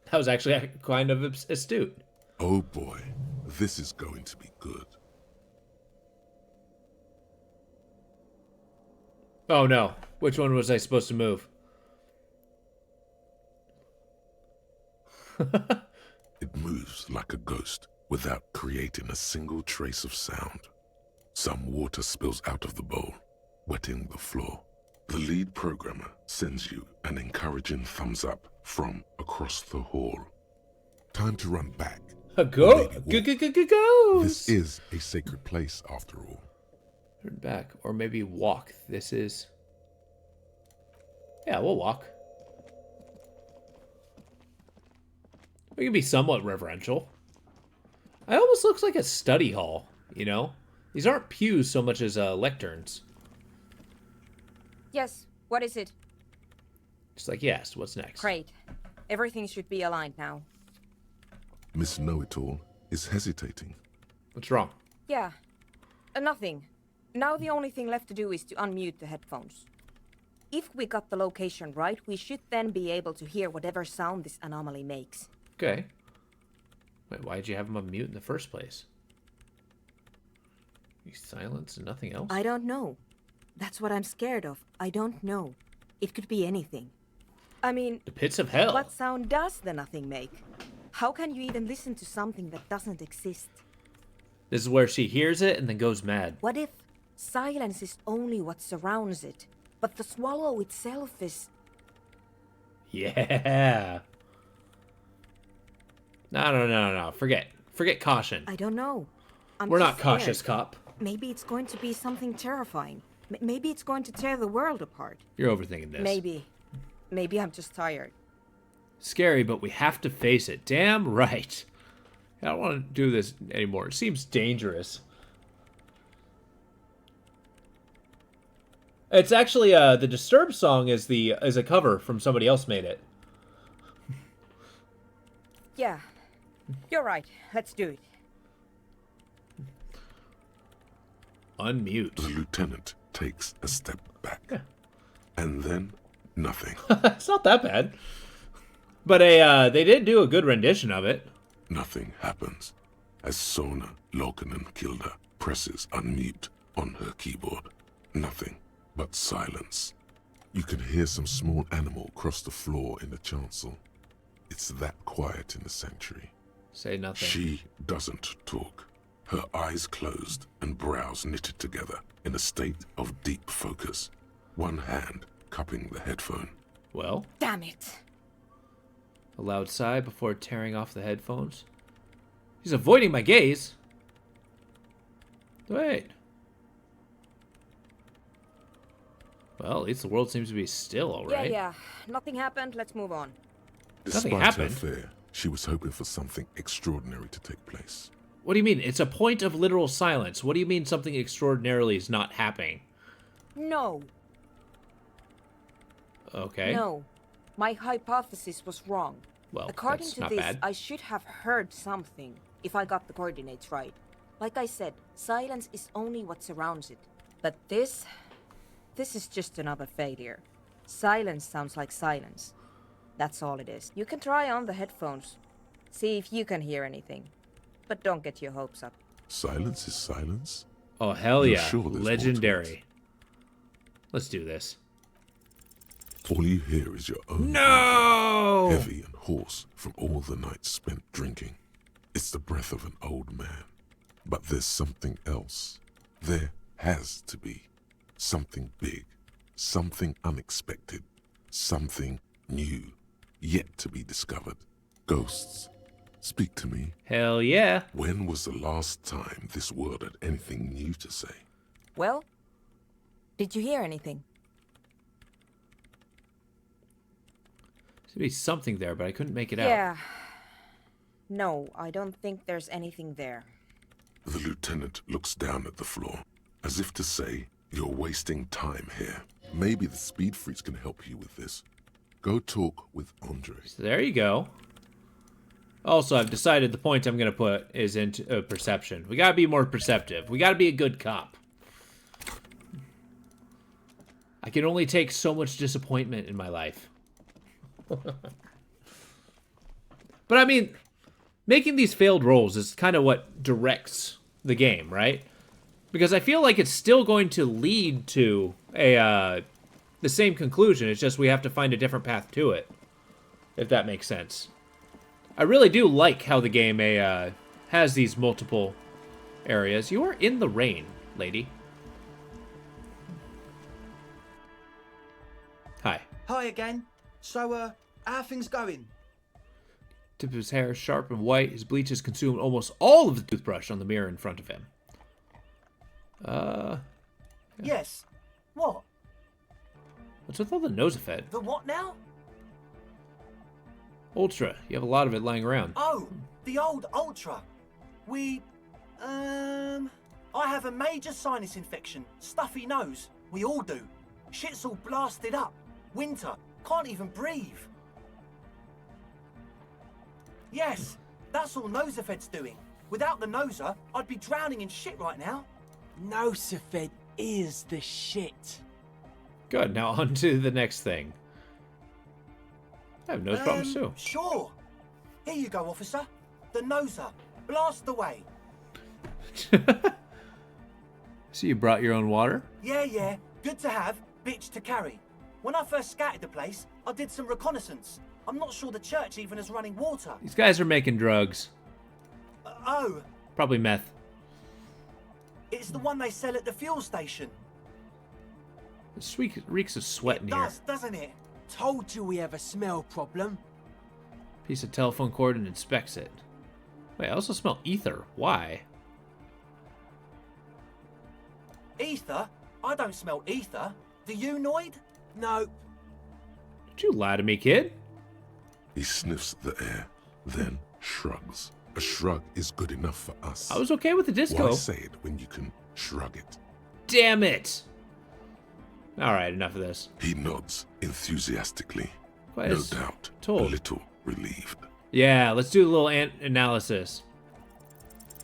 That was actually kind of astute. Oh boy, This is going to be good. Oh no. Which one was I supposed to move? It moves like a ghost without creating a single trace of sound. Some water spills out of the bowl, wetting the floor. The lead programmer sends you an encouraging thumbs up from across the hall. Time to run back. Go! This is a sacred place, after all. Turn back, or maybe walk. This is... Yeah, we'll walk. We can be somewhat reverential. It almost looks like a study hall, you know? These aren't pews so much as lecterns. Yes, what is it? Just like, yes, what's next? Great. Everything should be aligned now. Miss Know-It-All is hesitating. What's wrong? Yeah, nothing. Now the only thing left to do is to unmute the headphones. If we got the location right, we should then be able to hear whatever sound this anomaly makes. Okay. Wait, why'd you have him on mute in the first place? He's silence and nothing else? I don't know. That's what I'm scared of. I don't know. It could be anything. I mean... The pits of hell. What sound does the nothing make? How can you even listen to something that doesn't exist? This is where she hears it and then goes mad. What if silence is only what surrounds it, but the swallow itself is... Yeah. No. Forget caution. I don't know. We're not scared. cautious, cop. Maybe it's going to be something terrifying. Maybe it's going to tear the world apart. You're overthinking this. Maybe I'm just tired. Scary, but we have to face it. Damn right. I don't want to do this anymore. It seems dangerous. It's actually the Disturbed song is a cover from somebody else made it. Yeah. You're right. Let's do it. Unmute. The lieutenant takes a step back. Yeah. And then nothing. It's not that bad. But they did do a good rendition of it. Nothing happens as Sona Lokanen-Kilda presses unmute on her keyboard. Nothing but silence. You can hear some small animal cross the floor in the chancel. It's that quiet in the sanctuary. Say nothing. She doesn't talk. Her eyes closed and brows knitted together in a state of deep focus. One hand cupping the headphone. Well? Damn it. A loud sigh before tearing off the headphones. He's avoiding my gaze. Wait. Well, at least the world seems to be still, all right. Yeah. Nothing happened. Let's move on. Nothing Despite happened. her fear, she was hoping for something extraordinary to take place. What do you mean? It's a point of literal silence. What do you mean something extraordinarily is not happening? No. Okay. No. My hypothesis was wrong. Well, according that's to not this, bad. I should have heard something, if I got the coordinates right. Like I said, silence is only what surrounds it. But this is just another failure. Silence sounds like silence. That's all it is. You can try on the headphones. See if you can hear anything. But don't get your hopes up. Silence is silence? Oh, hell You're yeah. sure there's more to Legendary. Let's do this. All you hear is your own No! breathing, heavy and hoarse from all the nights spent drinking. It's the breath of an old man. But there's something else. There has to be. Something big. Something unexpected. Something new. Yet to be discovered. Ghosts. Speak to me. Hell yeah. When was the last time this world had anything new to say? Well, did you hear anything? Should be something there, but I couldn't make it out. Yeah. No, I don't think there's anything there. The lieutenant looks down at the floor, as if to say, you're wasting time here. Maybe the speed freaks can help you with this. Go talk with Andre. So there you go. Also, I've decided the point I'm going to put is into perception. We got to be more perceptive. We got to be a good cop. I can only take so much disappointment in my life. But I mean, making these failed rolls is kind of what directs the game, right? Because I feel like it's still going to lead to a the same conclusion. It's just we have to find a different path to it, if that makes sense. I really do like how the game has these multiple areas. You are in the rain, lady. Hi. Hi again. So, how are things going? Tip of his hair sharp and white. His bleach has consumed almost all of the toothbrush on the mirror in front of him. Yes. What? What's with all the Nosafed? The what now? Ultra. You have a lot of it lying around. Oh, the old Ultra. I have a major sinus infection. Stuffy nose. We all do. Shit's all blasted up. Winter. Can't even breathe. Yes, that's all Nosafed's doing. Without the Noser, I'd be drowning in shit right now. Nosafed is the shit. Good, now on to the next thing. I have nose problems too. Sure. Here you go, officer. The Noser. Blast away. So you brought your own water? Yeah. Good to have, bitch to carry. When I first scouted the place, I did some reconnaissance. I'm not sure the church even is running water. These guys are making drugs. Oh. Probably meth. It's the one they sell at the fuel station. It reeks of sweat in here. It does, doesn't it? Told you we have a smell problem. Piece of telephone cord and inspects it. Wait, I also smell ether. Why? Ether? I don't smell ether. Do you, Noid? No. Did you lie to me, kid? He sniffs the air, then shrugs. A shrug is good enough for us. I was okay with the disco. Why say it when you can shrug it? Damn it! Alright, enough of this. He nods enthusiastically. Quite no as doubt, told. a little relieved. Yeah, let's do a little analysis.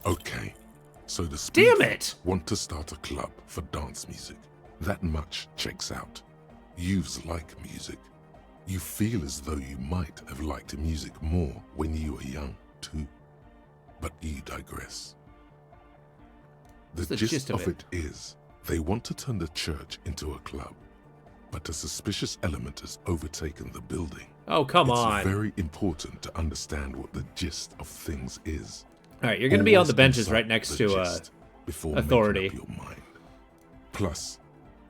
Okay, so the Damn it! want to start a club for dance music. That much checks out. Youths like music. You feel as though you might have liked music more when you were young, too. But you digress. The gist of it is, they want to turn the church into a club, but a suspicious element has overtaken the building. Oh, come on. It's very important to understand what the gist of things is. Alright, you're going to be on the benches Always right next the to gist before authority. making up your mind. Plus,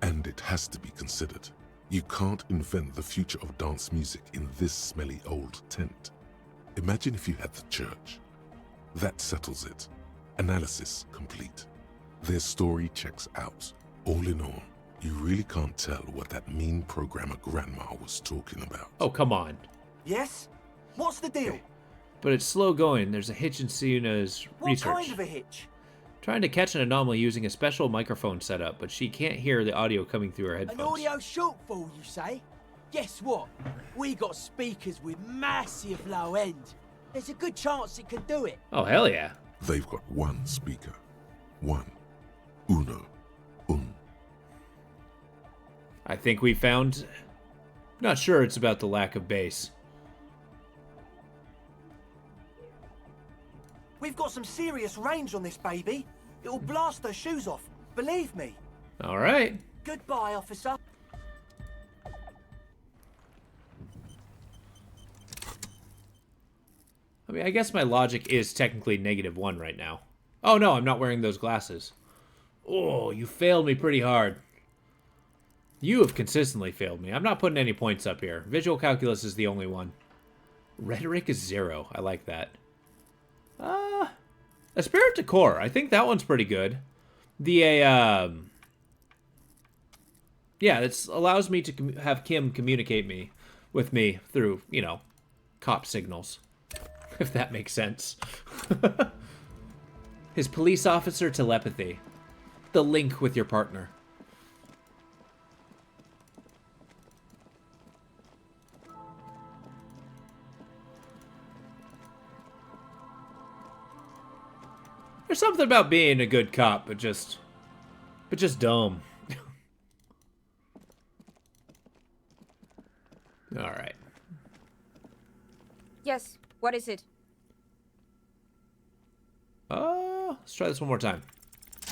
and it has to be considered, you can't invent the future of dance music in this smelly old tent. Imagine if you had the church. That settles it. Analysis complete. Their story checks out. All in all, you really can't tell what that mean programmer grandma was talking about. Oh, come on. Yes? What's the deal? But it's slow going. There's a hitch in Siuna's research. What kind of a hitch? Trying to catch an anomaly using a special microphone setup, but she can't hear the audio coming through her An headphones. audio shortfall, you say? Guess what? We got speakers with massive low end. There's a good chance it could do it. Oh, hell yeah. They've got one speaker. One. Uno. I think we found... Not sure it's about the lack of bass. We've got some serious range on this baby. It'll blast her shoes off. Believe me. All right. Goodbye, officer. I mean, I guess my logic is technically -1 right now. Oh, no, I'm not wearing those glasses. Oh, you failed me pretty hard. You have consistently failed me. I'm not putting any points up here. Visual calculus is the only one. Rhetoric is 0. I like that. A Spirit to Core. I think that one's pretty good. Yeah, it allows me to have Kim communicate with me through, you know, cop signals. If that makes sense. His police officer telepathy. The link with your partner. There's something about being a good cop, but just dumb. All right. Yes, what is it? Let's try this one more time.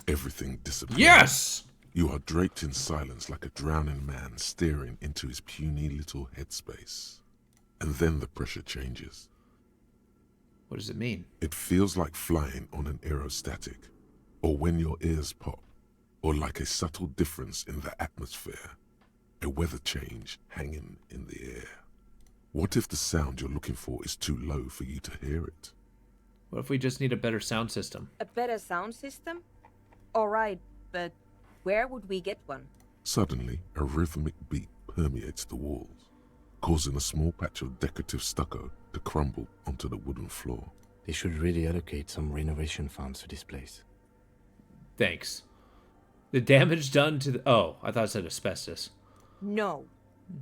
Everything disappears. Yes! You are draped in silence like a drowning man staring into his puny little headspace. And then the pressure changes. What does it mean? It feels like flying on an aerostatic, or when your ears pop, or like a subtle difference in the atmosphere, a weather change hanging in the air. What if the sound you're looking for is too low for you to hear it? What if we just need a better sound system? A better sound system? Alright, but where would we get one? Suddenly, a rhythmic beat permeates the walls, causing a small patch of decorative stucco to crumble onto the wooden floor. They should really allocate some renovation funds to this place. Thanks. The damage done to the... Oh, I thought it said asbestos. No.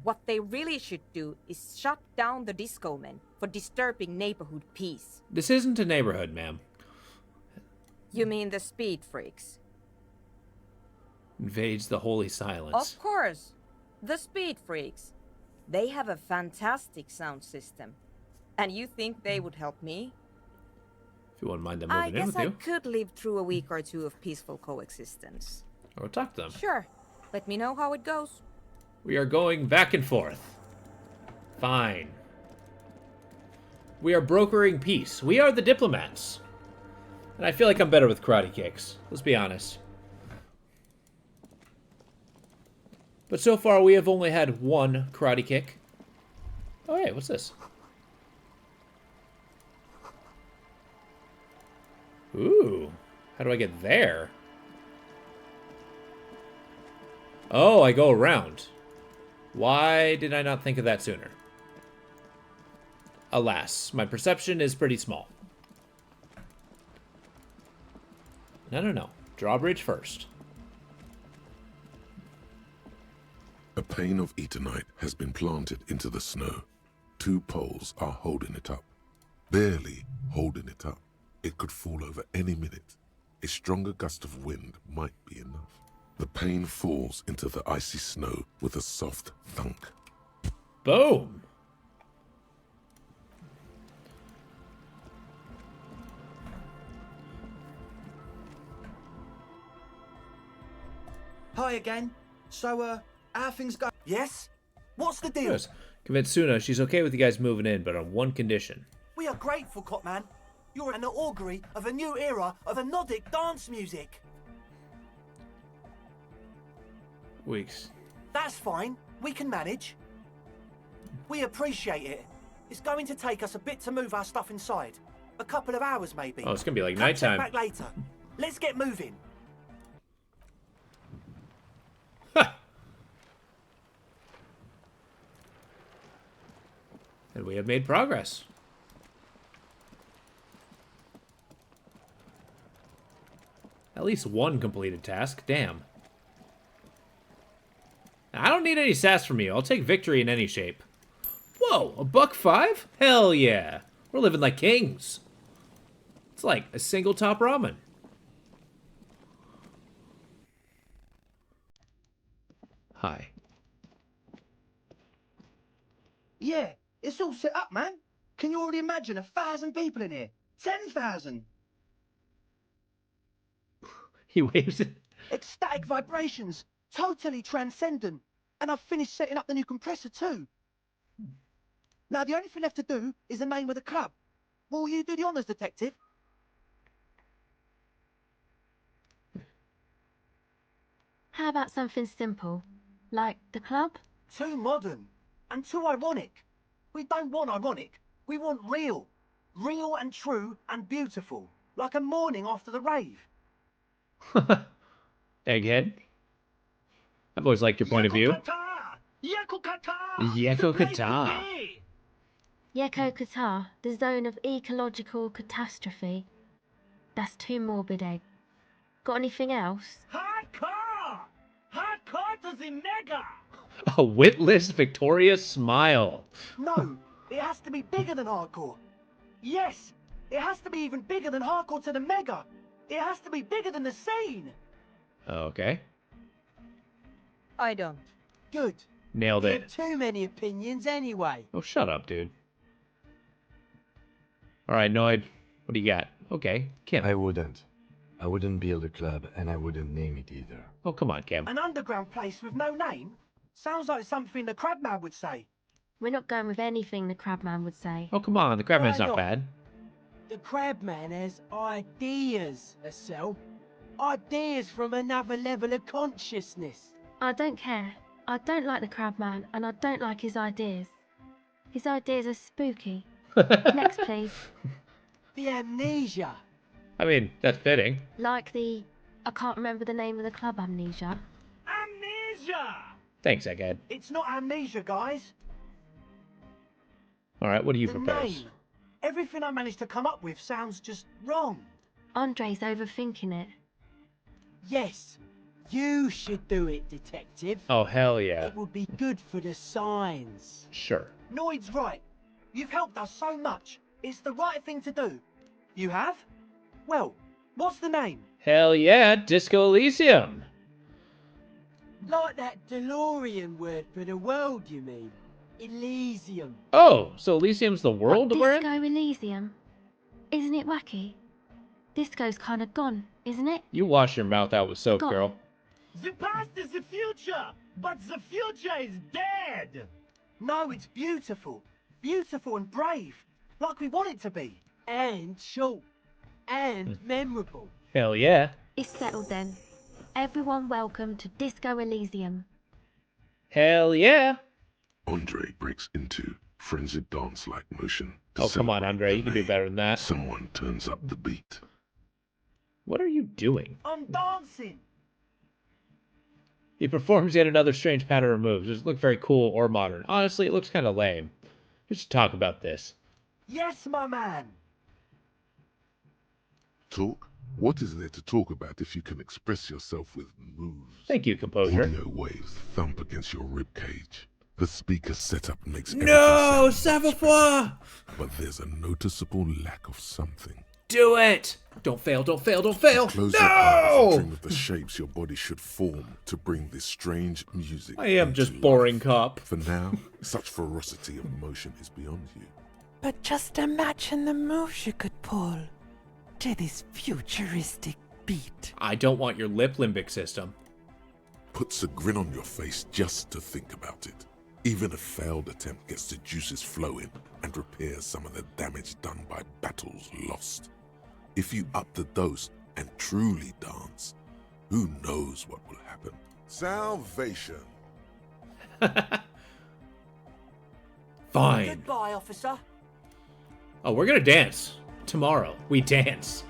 What they really should do is shut down the disco men for disturbing neighborhood peace. This isn't a neighborhood, ma'am. You mean the speed freaks? Invades the holy silence. Of course. The speed freaks. They have a fantastic sound system. And you think they would help me? If you wouldn't mind them I moving in guess with I you. could live through a week or two of peaceful coexistence. Or talk to them. Sure. Let me know how it goes. We are going back and forth. Fine. We are brokering peace. We are the diplomats. And I feel like I'm better with karate kicks. Let's be honest. But so far, we have only had one karate kick. Oh, hey, what's this? Ooh. How do I get there? Oh, I go around. Why did I not think of that sooner? Alas, my perception is pretty small. No. Drawbridge first. A pane of eternite has been planted into the snow. 2 poles are holding it up. Barely holding it up. It could fall over any minute. A stronger gust of wind might be enough. The pane falls into the icy snow with a soft thunk. Boom! Hi again. So, how things go? Yes? What's the deal? Yes. Convince Suna she's okay with you guys moving in, but on one condition. We are grateful, Copman. You're an augury of a new era of Nordic dance music. Weeks. That's fine. We can manage. We appreciate it. It's going to take us a bit to move our stuff inside. A couple of hours, maybe. Oh, it's gonna be like Come check nighttime. back later. Let's get moving. And we have made progress. At least one completed task. Damn. I don't need any sass from you. I'll take victory in any shape. Whoa, $1.05? Hell yeah. We're living like kings. It's like a single top ramen. Hi. Yeah, it's all set up, man. Can you already imagine 1,000 people in here? 10,000. He waves it. Ecstatic vibrations, totally transcendent. And I've finished setting up the new compressor too. Now the only thing left to do is the name of the club. Will you do the honours, detective? How about something simple, like the club? Too modern and too ironic. We don't want ironic. We want real. Real and true and beautiful. Like a morning after the rave. Egghead. I've always liked your point of view. Yeko Kata. Yeko Qatar, the zone of ecological catastrophe. That's too morbid, Egg. Got anything else? Hardcore! Hardcore to the mega! A witless, victorious smile. No, it has to be bigger than hardcore. Yes, it has to be even bigger than hardcore to the mega. It has to be bigger than the scene. Okay. I don't. Good. Nailed You it. have too many opinions anyway. Oh, shut up, dude. Alright, Noid. What do you got? Okay, Kim. I wouldn't. I wouldn't build a club, and I wouldn't name it either. Oh, come on, Kim. An underground place with no name? Sounds like something the Crabman would say. We're not going with anything the Crabman would say. Oh, come on. The Crabman's Why not not? bad. The Crabman has ideas, Estelle. Ideas from another level of consciousness. I don't care. I don't like the Crabman, and I don't like his ideas. His ideas are spooky. Next, please. The amnesia. I mean, that's fitting. Like the... I can't remember the name of the club, Amnesia. Amnesia! Thanks, Egghead. It's not amnesia, guys. All right, what do you The propose? name. Everything I managed to come up with sounds just wrong. Andre's overthinking it. Yes, you should do it, Detective. Oh, hell yeah. It would be good for the signs. Sure. Noid's right. You've helped us so much. It's the right thing to do. You have? Well, what's the name? Hell yeah, Disco Elysium. Like that DeLorean word for the world, you mean? Elysium. Oh, so Elysium's the world we're in? Disco Elysium. Isn't it wacky? Disco's kind of gone, isn't it? You wash your mouth out with soap, Got- girl. The past is the future, but the future is dead. No, it's beautiful. Beautiful and brave. Like we want it to be. And short. And memorable. Hell yeah. It's settled then. Everyone welcome to Disco Elysium. Hell yeah. Andre breaks into frenzied dance-like motion. to Oh, come on, celebrate Andre. the You can do name. better than that. Someone turns up the beat. What are you doing? I'm dancing. He performs yet another strange pattern of moves. Doesn't look very cool or modern. Honestly, it looks kind of lame. We should talk about this. Yes, my man. Talk? What is there to talk about if you can express yourself with moves? Thank you, composure. Audio waves thump against your rib cage. The speaker setup makes No, everything sound Savafroid! but there's a noticeable lack of something. Do it! Don't fail, don't fail, don't fail! Close your eyes and No! dream of the shapes your body should form to bring this strange music. I am into just life. boring cop. For now, such ferocity of emotion is beyond you. But just imagine the moves you could pull to this futuristic beat. I don't want your lip limbic system. Puts a grin on your face just to think about it. Even a failed attempt gets the juices flowing and repairs some of the damage done by battles lost. If you up the dose and truly dance, who knows what will happen? Salvation. Fine. Goodbye, officer. Oh, we're gonna dance. Tomorrow, we dance.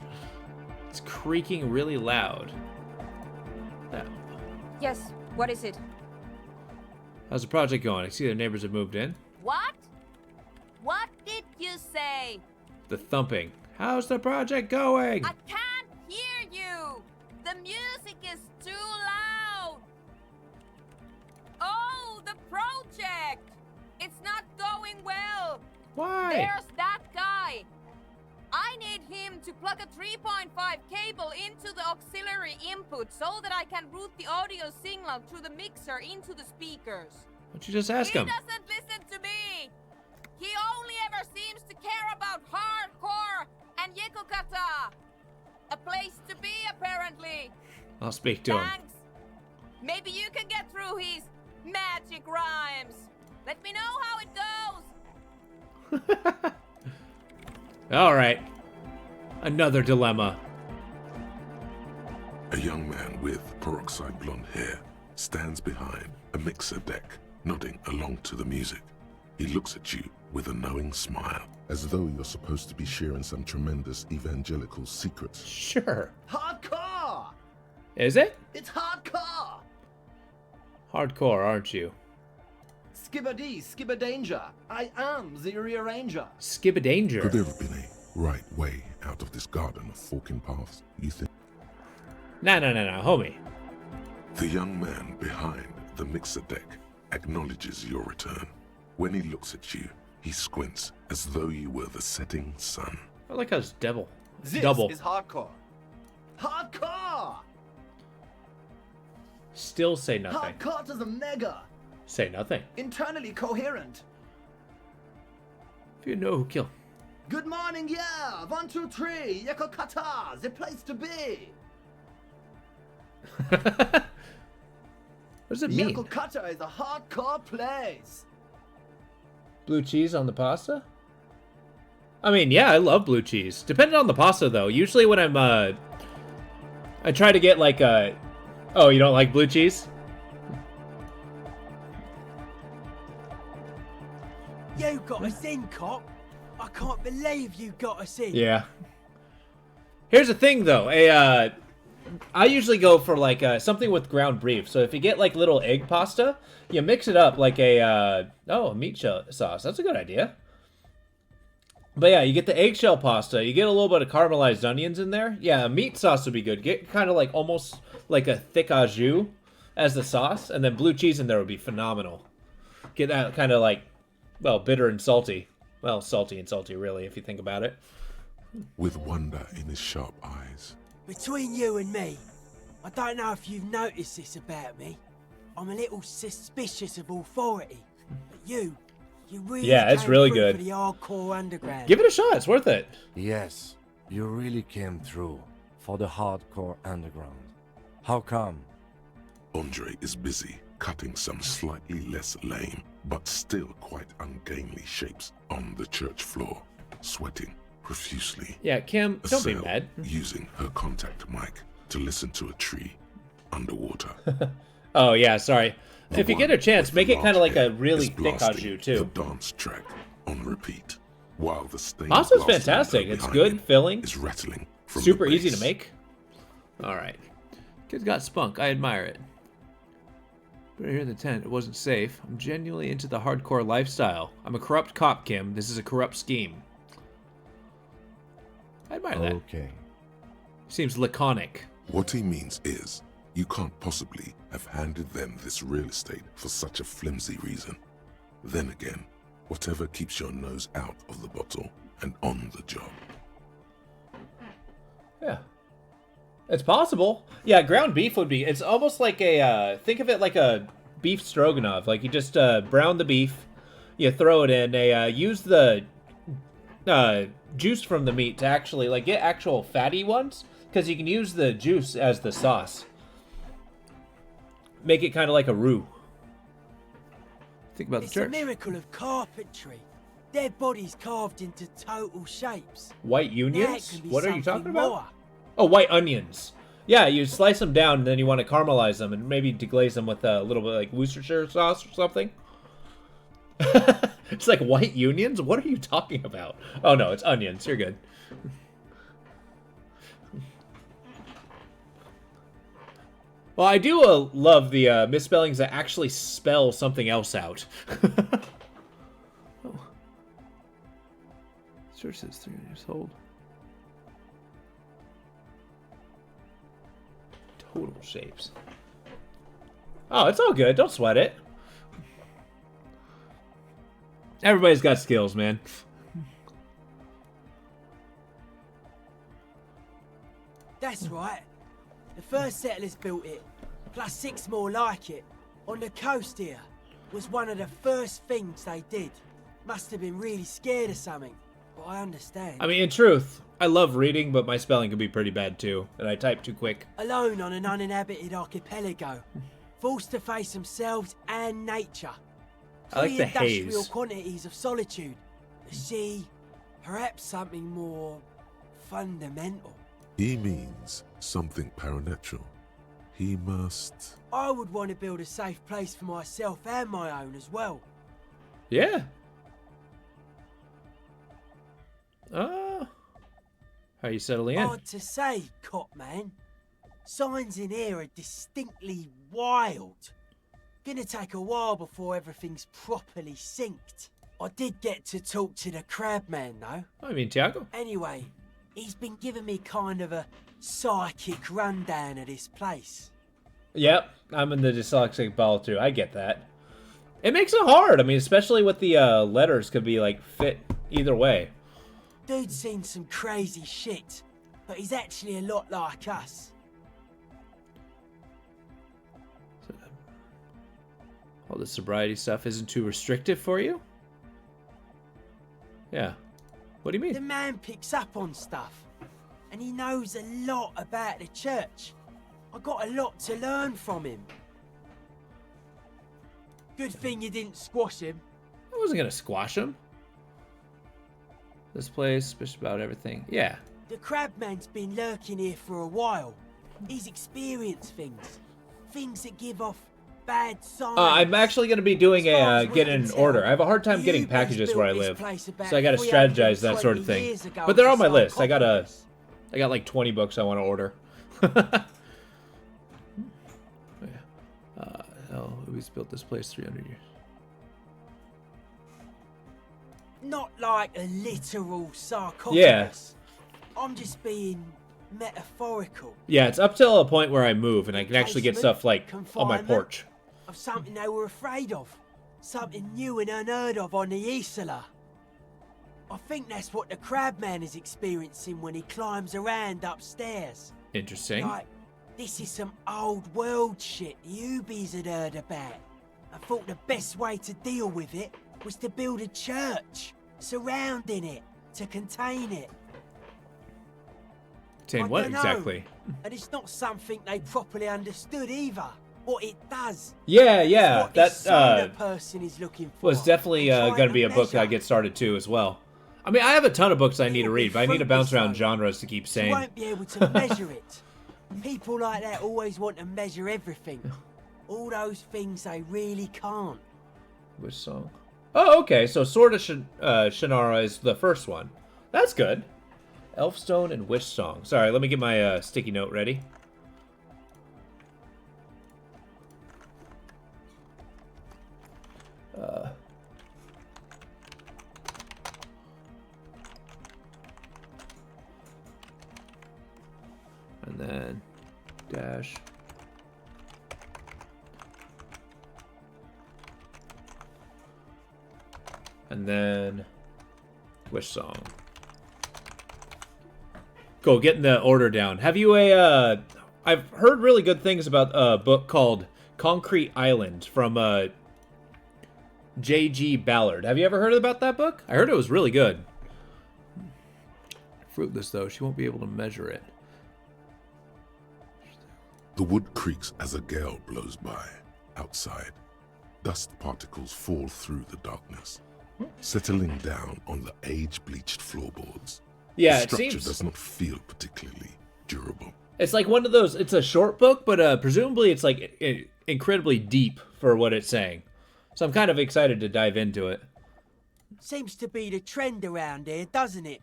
It's creaking really loud. Now, Yes, what is it? how's the project going? I see the neighbors have moved in. What? What did you say? The thumping. How's the project going? I can't hear you. The music is too loud. Oh, the project. It's not going well. Why? There's that guy. I need him to plug a 3.5 cable into the auxiliary input so that I can route the audio signal through the mixer into the speakers. Why don't you just ask him? He doesn't listen to me. He only ever seems to care about hardcore and Yekokata. A place to be, apparently. I'll speak to him. Thanks. Maybe you can get through his magic rhymes. Let me know how it goes. All right. Another dilemma. A young man with peroxide blonde hair stands behind a mixer deck, nodding along to the music. He looks at you with a knowing smile, as though you're supposed to be sharing some tremendous evangelical secrets. Sure. Hardcore! Is it? It's hardcore! Hardcore, aren't you? Skibadee, skibadanger. I am the rearranger. Skibadanger. Could there have been a right way out of this garden of forking paths, you think? No, homie. The young man behind the mixer deck acknowledges your return. When he looks at you, he squints as though you were the setting sun. I like how it's double. This Double. is hardcore. Hardcore! Still say nothing. Hardcore to the mega. Say nothing. Internally coherent. If you know who killed. Good morning, yeah. 1, 2, 3. Yekokata, the place to be. What does it mean? Yekokata is a hardcore place. Blue cheese on the pasta? I mean, yeah, I love blue cheese. Depending on the pasta, though. Usually when I'm, I try to get, like, a... Oh, you don't like blue cheese? You got us in, cop. I can't believe you got us in. Yeah. Here's the thing, though. I usually go for, like, something with ground beef. So if you get, like, little egg pasta, you mix it up like a meat sauce. That's a good idea. But yeah, you get the eggshell pasta. You get a little bit of caramelized onions in there. Yeah, meat sauce would be good. Get kind of like almost like a thick au jus as the sauce. And then blue cheese in there would be phenomenal. Get that kind of like, well, bitter and salty. Well, salty and salty, really, if you think about it. With wonder in his sharp eyes. Between you and me, I don't know if you've noticed this about me. I'm a little suspicious of authority. But you really it's came really through good. for the hardcore underground. Give it a shot. It's worth it. Yes, you really came through for the hardcore underground. How come? Andre is busy cutting some slightly less lame, but still quite ungainly shapes on the church floor, sweating profusely. Yeah, Kim, don't be Estelle mad. using her contact mic to listen to a tree underwater. Oh, yeah, sorry. If you get a chance, make it kind of like a Is really thick au blasting jus, too. the dance track on repeat, while the stained Pasta's glass fantastic. window It's behind good, him filling. is rattling from Super the easy to base. make. All right. Kid's got spunk. I admire it. But here in the tent, it wasn't safe. I'm genuinely into the hardcore lifestyle. I'm a corrupt cop, Kim. This is a corrupt scheme. I admire that. Okay. Seems laconic. What he means is, you can't possibly have handed them this real estate for such a flimsy reason. Then again, whatever keeps your nose out of the bottle and on the job. Yeah. It's possible. Yeah, ground beef would be... It's almost like a... think of it like a beef stroganoff. Like, you just brown the beef. You throw it in. Use the juice from the meat to actually... Like, get actual fatty ones. Because you can use the juice as the sauce. Make it kind of like a roux. Think about the It's church. a miracle of carpentry. Dead bodies carved into total shapes. White Now it unions? can be What are you something talking about? more. Oh, white onions. Yeah, you slice them down, and then you want to caramelize them, and maybe deglaze them with a little bit like Worcestershire sauce or something. It's like white unions? What are you talking about? Oh, no, it's onions. You're good. Well, I do love the misspellings that actually spell something else out. Oh. Church says 300 years old. Total shapes. Oh, it's all good. Don't sweat it. Everybody's got skills, man. That's right. The first settlers built it, plus 6 more like it, on the coast here. Was one of the first things they did. Must have been really scared of something, but I understand. I mean, in truth, I love reading, but my spelling can be pretty bad too, and I type too quick. Alone on an uninhabited archipelago, forced to face themselves and nature. I like the Industrial haze. quantities of solitude. The sea, perhaps something more fundamental. He means something paranatural. He must... I would want to build a safe place for myself and my own as well. Yeah. How you settling in? Hard to say, cop man. Signs in here are distinctly wild. Gonna take a while before everything's properly synced. I did get to talk to the crab man though. I mean, Tiago. Anyway, he's been giving me kind of a psychic rundown of this place. Yep, I'm in the dyslexic ball too. I get that. It makes it hard. I mean, especially with the letters could be like fit either way. Dude's seen some crazy shit, but he's actually a lot like us. All the sobriety stuff isn't too restrictive for you? Yeah. What do you mean? The man picks up on stuff, and he knows a lot about the church. I got a lot to learn from him. Good thing you didn't squash him. I wasn't gonna squash him. This place, just about everything. Yeah. The Crabman's been lurking here for a while. He's experienced things. Things that give off bad signs. I'm actually going to be doing a get in order. I have a hard time getting packages where I live, so I got to strategize that sort of thing. But they're on my list. I got like 20 books I want to order. Hell, who's built this place 300 years? Not like a literal sarcophagus. Yeah. I'm just being metaphorical. Yeah, it's up till a point where I move and I can actually get stuff like on my porch. Of something they were afraid of. Something new and unheard of on the Isla. I think that's what the Crabman is experiencing when he climbs around upstairs. Interesting. Like, this is some old world shit the Ubies had heard about. I thought the best way to deal with it was to build a church surrounding it to contain it. Contain what exactly? And it's not something they properly understood either. What it does. Yeah, that person is looking for. Was definitely going to be a book I get started too as well. I mean, I have a ton of books I need to read, but I need to bounce around genres to keep sane. You won't be able to measure it. People like that always want to measure everything. All those things they really can't. Which song? Oh, okay. So Sword of Shannara is the first one. That's good. Elfstone and Witch Song. Sorry, let me get my sticky note ready. And then dash. And then Wish Song. Go, getting the order down. Have you I've heard really good things about a book called Concrete Island from J.G. Ballard. Have you ever heard about that book? I heard it was really good. Fruitless, though. She won't be able to measure it. The wood creaks as a gale blows by. Outside, dust particles fall through the darkness, settling down on the age-bleached floorboards. Yeah, the it structure seems does not feel particularly durable. It's like one of those. It's a short book, but presumably it's like incredibly deep for what it's saying. So I'm kind of excited to dive into it. Seems to be the trend around here, doesn't it?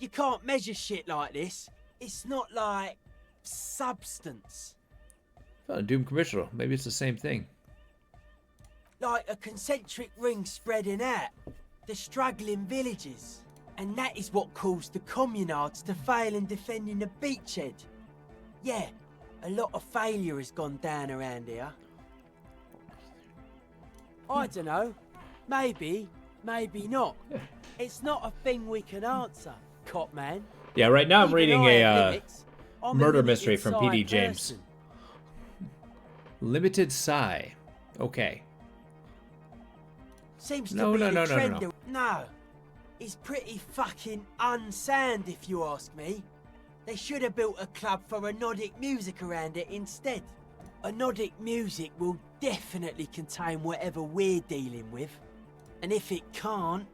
You can't measure shit like this. It's not like substance. Oh, Doom Commissioner. Maybe it's the same thing. Like a concentric ring spreading out. The struggling villages. And that is what caused the communards to fail in defending the beachhead. Yeah, a lot of failure has gone down around here. I don't know. Maybe, maybe not. It's not a thing we can answer, Cop Man. Yeah, right now I'm reading a I'm murder a mystery from P.D. limited-side James. person. Limited Sigh. Okay. Seems to No, be no, the no, no, no, trend. no. No. It's pretty fucking unsound, if you ask me. They should have built a club for anodic music around it instead. Anodic music will definitely contain whatever we're dealing with. And if it can't,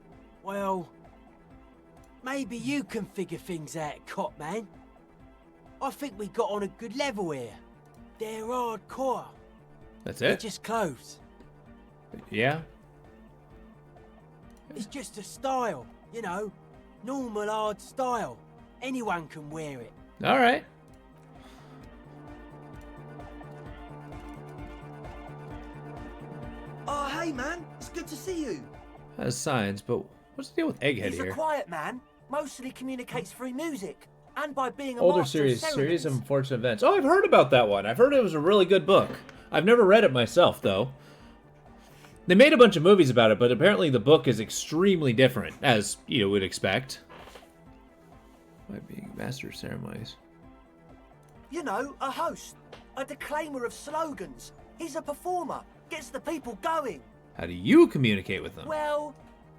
well, maybe you can figure things out, Cop Man. I think we got on a good level here. They're hardcore. That's They're it? just clothes. Yeah. It's just a style, you know, normal hard style. Anyone can wear it. All right. Oh, hey, man. It's good to see you. Has signs, but what's the deal with Egghead He's here? a quiet man, mostly communicates through music, and by being a Older master series, of Series ceremonies. of Unfortunate Events. Oh, I've heard about that one. I've heard it was a really good book. I've never read it myself, though. They made a bunch of movies about it, but apparently the book is extremely different, as you would expect. By being master of ceremonies. You know, a host, a declaimer of slogans. He's a performer, gets the people going. How do you communicate with them? Well,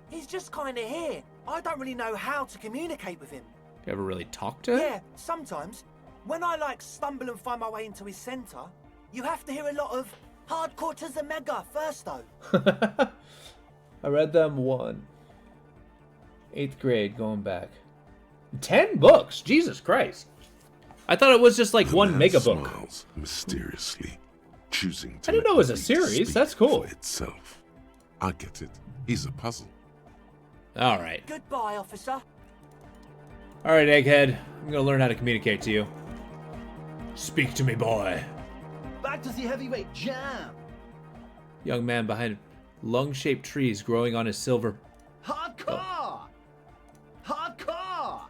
He's just kind of here. I don't really know how to communicate with him. You ever really talk to him? Yeah, sometimes. When I stumble and find my way into his centre, you have to hear a lot of hardcore to the mega first though. I read them 8th grade, going back. 10 books? Jesus Christ. I thought it was just like one mega book. Smiles mysteriously, choosing to I didn't know it was a series. That's cool. for itself. I get it. He's a puzzle. All right. Goodbye, officer. All right, Egghead. I'm going to learn how to communicate to you. Speak to me, boy. Back to the heavyweight jam. Young man behind lung-shaped trees growing on his silver... Hardcore! Hardcore!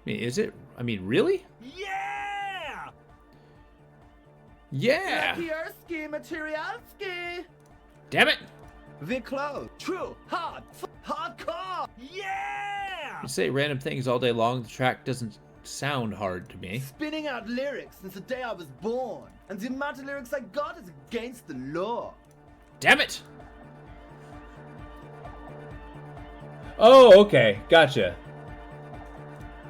Is it? I mean, really? Yeah! Yeah! Lakierski, Materialski! Damn it! The close. True. Hardcore! Yeah! You say random things all day long, the track doesn't sound hard to me. Spinning out lyrics since the day I was born. And the amount of lyrics I got is against the law. Damn it! Oh, okay. Gotcha.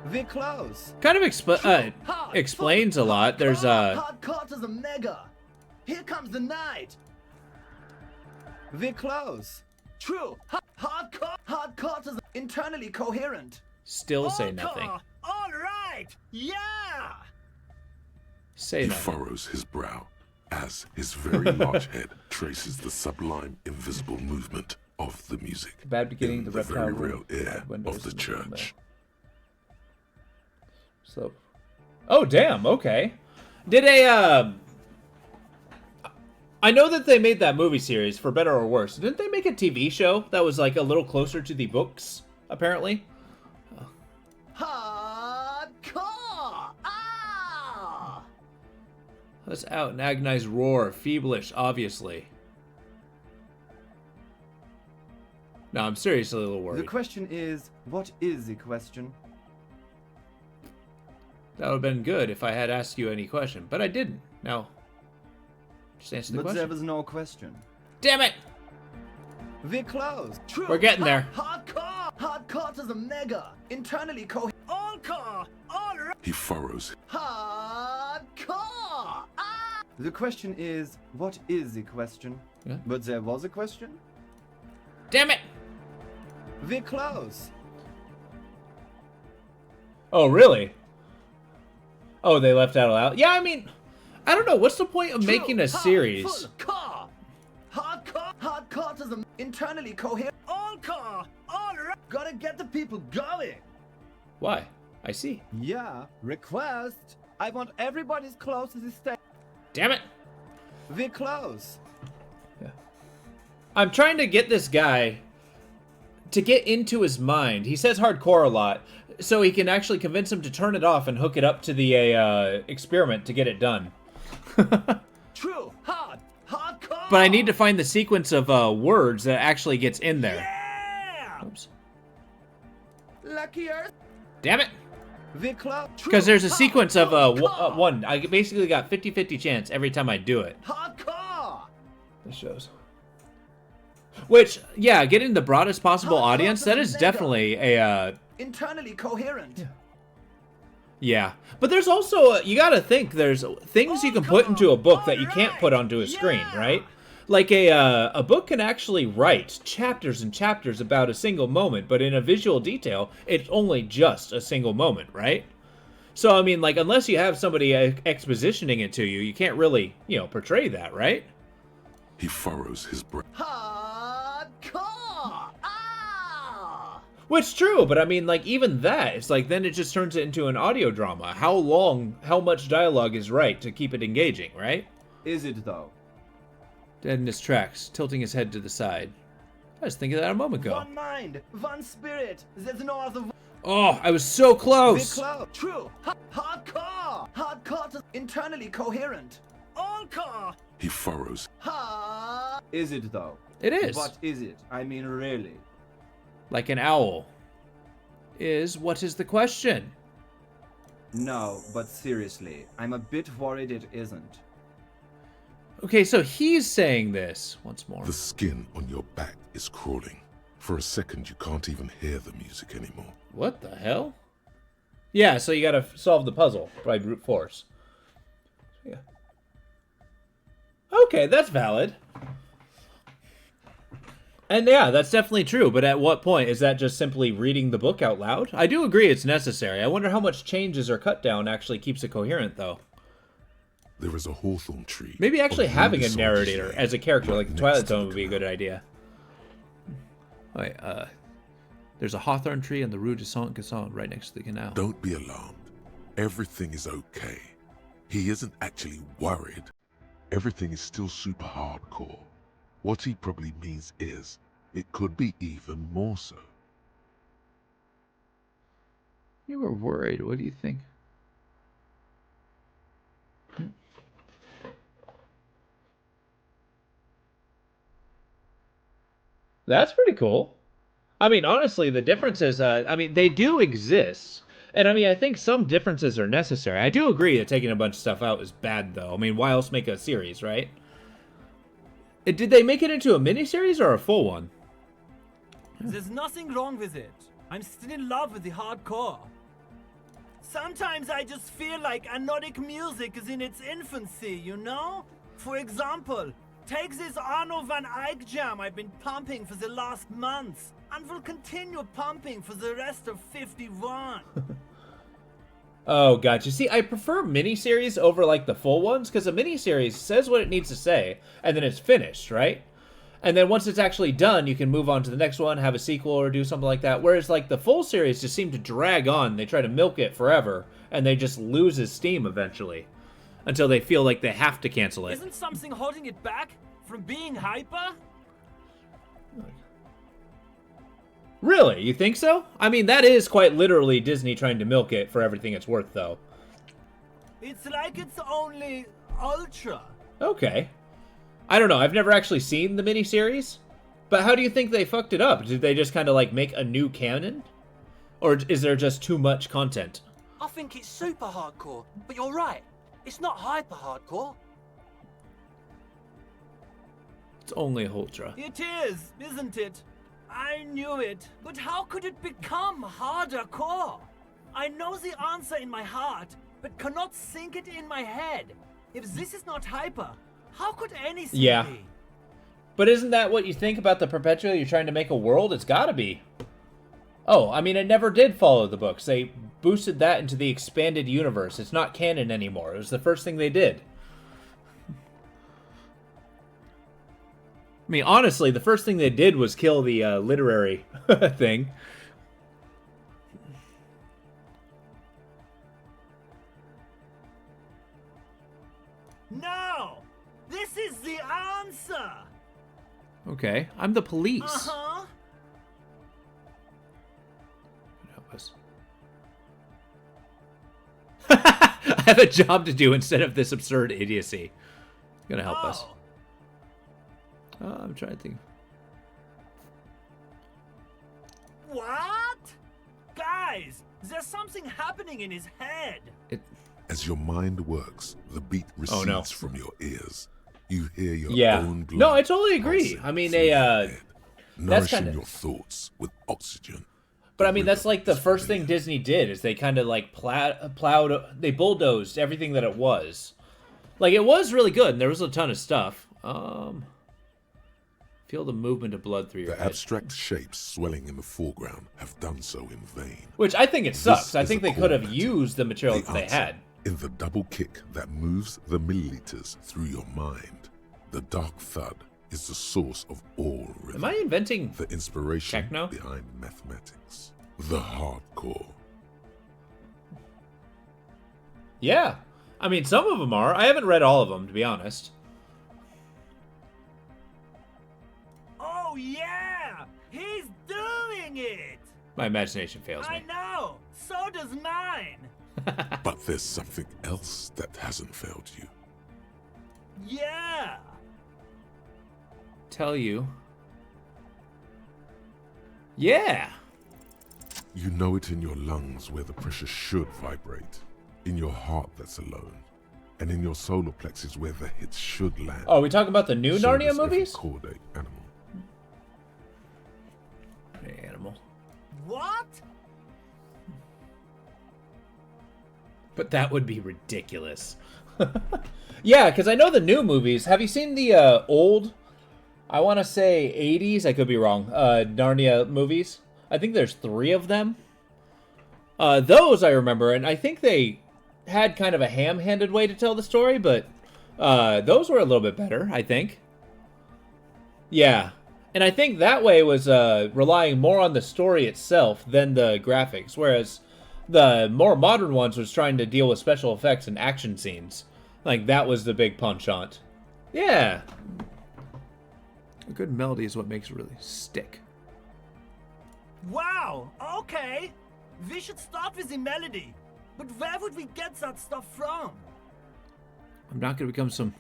The close. Kind of explains a lot. There's Hardcore to the mega. Here comes the night. The close. True. Hardcore to the internally coherent. Still say nothing. All right. Yeah. Say He nothing. furrows his brow as his very large head traces the sublime invisible movement of the music. Bad beginning, in the the reptile very room, real air windows of the in the room church. So, oh damn, okay. Did I know that they made that movie series, for better or worse. Didn't they make a TV show that was like a little closer to the books, apparently? Hardcore! Ah! Let's out an agonized roar, feverish, obviously. No, I'm seriously a little The worried. question is, what is the question? That would have been good if I had asked you any question, but I didn't. Now, just answer the But there question. was no question. Damn it! The close. True. We're getting there. Hardcore. Hardcore to the mega. Internally coherent. All core. All right. He furrows. Hardcore. Ah! The question is, what is the question? Yeah. But there was a question? Damn it! The close. Oh, really? Oh, they left out loud? Yeah, I mean, I don't know. What's the point of making a series? Full core. Hardcore. Hardcore to the internally coherent. All core. All right. Gotta get the people going. Why? I see. Yeah. Request. I want everybody's close as stay. Damn it! The close. I'm trying to get this guy to get into his mind. He says hardcore a lot, so he can actually convince him to turn it off and hook it up to the experiment to get it done. True. Hardcore. But I need to find the sequence of words that actually gets in there. Yeah. Oops. Lucky Earth. Damn it! The club. Because there's a sequence of one. I basically got 50-50 chance every time I do it. Hardcore. This shows. Which, yeah, getting the broadest possible audience, that is definitely a, Internally coherent. yeah. But there's also, you gotta think, there's things you can put into a book that you can't put onto a screen, right? Like a book can actually write chapters and chapters about a single moment, but in a visual detail, it's only just a single moment, right? So, I mean, like, unless you have somebody expositioning it to you, you can't really, portray that, right? He furrows his brow. Hardcore. Ah. Which true, but I mean, like, even that, it's like, then it just turns it into an audio drama. How much dialogue is right to keep it engaging, right? Is it though? Dead in his tracks, tilting his head to the side. I was thinking that a moment ago. One mind, one spirit. There's no other. Oh, I was so close! True. Hardcore. Hardcore to internally coherent. All core. He furrows. Is it though? It is. What is it? I mean, really. Like an owl. What is the question? No, but seriously, I'm a bit worried it isn't. Okay, so he's saying this once more. The skin on your back is crawling. For a second, you can't even hear the music anymore. What the hell? Yeah, so you gotta solve the puzzle by brute force. Yeah. Okay, that's valid. And yeah, that's definitely true, but at what point? Is that just simply reading the book out loud? I do agree it's necessary. I wonder how much changes or cut down actually keeps it coherent, though. There is a hawthorn tree. Maybe actually on having a Elysium narrator as a character, like the Twilight Zone, to would be a good idea. Wait, there's a hawthorn tree on the Rue de Saint-Gasson right next to the canal. Don't be alarmed. Everything is okay. He isn't actually worried. Everything is still super hardcore. What he probably means is, it could be even more so. You were worried. What do you think? That's pretty cool. I mean, honestly, the differences, I mean, they do exist. And I mean, I think some differences are necessary. I do agree that taking a bunch of stuff out is bad, though. I mean, why else make a series, right? Did they make it into a miniseries or a full one? There's nothing wrong with it. I'm still in love with the hardcore. Sometimes I just feel like anodic music is in its infancy, you know? For example, take this Arno van Eyck jam I've been pumping for the last months, and will continue pumping for the rest of 51. Oh, gotcha. See, I prefer miniseries over, like, the full ones, because a miniseries says what it needs to say, and then it's finished, right? And then once it's actually done, you can move on to the next one, have a sequel, or do something like that. Whereas, like, the full series just seem to drag on. They try to milk it forever, and they just loses steam eventually, until they feel like they have to cancel it. Isn't something holding it back from being hyper? Really? You think so? I mean, that is quite literally Disney trying to milk it for everything it's worth, though. It's like it's only ultra. Okay. I don't know. I've never actually seen the miniseries. But how do you think they fucked it up? Did they just kind of, like, make a new canon? Or is there just too much content? I think it's super hardcore, but you're right. It's not hyper hardcore. It's only ultra. It is, isn't it? I knew it, but how could it become harder core? I know the answer in my heart, but cannot sink it in my head. If this is not hyper, how could anything be? But isn't that what you think about the Perpetual? You're trying to make a world? It's gotta be. Oh, I mean, it never did follow the books. They boosted that into the expanded universe. It's not canon anymore. It was the first thing they did. I mean, honestly, the first thing they did was kill the literary thing. No! This is the answer! Okay, I'm the police. Uh-huh. Help us. I have a job to do instead of this absurd idiocy. It's gonna help us. I'm trying to think. What? Guys, there's something happening in his head. As your mind works, the beat recedes from your ears. You hear your own blood. No, I totally agree. I mean, that's nourishing kind of your thoughts with oxygen. But I mean, that's like the first thing Disney did is they kind of like plowed, they bulldozed everything that it was. Like, it was really good, and there was a ton of stuff. Feel the movement of blood through your head. The abstract shapes swelling in the foreground have done so in vain. Which I think it sucks. I think they could have used the material that they had. In the double kick that moves the milliliters through your mind, the dark thud is the source of all rhythm. Am I inventing the inspiration techno? behind mathematics? The hardcore. Yeah. I mean, some of them are. I haven't read all of them, to be honest. Oh, yeah! He's doing it! My imagination fails I me. know! So does mine! But there's something else that hasn't failed you. Yeah! Tell you. Yeah! You know it in your lungs where the pressure should vibrate, in your heart that's alone, and in your solar plexus where the hits should land. Oh, are we talking about the new So Narnia does every movies? caudate animal. Animal. What? But that would be ridiculous. Yeah, because I know the new movies. Have you seen the old, I want to say 80s, I could be wrong, Narnia movies? I think there's 3 of them. Those I remember, and I think they had kind of a ham-handed way to tell the story, but those were a little bit better, I think. Yeah, and I think that way was relying more on the story itself than the graphics, whereas the more modern ones was trying to deal with special effects and action scenes. Like, that was the big penchant. Yeah. A good melody is what makes it really stick. Wow, okay. We should start with the melody. But where would we get that stuff from? I'm not going to become some...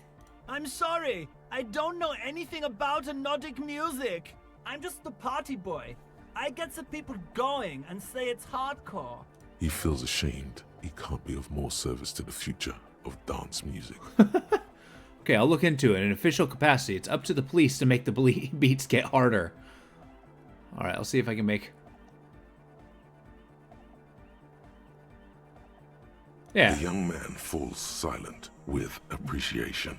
I'm sorry. I don't know anything about Nordic music. I'm just the party boy. I get the people going and say it's hardcore. He feels ashamed. He can't be of more service to the future of dance music. Okay, I'll look into it. In official capacity, it's up to the police to make the beats get harder. Alright, I'll see if I can make... Yeah. The young man falls silent with appreciation.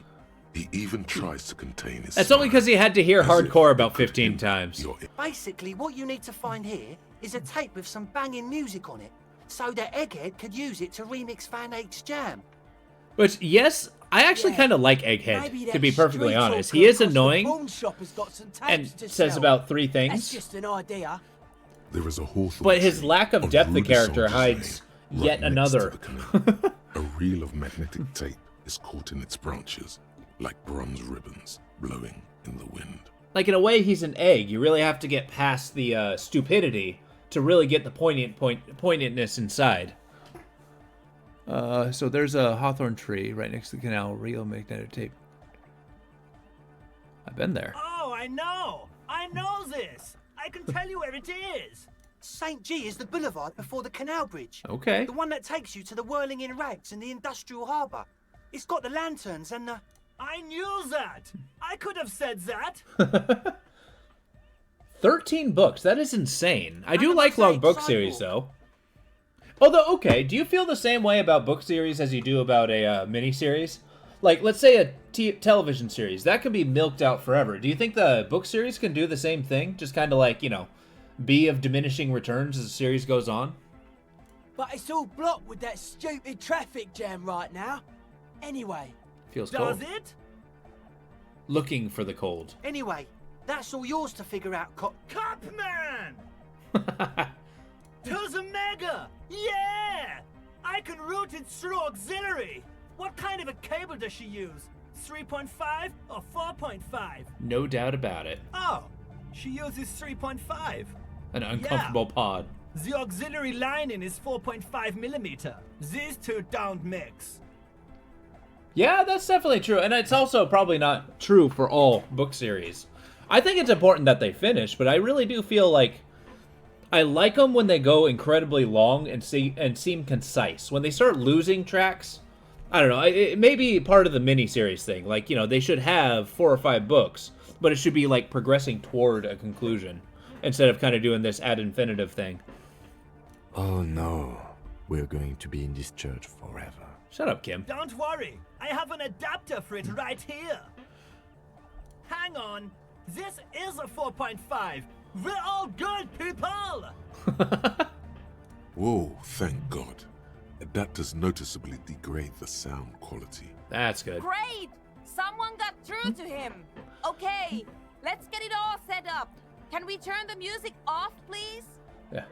He even tries to contain his That's only because he had to hear hardcore about 15 times. Basically, what you need to find here is a tape with some banging music on it, so that Egghead could use it to remix Van Eyck's Jam. Which, yes, I actually kind of like Egghead, to be perfectly honest. He is annoying and says about 3 things. That's just an idea. There is a Hawthorne But his lack of depth of character hides right yet another. A reel of magnetic tape is caught in its branches, like bronze ribbons blowing in the wind. Like, in a way, he's an egg. You really have to get past the stupidity to really get the poignantness inside. So there's a hawthorn tree right next to the canal, real magnetic tape. I've been there. Oh, I know! I know this! I can tell you where it is! St. G is the boulevard before the canal bridge. Okay. The one that takes you to the whirling in rags in the industrial harbour. It's got the lanterns and the... I knew that! I could have said that! 13 books, that is insane. I do like long book series, though. Although, okay, do you feel the same way about book series as you do about a miniseries? Like, let's say a television series. That can be milked out forever. Do you think the book series can do the same thing? Just kind of like, you know, be of diminishing returns as the series goes on? But it's all blocked with that stupid traffic jam right now. Anyway. Feels cold. Does it? Looking for the cold. Anyway, that's all yours to figure out, Copman! To the Mega! Yeah! I can route it through auxiliary. What kind of a cable does she use? 3.5 or 4.5? No doubt about it. Oh, she uses 3.5. An uncomfortable pod. The auxiliary lining is 4.5 millimeter. These two don't mix. Yeah, that's definitely true. And it's also probably not true for all book series. I think it's important that they finish, but I really do feel like I like them when they go incredibly long and seem concise. When they start losing tracks, I don't know. It may be part of the miniseries thing. Like, you know, they should have 4 or 5 books, but it should be like progressing toward a conclusion instead of kind of doing this ad infinitive thing. Oh no, we're going to be in this church forever. Shut up, Kim. Don't worry, I have an adapter for it right here. Hang on, this is a 4.5. We're all good, people! Whoa, thank God. Adapters noticeably degrade the sound quality. That's good. Great! Someone got through to him. Okay, let's get it all set up. Can we turn the music off, please? Yeah.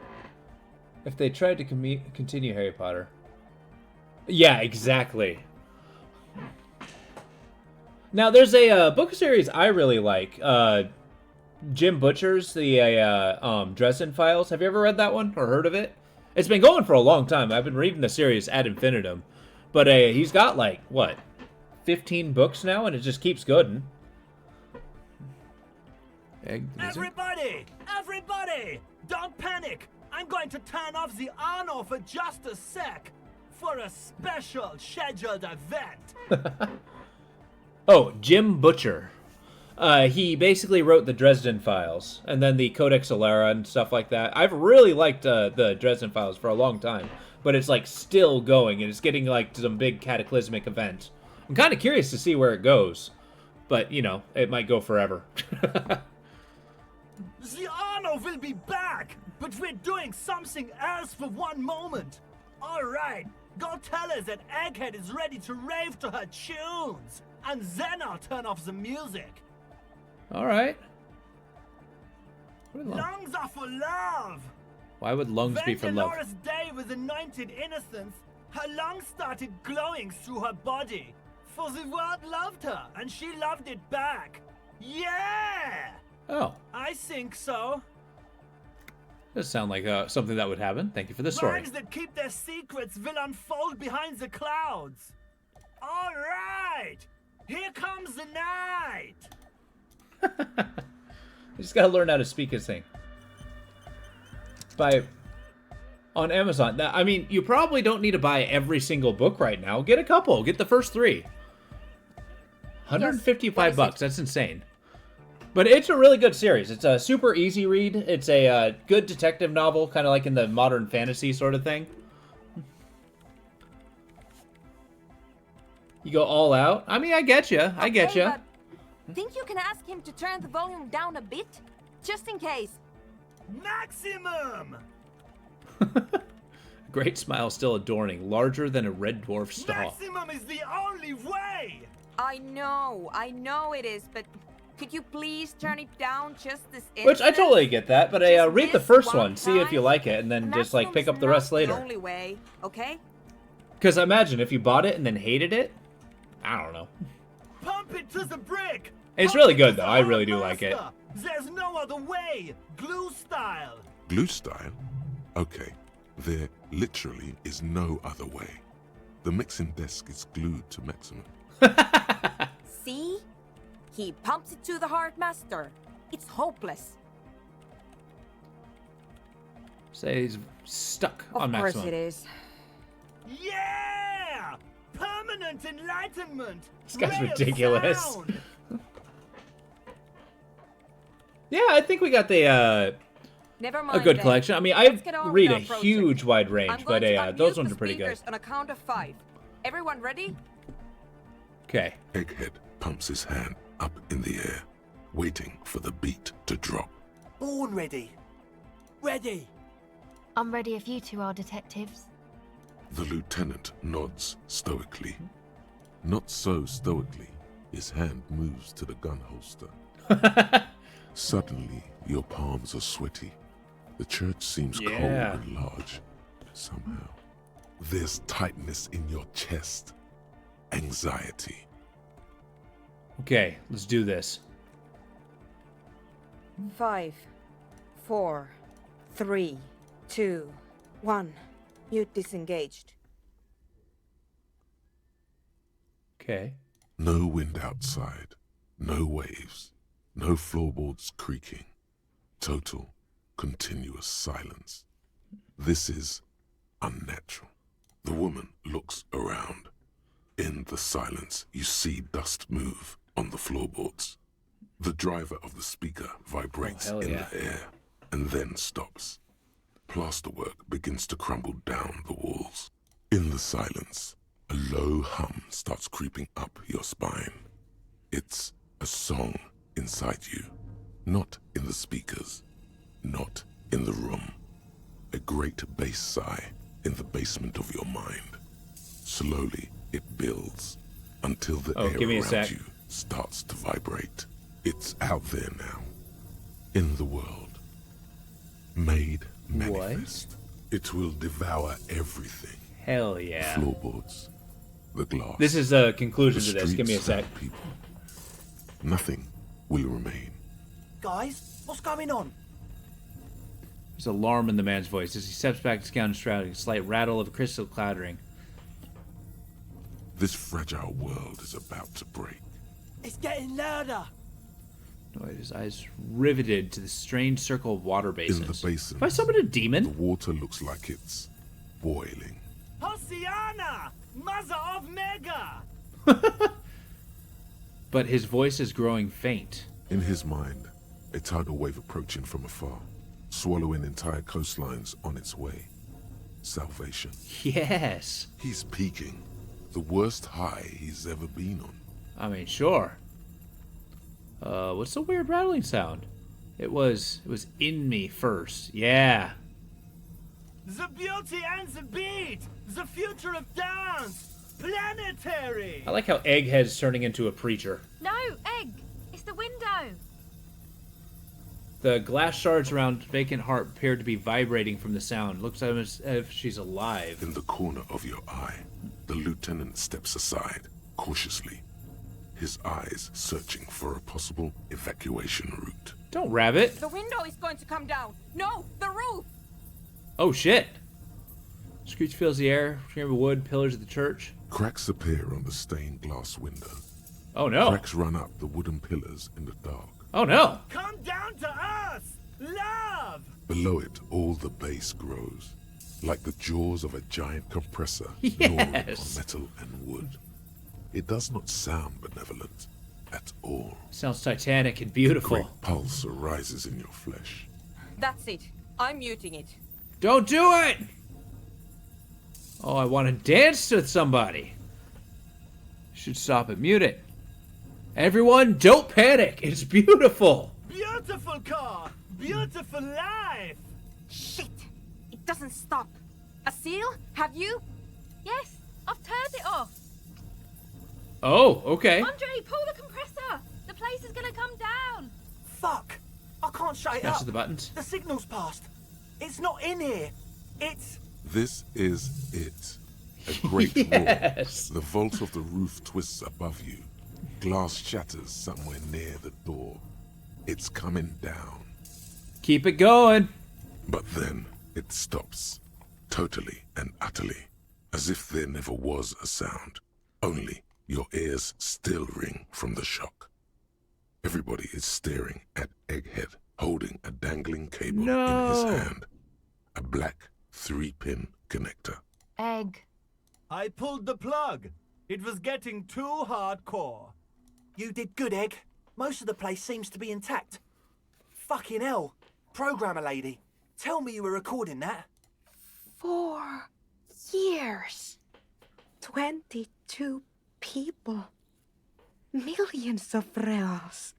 If they tried to continue Harry Potter. Yeah, exactly. Now, there's a book series I really like. Jim Butcher's the Dresden Files. Have you ever read that one or heard of it? It's been going for a long time. I've been reading the series ad infinitum. But he's got like, what, 15 books now, and it just keeps going. Everybody! Everybody! Don't panic! I'm going to turn off the on-off for just a sec for a special scheduled event. Oh, Jim Butcher. He basically wrote the Dresden Files and then the Codex Alera and stuff like that. I've really liked the Dresden Files for a long time, but it's like still going and it's getting like some big cataclysmic event. I'm kind of curious to see where it goes, but you know, it might go forever. The Arno will be back, but we're doing something else for one moment. All right, go tell her that Egghead is ready to rave to her tunes, and then I'll turn off the music. All right. Lungs are for love. Why would lungs be for When love? Dolores Day was anointed innocence, her lungs started glowing through her body. For the world loved her, and she loved it back. Yeah! Oh. I think so. Does sound like something that would happen. Thank you for the story. Minds that keep their secrets will unfold behind the clouds. All right! Here comes the night! You just gotta learn how to speak his thing. On Amazon. Now, I mean, you probably don't need to buy every single book right now. Get a couple. Get the first 3. 155 bucks. That's insane. But it's a really good series. It's a super easy read. It's a good detective novel, kind of like in the modern fantasy sort of thing. You go all out? I mean, I get you. I get you. Think you can ask him to turn the volume down a bit? Just in case. Maximum! Great smile still adorning, larger than a red dwarf star. Maximum is the only way! I know it is, but could you please turn it down just this instant? Which I totally get that, but read the first one, see if you like it, and then just like pick up the rest later. The only way, okay? Because imagine if you bought it and then hated it. I don't know. Pump it to the brick! It's really good though. I really do like it. There's no other way. Glue style. Glue style? Okay. There literally is no other way. The mixing desk is glued to maximum. See? He pumps it to the Heart Master. It's hopeless. Say he's stuck on maximum. Of course it is. Yeah! Permanent enlightenment. This guy's Ray of ridiculous. sound. Yeah, I think we got the Never mind a good then. collection. I mean, Let's I get on read with a our project. huge wide range, I'm but going to those unmute ones the are pretty good. speakers on a count of 5. Everyone ready? Okay. Egghead pumps his hand up in the air, waiting for the beat to drop. Born ready. Ready. I'm ready if you two are detectives. The lieutenant nods stoically. Not so stoically, his hand moves to the gun holster. Suddenly, your palms are sweaty. The church seems cold and large, somehow. There's tightness in your chest. Anxiety. Okay, let's do this. 5, 4, 3, 2, 1. Mute disengaged. Okay. No wind outside. No waves. No floorboards creaking. Total, continuous silence. This is unnatural. The woman looks around. In the silence, you see dust move on the floorboards. The driver of the speaker vibrates in the air and then stops. Plasterwork begins to crumble down the walls. In the silence, a low hum starts creeping up your spine. It's a song inside you, not in the speakers, not in the room. A great bass sigh in the basement of your mind. Slowly, it builds until the air around you starts to vibrate. It's out there now, in the world, made manifest. It will devour everything. Hell yeah. The floorboards, the glass. This is a conclusion to this. Give me a sec. People. Nothing will remain. Guys, what's going on? There's alarm in the man's voice as he steps back to scout shrouding, a slight rattle of crystal clattering. This fragile world is about to break. It's getting louder. Noid, his eyes riveted to the strange circle of water basins. In the basin, have I summoned a demon? The water looks like it's boiling. Hosiana, Mother of Mega! but his voice is growing faint. In his mind, a tidal wave approaching from afar, swallowing entire coastlines on its way. Salvation. Yes. He's peaking. The worst high he's ever been on. I mean, sure. What's the weird rattling sound? It was in me first. Yeah. The beauty and the beat! The future of dance! Planetary! I like how Egghead's turning into a preacher. No, Egg! It's the window! The glass shards around Vacant Heart appear to be vibrating from the sound. Looks as if she's alive. In the corner of your eye, the lieutenant steps aside, cautiously. His eyes searching for a possible evacuation route. Don't rabbit. The window is going to come down. No, the roof. Oh shit. Screech fills the air, scream of wood, pillars of the church. Cracks appear on the stained glass window. Oh no. Cracks run up the wooden pillars in the dark. Oh no. Come down to us! Love! Below it, all the bass grows, like the jaws of a giant compressor gnawing on metal and wood. It does not sound benevolent at all. Sounds titanic and beautiful. Great pulse arises in your flesh. That's it. I'm muting it. Don't do it! Oh, I want to dance with somebody. Should stop it. Mute it. Everyone, don't panic. It's beautiful. Beautiful car! Beautiful life! Shit! It doesn't stop. A seal? Have you? Yes, I've turned it off. Oh, okay. Andre, pull the compressor. The place is gonna come down. Fuck! I can't shut it Smash up. the buttons. The signal's passed. It's not in here. It's... This is it. A great Yes. roar. The vault of the roof twists above you. Glass shatters somewhere near the door. It's coming down. Keep it going. But then it stops. Totally and utterly. As if there never was a sound. Only your ears still ring from the shock. Everybody is staring at Egghead, holding a dangling cable in his hand. A black 3-pin connector. Egg. I pulled the plug. It was getting too hardcore. You did good, Egg. Most of the place seems to be intact. Fucking hell. Programmer lady, tell me you were recording that. 4 years. 22 people. Millions of reals.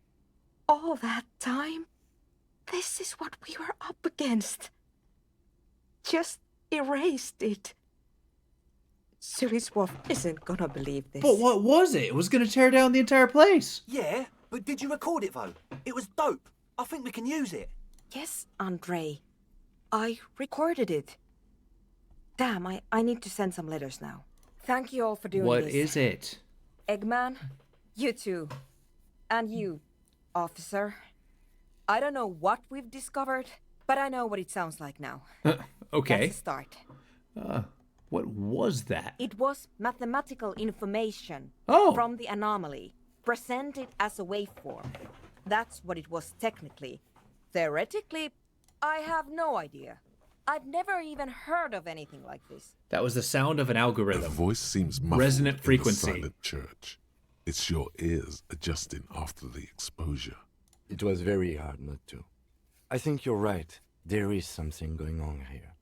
All that time? This is what we were up against. Just erased it. Suliswolf isn't gonna believe this. But what was it? It was going to tear down the entire place. Yeah, but did you record it though? It was dope. I think we can use it. Yes, Andre. I recorded it. Damn, I need to send some letters now. Thank you all for doing What this. is it? Eggman, you too. And you, officer. I don't know what we've discovered, but I know what it sounds like now. Okay. Let's start. What was that? It was mathematical information from the anomaly, presented as a waveform. That's what it was technically. Theoretically, I have no idea. I've never even heard of anything like this. That was the sound of an The algorithm. voice seems muffled Resonant in frequency. the silent church. It's your ears adjusting after the exposure. It was very hard not to. I think you're right. There is something going on here.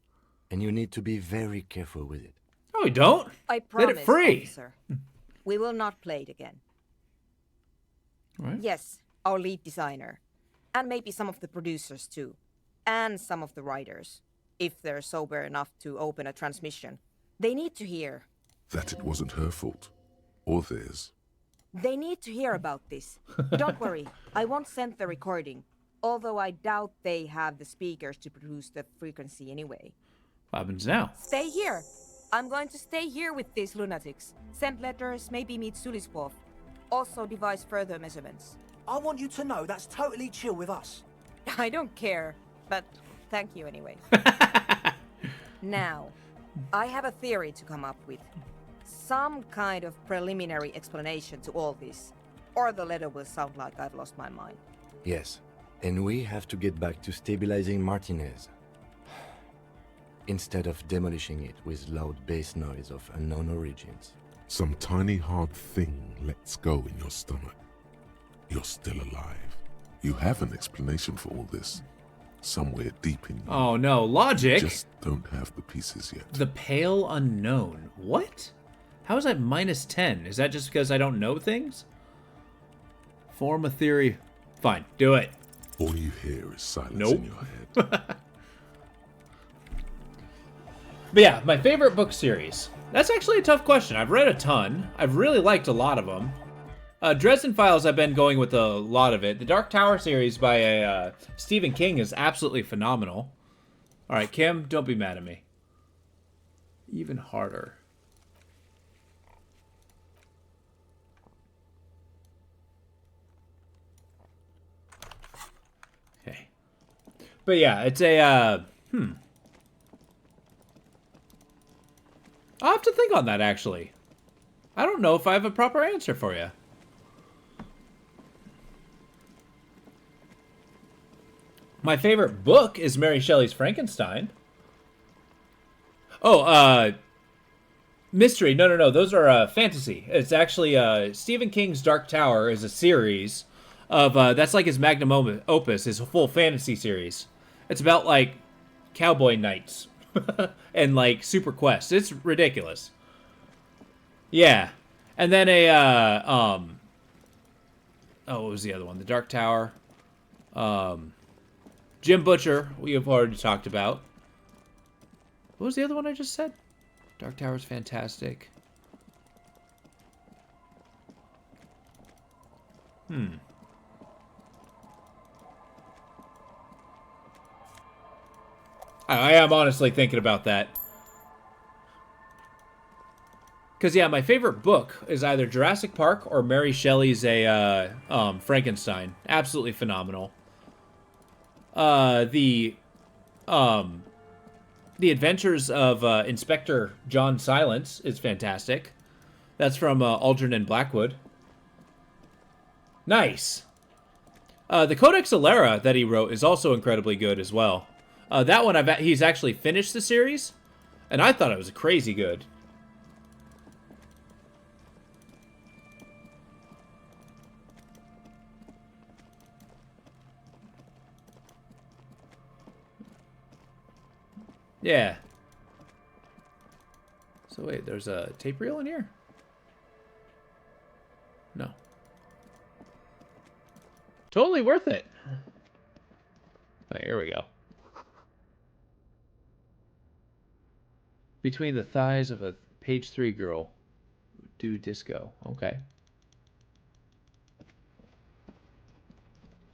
And you need to be very careful with it. No, we don't. I promise, Let it free. officer. We will not play it again. Right. Yes, our lead designer. And maybe some of the producers too. And some of the writers. If they're sober enough to open a transmission. They need to hear. That it wasn't her fault. Or theirs. They need to hear about this. Don't worry, I won't send the recording. Although I doubt they have the speakers to produce the frequency anyway. What happens now? Stay here. I'm going to stay here with these lunatics. Send letters, maybe meet Suliswolf. Also devise further measurements. I want you to know that's totally chill with us. I don't care, but thank you anyway. Now, I have a theory to come up with. Some kind of preliminary explanation to all this. Or the letter will sound like I've lost my mind. Yes. And we have to get back to stabilizing Martinez. Instead of demolishing it with loud bass noise of unknown origins. Some tiny hard thing lets go in your stomach. You're still alive. You have an explanation for all this. Somewhere deep in you. Oh no, logic? You just don't have the pieces yet. The Pale Unknown. What? How is that -10? Is that just because I don't know things? Form a theory. Fine, do it. All you hear is silence Nope. in your head. But yeah, my favorite book series. That's actually a tough question. I've read a ton. I've really liked a lot of them. Dresden Files, I've been going with a lot of it. The Dark Tower series by Stephen King is absolutely phenomenal. All right, Kim, don't be mad at me. Even harder. Okay. But yeah, it's a, I'll have to think on that, actually. I don't know if I have a proper answer for you. My favorite book is Mary Shelley's Frankenstein. Oh, mystery. No. Those are fantasy. It's actually Stephen King's Dark Tower is a series of that's like his magnum opus, his full fantasy series. It's about like cowboy knights and like super quests. It's ridiculous. Yeah, and then oh, what was the other one? The Dark Tower. Jim Butcher, we have already talked about. What was the other one I just said? Dark Tower's fantastic. I am honestly thinking about that. Because, yeah, my favorite book is either Jurassic Park or Mary Shelley's Frankenstein. Absolutely phenomenal. The Adventures of Inspector John Silence is fantastic. That's from Algernon Blackwood. Nice. The Codex Alera that he wrote is also incredibly good as well. That one, he's actually finished the series, and I thought it was crazy good. Yeah. So wait, there's a tape reel in here? No. Totally worth it. Oh, here we go. Between the thighs of a page 3 girl. Do disco. Okay.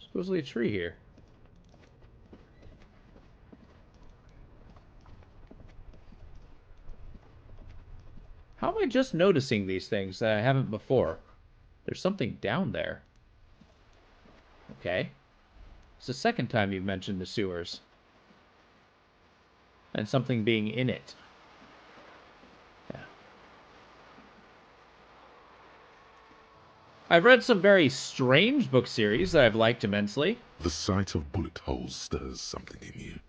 Supposedly a tree here. How am I just noticing these things that I haven't before? There's something down there. Okay. It's the second time you've mentioned the sewers. And something being in it. Yeah. I've read some very strange book series that I've liked immensely. The sight of bullet holes stirs something in you,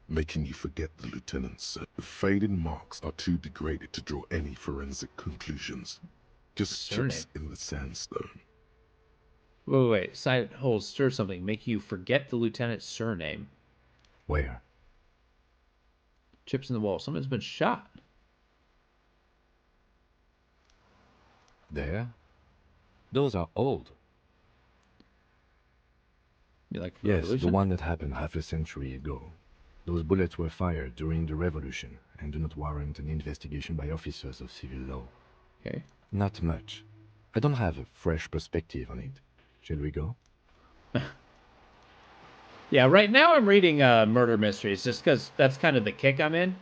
making you forget the lieutenant's. The faded marks are too degraded to draw any forensic conclusions. Just chips in the sandstone. Wait. Sight holes stir something, make you forget the lieutenant's surname. Where? Chips in the wall. Someone's been shot. There? Those are old. You like Yes, Revolution? the one that happened half a century ago. Those bullets were fired during the Revolution and do not warrant an investigation by officers of civil law. Okay. Not much. I don't have a fresh perspective on it. Shall we go? Yeah, right now I'm reading murder mysteries just because that's kind of the kick I'm in.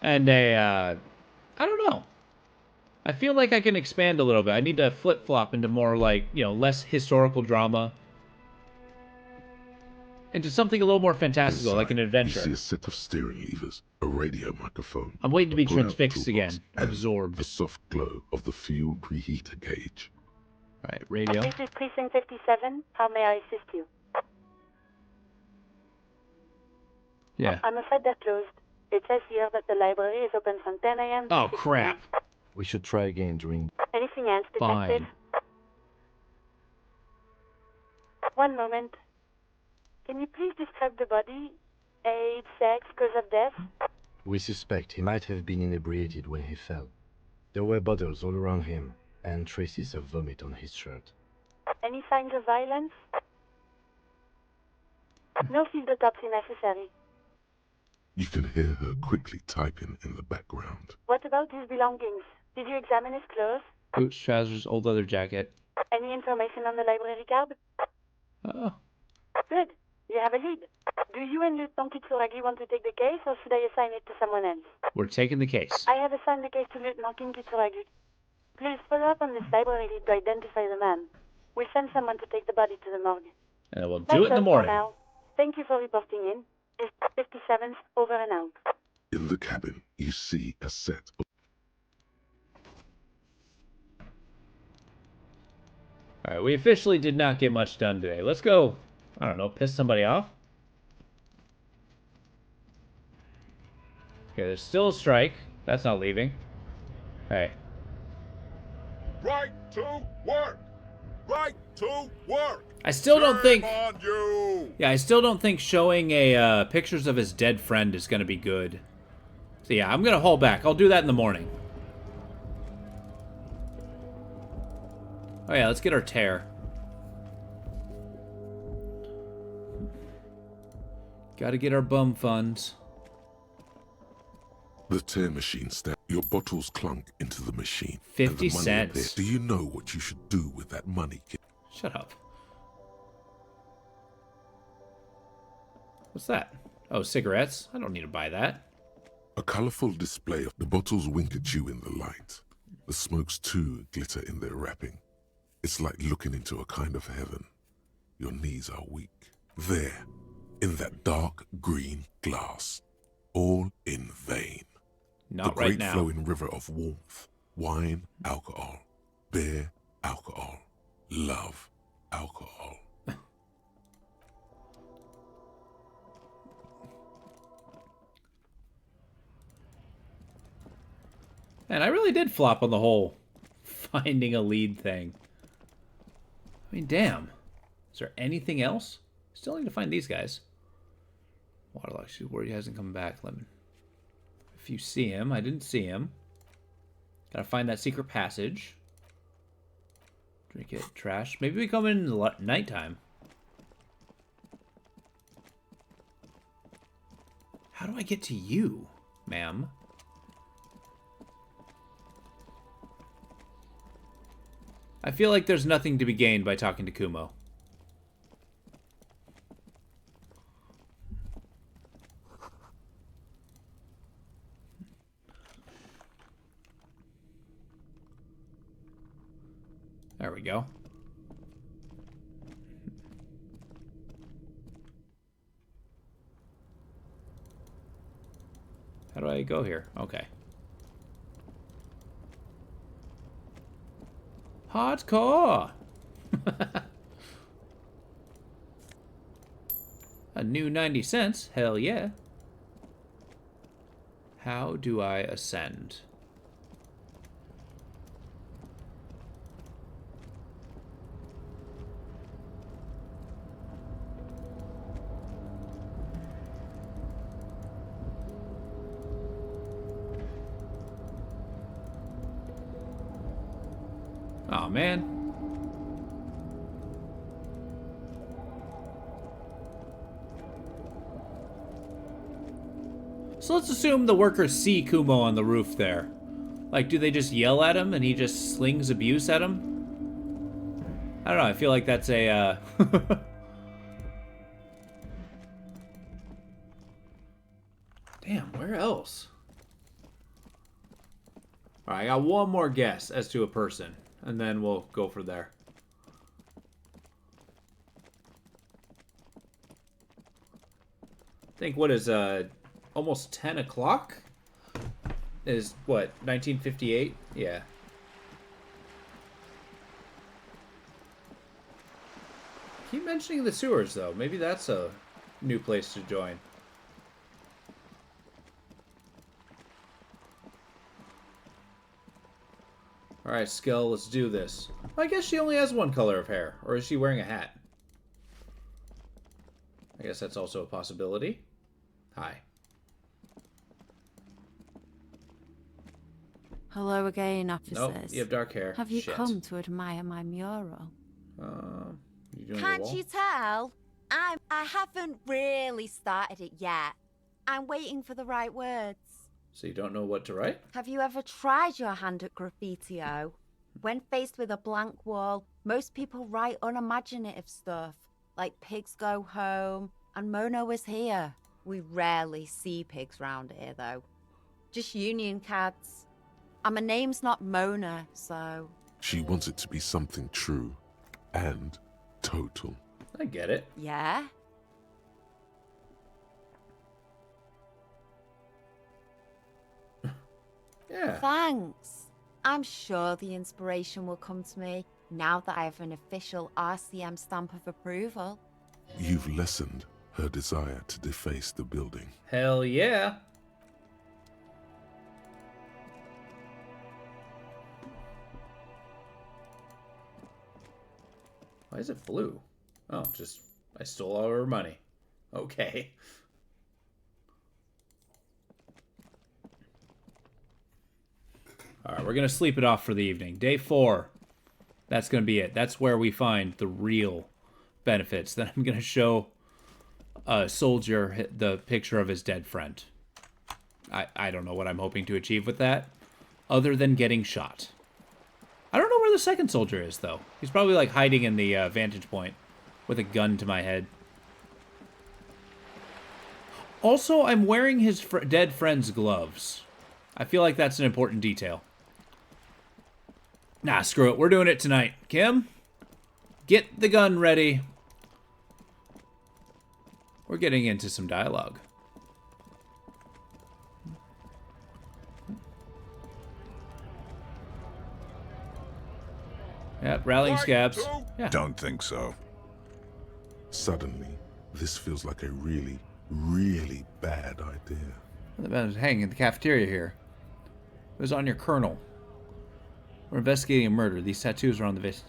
And I don't know. I feel like I can expand a little bit. I need to flip-flop into more like, less historical drama. Into something a little more fantastical, like an adventure. You see a set of steering levers, a radio microphone. I'm waiting to be a pull-out transfixed again. toolbox, and Absorbed. the soft glow of the fuel preheater gauge. Alright, radio. This is Precinct 57. How may I assist you? Yeah. I'm afraid they're closed. It says here that the library is open from 10 a.m. to Oh, 6 crap. We should try again during... Anything else, detective? Fine. One moment. Can you please describe the body? Age, sex, cause of death? We suspect he might have been inebriated when he fell. There were bottles all around him, and traces of vomit on his shirt. Any signs of violence? No field autopsy necessary. You can hear her quickly typing in the background. What about his belongings? Did you examine his clothes? Boots, trousers, old leather jacket. Any information on the library card? Oh. Good. You have a lead. Do you and Lieutenant Kitsuragi want to take the case, or should I assign it to someone else? We're taking the case. I have assigned the case to Lieutenant Kitsuragi. Please follow up on this library lead to identify the man. We'll send someone to take the body to the morgue. And we'll do it in the morning. Now. Thank you for reporting in. It's 57th, over and out. In the cabin, you see a set of... Alright, we officially did not get much done today. Let's go, I don't know, piss somebody off? Okay, there's still a strike. That's not leaving. Hey. Right to work! Right to work! I still don't think... on you! Yeah, I still don't think showing a pictures of his dead friend is going to be good. So yeah, I'm going to hold back. I'll do that in the morning. Oh yeah, let's get our tear. Gotta get our bum funds. The tear machine stands. Your bottles clunk into the machine. 50 and the money cents. appears. Do you know what you should do with that money, kid? Shut up. What's that? Oh, cigarettes? I don't need to buy that. A colorful display of the bottles wink at you in the light. The smokes too glitter in their wrapping. It's like looking into a kind of heaven. Your knees are weak. There, in that dark green glass. All in vain. Not the right great now. flowing river of warmth, wine, alcohol, beer, alcohol, love, alcohol. Man, I really did flop on the whole finding a lead thing. I mean, damn. Is there anything else? Still need to find these guys. Waterlock, shoot, where he hasn't come back. Lemon. If you see him, I didn't see him. Gotta find that secret passage. Drink it, trash. Maybe we come in the nighttime. How do I get to you, ma'am? I feel like there's nothing to be gained by talking to Kumo. There we go. How do I go here? Okay. Hardcore! A new 90 cents? Hell yeah. How do I ascend? Oh man. So let's assume the workers see Kumo on the roof there. Like, do they just yell at him and he just slings abuse at him? I don't know, I feel like that's a, Damn, where else? Alright, I got one more guess as to a person, and then we'll go for there. I think, what is, almost 10 o'clock? Is, what, 1958? Yeah. Keep mentioning the sewers, though. Maybe that's a new place to join. Alright, Skell, let's do this. I guess she only has one color of hair. Or is she wearing a hat? guess that's also a possibility. Hi. Hello again, officers. Nope, you have dark hair. Have you Shit. come to admire my mural? You doing your Can't wall? you tell? I haven't really started it yet. I'm waiting for the right words. So you don't know what to write? Have you ever tried your hand at graffiti-o? When faced with a blank wall, most people write unimaginative stuff, like pigs go home and Mono is here. We rarely see pigs round here, though. Just union cards. And my name's not Mona, so... She wants it to be something true and total. I get it. Yeah? Yeah. Thanks. I'm sure the inspiration will come to me now that I have an official RCM stamp of approval. You've lessened her desire to deface the building. Hell yeah. Why is it blue? Oh, just I stole all her money. Okay. Alright, we're going to sleep it off for the evening. Day 4. That's going to be it. That's where we find the real benefits. Then I'm going to show a soldier the picture of his dead friend. I don't know what I'm hoping to achieve with that, other than getting shot. I don't know where the second soldier is, though. He's probably, like, hiding in the vantage point with a gun to my head. Also, I'm wearing his dead friend's gloves. I feel like that's an important detail. Nah, screw it. We're doing it tonight. Kim, get the gun ready. We're getting into some dialogue. Yep, rallying scabs. Yeah. Don't think so. Suddenly, this feels like a really, really bad idea. The man was hanging in the cafeteria here. It was on your colonel. We're investigating a murder. These tattoos are on the vest.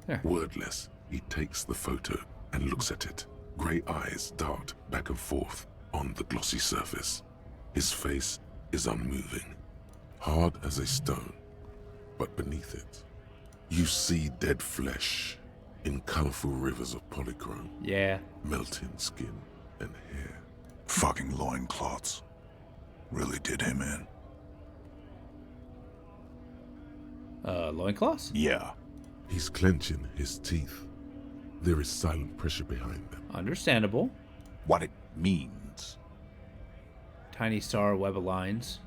There. Wordless, he takes the photo and looks at it. Grey eyes dart back and forth on the glossy surface. His face is unmoving, hard as a stone. But beneath it, you see dead flesh in colorful rivers of polychrome. Yeah. Melting skin and hair. Fucking loincloths. Really did him in. Loincloths? Yeah. He's clenching his teeth. There is silent pressure behind them. Understandable. What it means. Tiny star web of lines.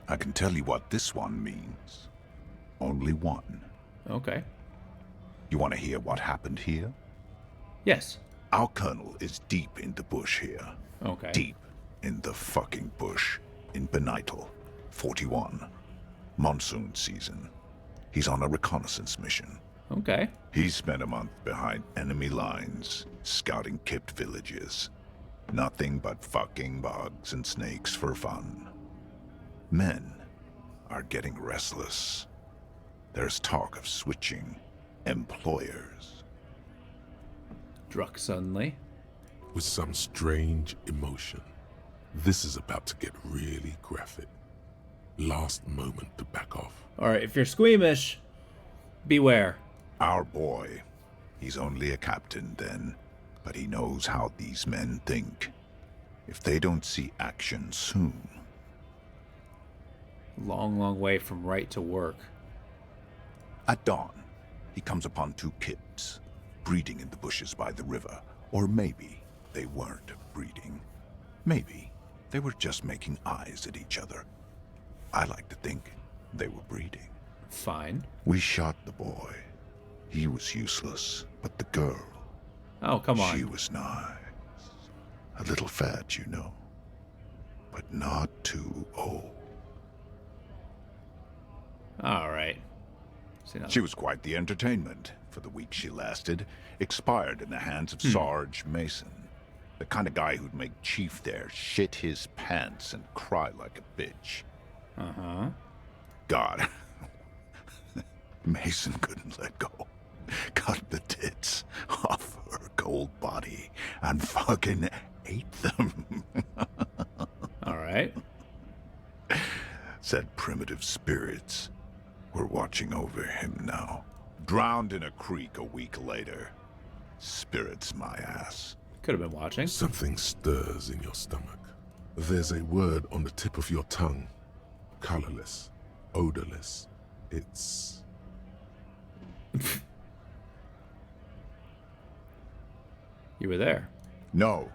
I can tell you what this one means. Only one. Okay. You want to hear what happened here? Yes. Our colonel is deep in the bush here. Okay. Deep in the fucking bush in Benital, 41. Monsoon season. He's on a reconnaissance mission. Okay. He spent a month behind enemy lines, scouting kept villages. Nothing but fucking bugs and snakes for fun. Men are getting restless. There's talk of switching employers. Druck suddenly. With some strange emotion. This is about to get really graphic. Last moment to back off. Alright, if you're squeamish, beware. Our boy. He's only a captain then, but he knows how these men think. If they don't see action soon. Long, long way from right to work. At dawn, he comes upon two kids, breeding in the bushes by the river. Or maybe they weren't breeding. Maybe they were just making eyes at each other. I like to think they were breeding. Fine. We shot the boy. He was useless, but the girl... Oh, come on. She was nice. A little fat, you know. But not too old. Alright. She was quite the entertainment for the week she lasted. Expired in the hands of Sarge Mason. The kind of guy who'd make Chief there shit his pants and cry like a bitch. Uh-huh. God. Mason couldn't let go. Cut the tits off her cold body and fucking ate them. All right. Said primitive spirits were watching over him now. Drowned in a creek a week later. Spirits my ass. Could have been watching. Something stirs in your stomach. There's a word on the tip of your tongue. Colorless, odorless. It's... You were there. No.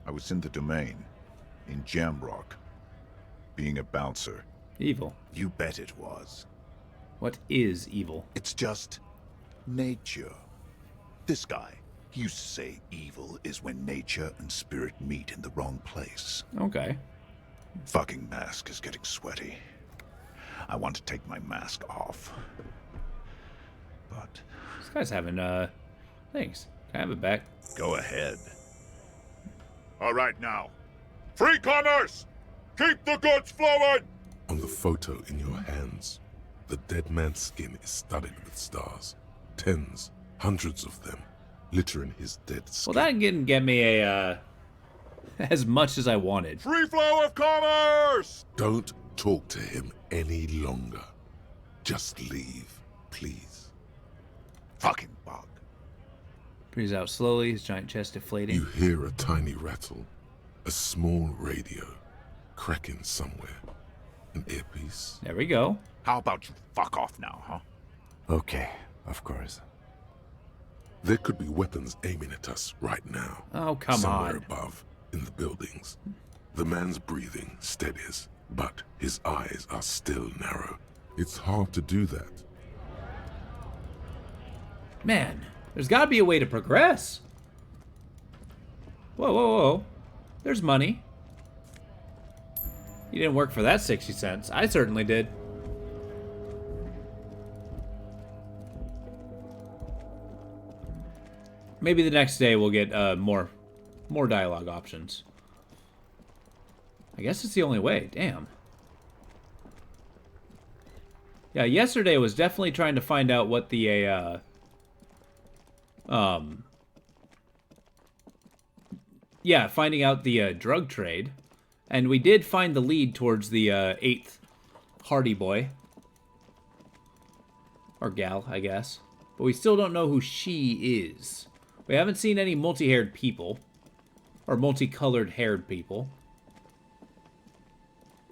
I was in the domain. In Jamrock. Being a bouncer. Evil. You bet it was. What is evil? It's just nature. This guy, he used to say evil is when nature and spirit meet in the wrong place. Okay. Fucking mask is getting sweaty. I want to take my mask off. But... This guy's having, thanks. Can I have it back? Go ahead. All right now. Free commerce! Keep the goods flowing! On the photo in your hands, the dead man's skin is studded with stars. Tens, hundreds of them, littering his dead skin. Well, that didn't get me a, as much as I wanted. Free flow of commerce! Don't talk to him any longer. Just leave, please. Fucking bug. Breathes out slowly, his giant chest deflating. You hear a tiny rattle, a small radio, cracking somewhere. An earpiece. There we go. How about you fuck off now, huh? Okay, of course. There could be weapons aiming at us right now. Oh, come somewhere on. above, in the buildings. The man's breathing steadies, but his eyes are still narrow. It's hard to do that. Man, there's got to be a way to progress. Whoa, whoa, whoa. There's money. You didn't work for that 60 cents. I certainly did. Maybe the next day we'll get more dialogue options. I guess it's the only way. Damn. Yeah, yesterday was definitely trying to find out what the yeah, finding out the drug trade. And we did find the lead towards the 8th Hardy boy. Or gal, I guess. But we still don't know who she is. We haven't seen any multi-haired people. Or multicolored haired people.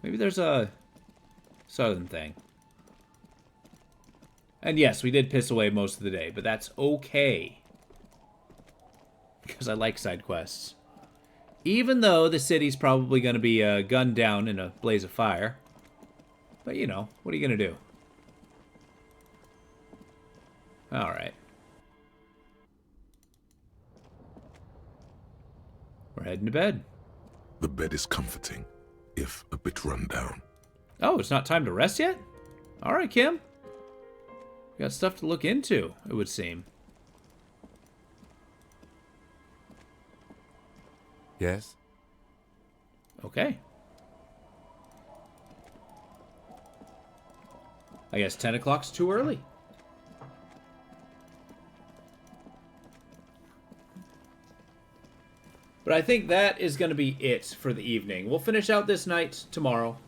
Maybe there's a southern thing. And yes, we did piss away most of the day, but that's okay. Because I like side quests. Even though the city's probably going to be gunned down in a blaze of fire. But, you know, what are you going to do? Alright. We're heading to bed. The bed is comforting, if a bit run down. Oh, it's not time to rest yet? Alright, Kim. We got stuff to look into, it would seem. Yes? Okay. I guess 10 o'clock's too early. But I think that is going to be it for the evening. We'll finish out this night tomorrow,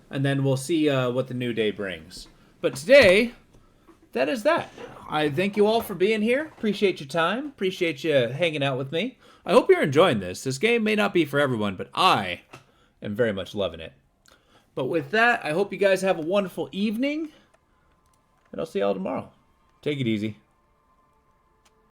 and then we'll see what the new day brings. But today, that is that. I thank you all for being here. Appreciate your time. Appreciate you hanging out with me. I hope you're enjoying this. This game may not be for everyone, but I am very much loving it. But with that, I hope you guys have a wonderful evening, and I'll see y'all tomorrow. Take it easy.